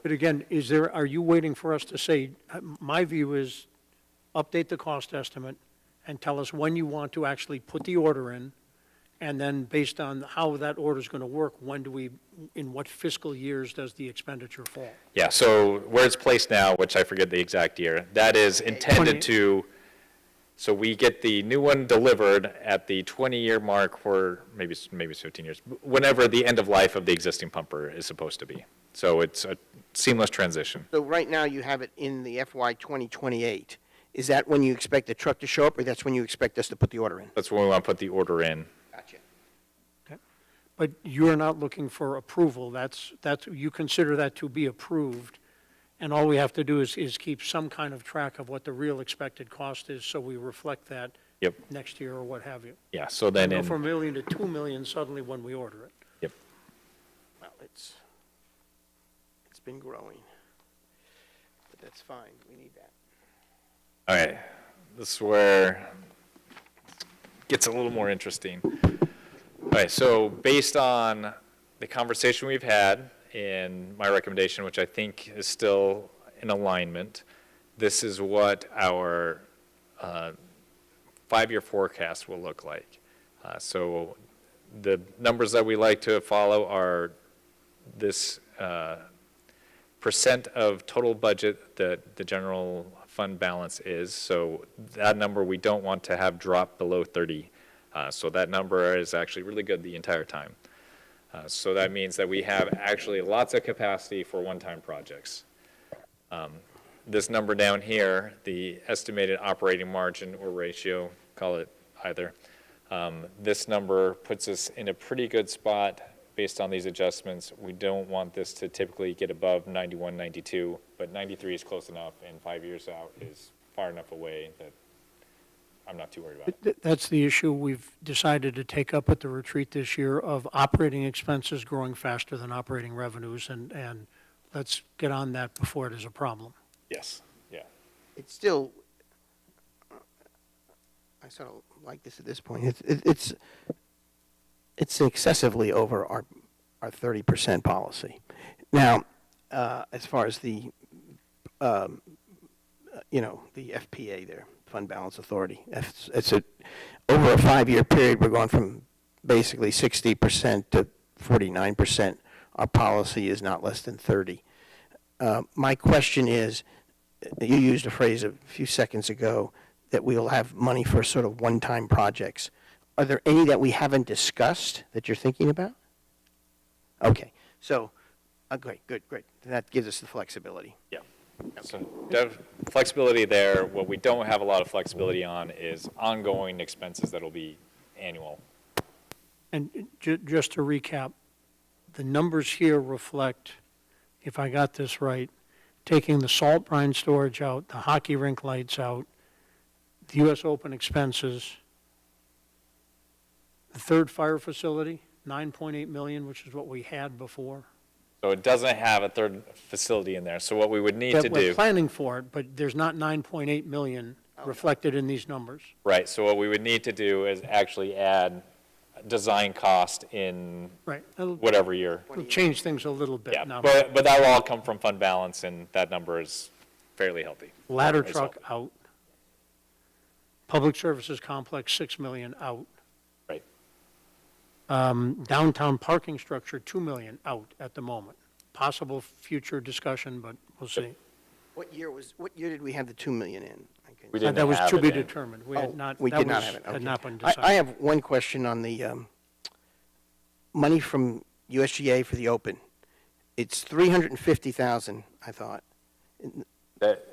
Speaker 5: But again, are you waiting for us to say, my view is, update the cost estimate and tell us when you want to actually put the order in, and then based on how that order's going to work, in what fiscal years does the expenditure fall?
Speaker 3: Yeah, so where it's placed now, which I forget the exact year, that is intended
Speaker 5: 20
Speaker 3: to, so we get the new one delivered at the 20-year mark, or maybe it's 15 years, whenever the end of life of the existing pumper is supposed to be. So it's a seamless transition.
Speaker 2: So right now, you have it in the FY 2028. Is that when you expect the truck to show up, or that's when you expect us to put the order in?
Speaker 3: That's when we want to put the order in.
Speaker 2: Gotcha.
Speaker 5: But you're not looking for approval, you consider that to be approved, and all we have to do is keep some kind of track of what the real expected cost is, so we reflect that
Speaker 3: Yep.
Speaker 5: next year or what have you.
Speaker 3: Yeah, so then
Speaker 5: Go
Speaker 3: in,
Speaker 5: from $1 million to $2 million suddenly when we order it.
Speaker 3: yep.
Speaker 2: Well, it's been growing, but that's fine. We need that.
Speaker 3: All right, this is where it gets a little more interesting. All right, so based on the conversation we've had and my recommendation, which I think is still in alignment, this is what our 5-year forecast will look like. So the numbers that we like to follow are this percent of total budget that the general fund balance is. So that number we don't want to have drop below 30. So that number is actually really good the entire time. So that means that we have actually lots of capacity for one-time projects. This number down here, the estimated operating margin or ratio, call it either, this number puts us in a pretty good spot based on these adjustments. We don't want this to typically get above 91, 92, but 93 is close enough, and 5 years out is far enough away that I'm not too worried about it.
Speaker 5: That's the issue we've decided to take up at the retreat this year of operating expenses growing faster than operating revenues, and let's get on that before it is a problem.
Speaker 3: Yes, yeah.
Speaker 2: It's still, I sort of like this at this point. It's excessively over our 30% policy. Now, as far as the, the FPA there, Fund Balance Authority, over a 5-year period, we're going from basically 60% to 49%. Our policy is not less than 30. My question is, you used a phrase a few seconds ago that we'll have money for sort of one-time projects. Are there any that we haven't discussed that you're thinking about? Okay, so, great. That gives us the flexibility.
Speaker 3: Yeah. So flexibility there. What we don't have a lot of flexibility on is ongoing expenses that'll be annual.
Speaker 5: And just to recap, the numbers here reflect, if I got this right, taking the salt brine storage out, the hockey rink lights out, the U.S. Open expenses, the third fire facility, $9.8 million, which is what we had before.
Speaker 3: So it doesn't have a third facility in there. So what we would need to
Speaker 5: That we're
Speaker 3: do,
Speaker 5: planning for it, but there's not $9.8 million reflected in these numbers.
Speaker 3: right, so what we would need to do is actually add design cost in
Speaker 5: Right. It'll
Speaker 3: whatever year.
Speaker 5: change things a little bit
Speaker 3: Yeah,
Speaker 5: now.
Speaker 3: but that will all come from fund balance, and that number is fairly healthy.
Speaker 5: Ladder
Speaker 3: As
Speaker 5: truck out. Public services complex, $6 million out.
Speaker 3: Right.
Speaker 5: Downtown parking structure, $2 million out at the moment. Possible future discussion, but we'll see.
Speaker 2: What year did we have the 2 million in?
Speaker 3: We didn't
Speaker 5: That was
Speaker 3: have
Speaker 5: to
Speaker 3: it
Speaker 5: be
Speaker 3: in.
Speaker 5: determined. We had not,
Speaker 2: We
Speaker 5: that
Speaker 2: did not
Speaker 5: was,
Speaker 2: have it.
Speaker 5: had
Speaker 2: Okay.
Speaker 5: not been
Speaker 2: I
Speaker 5: decided.
Speaker 2: have one question on the money from USGA for the Open. It's 350,000, I thought.
Speaker 3: That-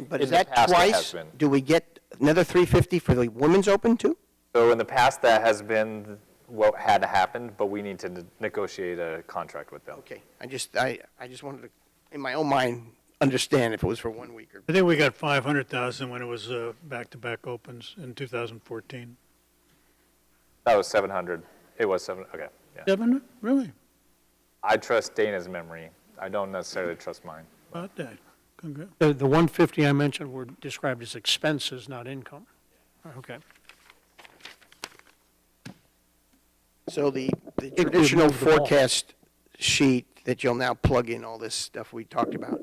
Speaker 2: But
Speaker 3: In
Speaker 2: is
Speaker 3: the
Speaker 2: that
Speaker 3: past, it has
Speaker 2: twice?
Speaker 3: been.
Speaker 2: Do we get another 350 for the Women's Open too?
Speaker 3: So in the past, that has been what had happened, but we need to negotiate a contract with them.
Speaker 2: Okay, I just wanted to in my own mind, understand if it was for 1 week or.
Speaker 4: I think we got 500,000 when it was back-to-back opens in 2014.
Speaker 3: That was 700. It was 7, okay, yeah.
Speaker 4: 700? Really?
Speaker 3: I trust Dana's memory. I don't necessarily trust mine.
Speaker 4: About that. Congrats.
Speaker 5: The 150 I mentioned were described as expenses, not income. Okay.
Speaker 2: So the
Speaker 5: we've
Speaker 2: traditional
Speaker 5: moved the ball.
Speaker 2: forecast sheet that you'll now plug in all this stuff we talked about,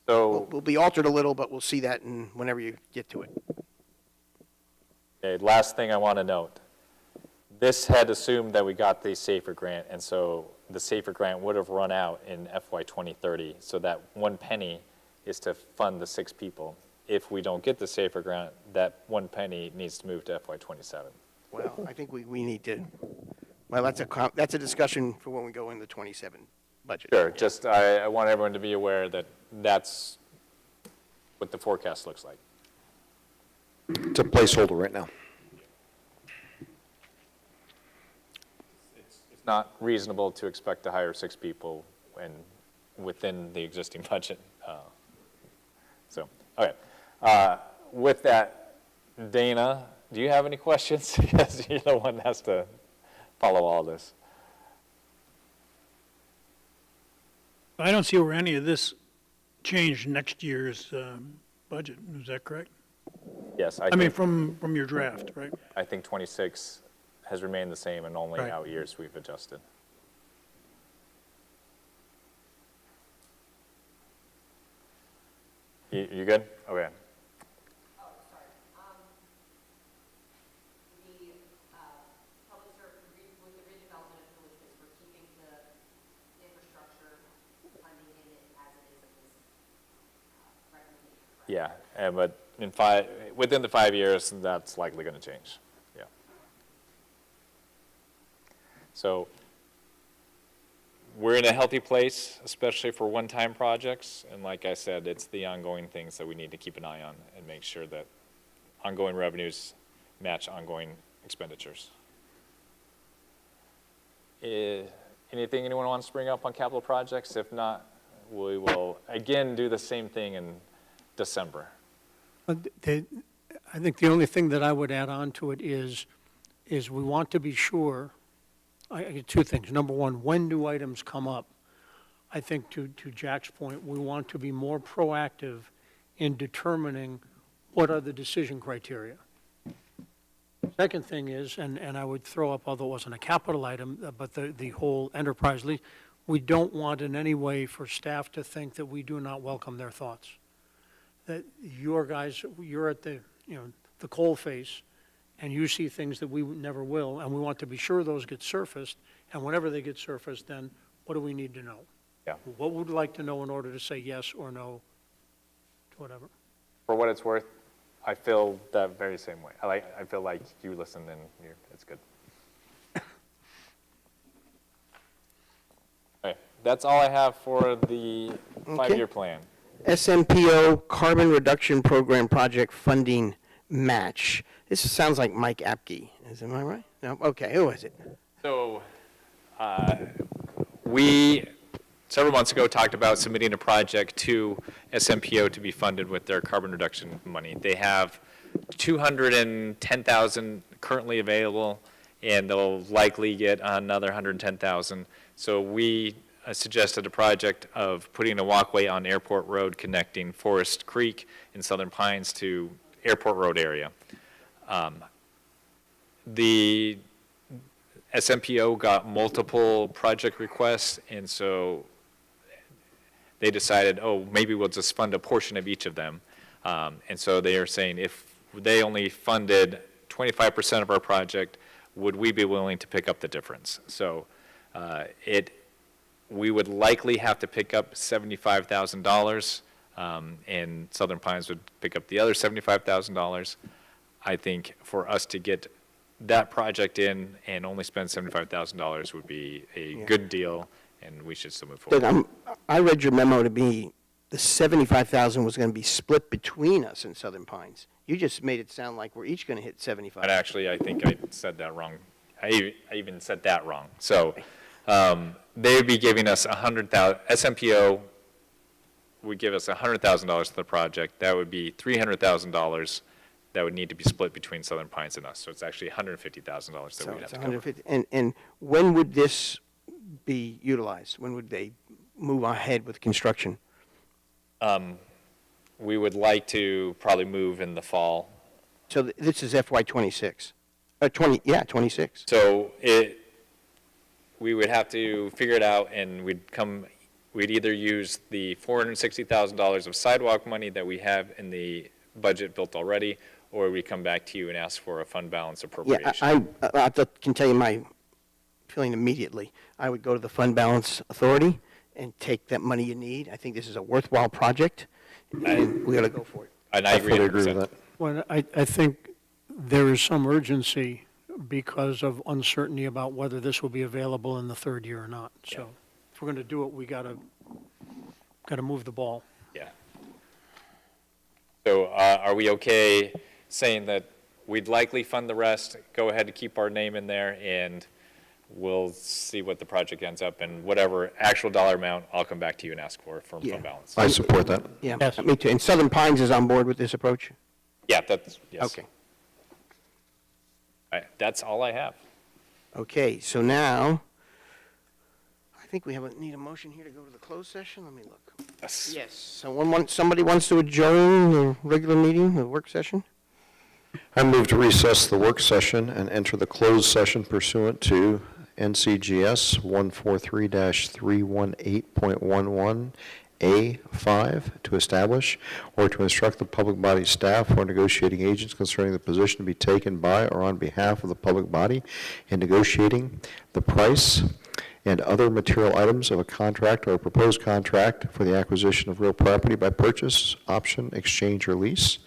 Speaker 3: So,
Speaker 2: will be altered a little, but we'll see that whenever you get to it.
Speaker 3: okay, last thing I want to note. This had assumed that we got the SAFER grant, and so the SAFER grant would have run out in FY 2030, so that 1 penny is to fund the 6 people. If we don't get the SAFER grant, that 1 penny needs to move to FY 27.
Speaker 2: Well, I think we need to, well, that's a discussion for when we go in the 27 budget.
Speaker 3: Sure, just, I want everyone to be aware that that's what the forecast looks like.
Speaker 7: It's a placeholder right now.
Speaker 3: It's not reasonable to expect to hire 6 people and within the existing budget. So, okay. With that, Dana, do you have any questions? Because you're the one that has to follow all this.
Speaker 4: I don't see where any of this changed next year's budget. Is that correct?
Speaker 3: Yes,
Speaker 4: I mean, from your draft, right?
Speaker 3: I think 26 has remained the same, and only
Speaker 4: Right.
Speaker 3: out years we've adjusted. You good? Okay.
Speaker 8: With the redevelopment of Village Place, we're keeping the infrastructure funding in it as it is in this recommendation.
Speaker 3: Yeah, but within the 5 years, that's likely going to change. Yeah. So we're in a healthy place, especially for one-time projects. And like I said, it's the ongoing things that we need to keep an eye on and make sure that ongoing revenues match ongoing expenditures. Anything anyone wants to bring up on capital projects? If not, we will again do the same thing in December.
Speaker 5: I think the only thing that I would add on to it is we want to be sure, I get 2 things. Number one, when do items come up? I think to Jack's point, we want to be more proactive in determining what are the decision criteria. Second thing is, and I would throw up, although it wasn't a capital item, but the whole enterprise lease, we don't want in any way for staff to think that we do not welcome their thoughts. That your guys, you're at the coal face, and you see things that we never will, and we want to be sure those get surfaced, and whenever they get surfaced, then what do we need to know?
Speaker 3: Yeah.
Speaker 5: What would we like to know in order to say yes or no to whatever?
Speaker 3: For what it's worth, I feel that very same way. I feel like you listen and it's good. Okay, that's all I have for the 5-year plan.
Speaker 2: SMPO Carbon Reduction Program Project Funding Match. This sounds like Mike Apke. Am I right? No? Okay, who is it?
Speaker 3: So, we, several months ago, talked about submitting a project to SMPO to be funded with their carbon reduction money. They have $210,000 currently available, and they'll likely get another $110,000. So we suggested a project of putting a walkway on Airport Road connecting Forest Creek in Southern Pines to Airport Road area. The SMPO got multiple project requests, and so they decided, oh, maybe we'll just fund a portion of each of them. And so they are saying if they only funded 25% of our project, would we be willing to pick up the difference? So we would likely have to pick up $75,000, and Southern Pines would pick up the other $75,000. I think for us to get that project in and only spend $75,000 would be a good deal, and we should still move forward.
Speaker 2: Doug, I read your memo to be the 75,000 was going to be split between us and Southern Pines. You just made it sound like we're each going to hit 75.
Speaker 3: But actually, I think I said that wrong. I even said that wrong. So They would be giving us SMPO would give us $100,000 for the project. That would be $300,000 that would need to be split between Southern Pines and us. So it's actually $150,000 that
Speaker 2: So
Speaker 3: we'd have
Speaker 2: it's
Speaker 3: to cover.
Speaker 2: 150, and when would this be utilized? When would they move ahead with construction?
Speaker 3: We would like to probably move in the fall.
Speaker 2: So this is FY '26, 26.
Speaker 3: So we would have to figure it out, and we'd either use the $460,000 of sidewalk money that we have in the budget built already, or we come back to you and ask for a fund balance
Speaker 2: Yeah,
Speaker 3: appropriation.
Speaker 2: I can tell you my feeling immediately. I would go to the Fund Balance Authority and take that money you need. I think this is a worthwhile project, and we ought to go for it.
Speaker 3: And I
Speaker 7: I
Speaker 3: agree
Speaker 7: fully agree
Speaker 3: 100%.
Speaker 7: with that.
Speaker 5: Well, I think there is some urgency because of uncertainty about whether this will be available in the third year or not. So if we're going to do it, we got to move the ball.
Speaker 3: Yeah. So are we okay saying that we'd likely fund the rest, go ahead and keep our name in there, and we'll see what the project ends up, and whatever actual dollar amount, I'll come back to you and ask for from
Speaker 2: Yeah.
Speaker 3: fund balance.
Speaker 7: I support that.
Speaker 2: Yeah,
Speaker 5: Yes.
Speaker 2: me too. And Southern Pines is on board with this approach?
Speaker 3: Yeah, yes.
Speaker 2: Okay.
Speaker 3: That's all I have.
Speaker 2: Okay, so now, I think we need a motion here to go to the closed session. Let me look.
Speaker 3: Yes.
Speaker 2: Yes, so somebody wants to adjourn the regular meeting, the work session?
Speaker 7: I move to recess the work session and enter the closed session pursuant to NCGS 143-318.11A5 to establish or to instruct the public body staff or negotiating agents concerning the position to be taken by or on behalf of the public body in negotiating the price and other material items of a contract or a proposed contract for the acquisition of real property by purchase, option, exchange, or lease.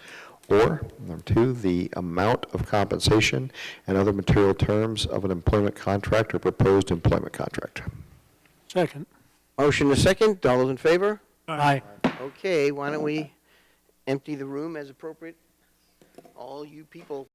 Speaker 7: Or, number two, the amount of compensation and other material terms of an employment contract or proposed employment contract.
Speaker 5: Second.
Speaker 2: Motion to second, all those in favor?
Speaker 5: Aye.
Speaker 2: Okay, why don't we empty the room as appropriate? All you people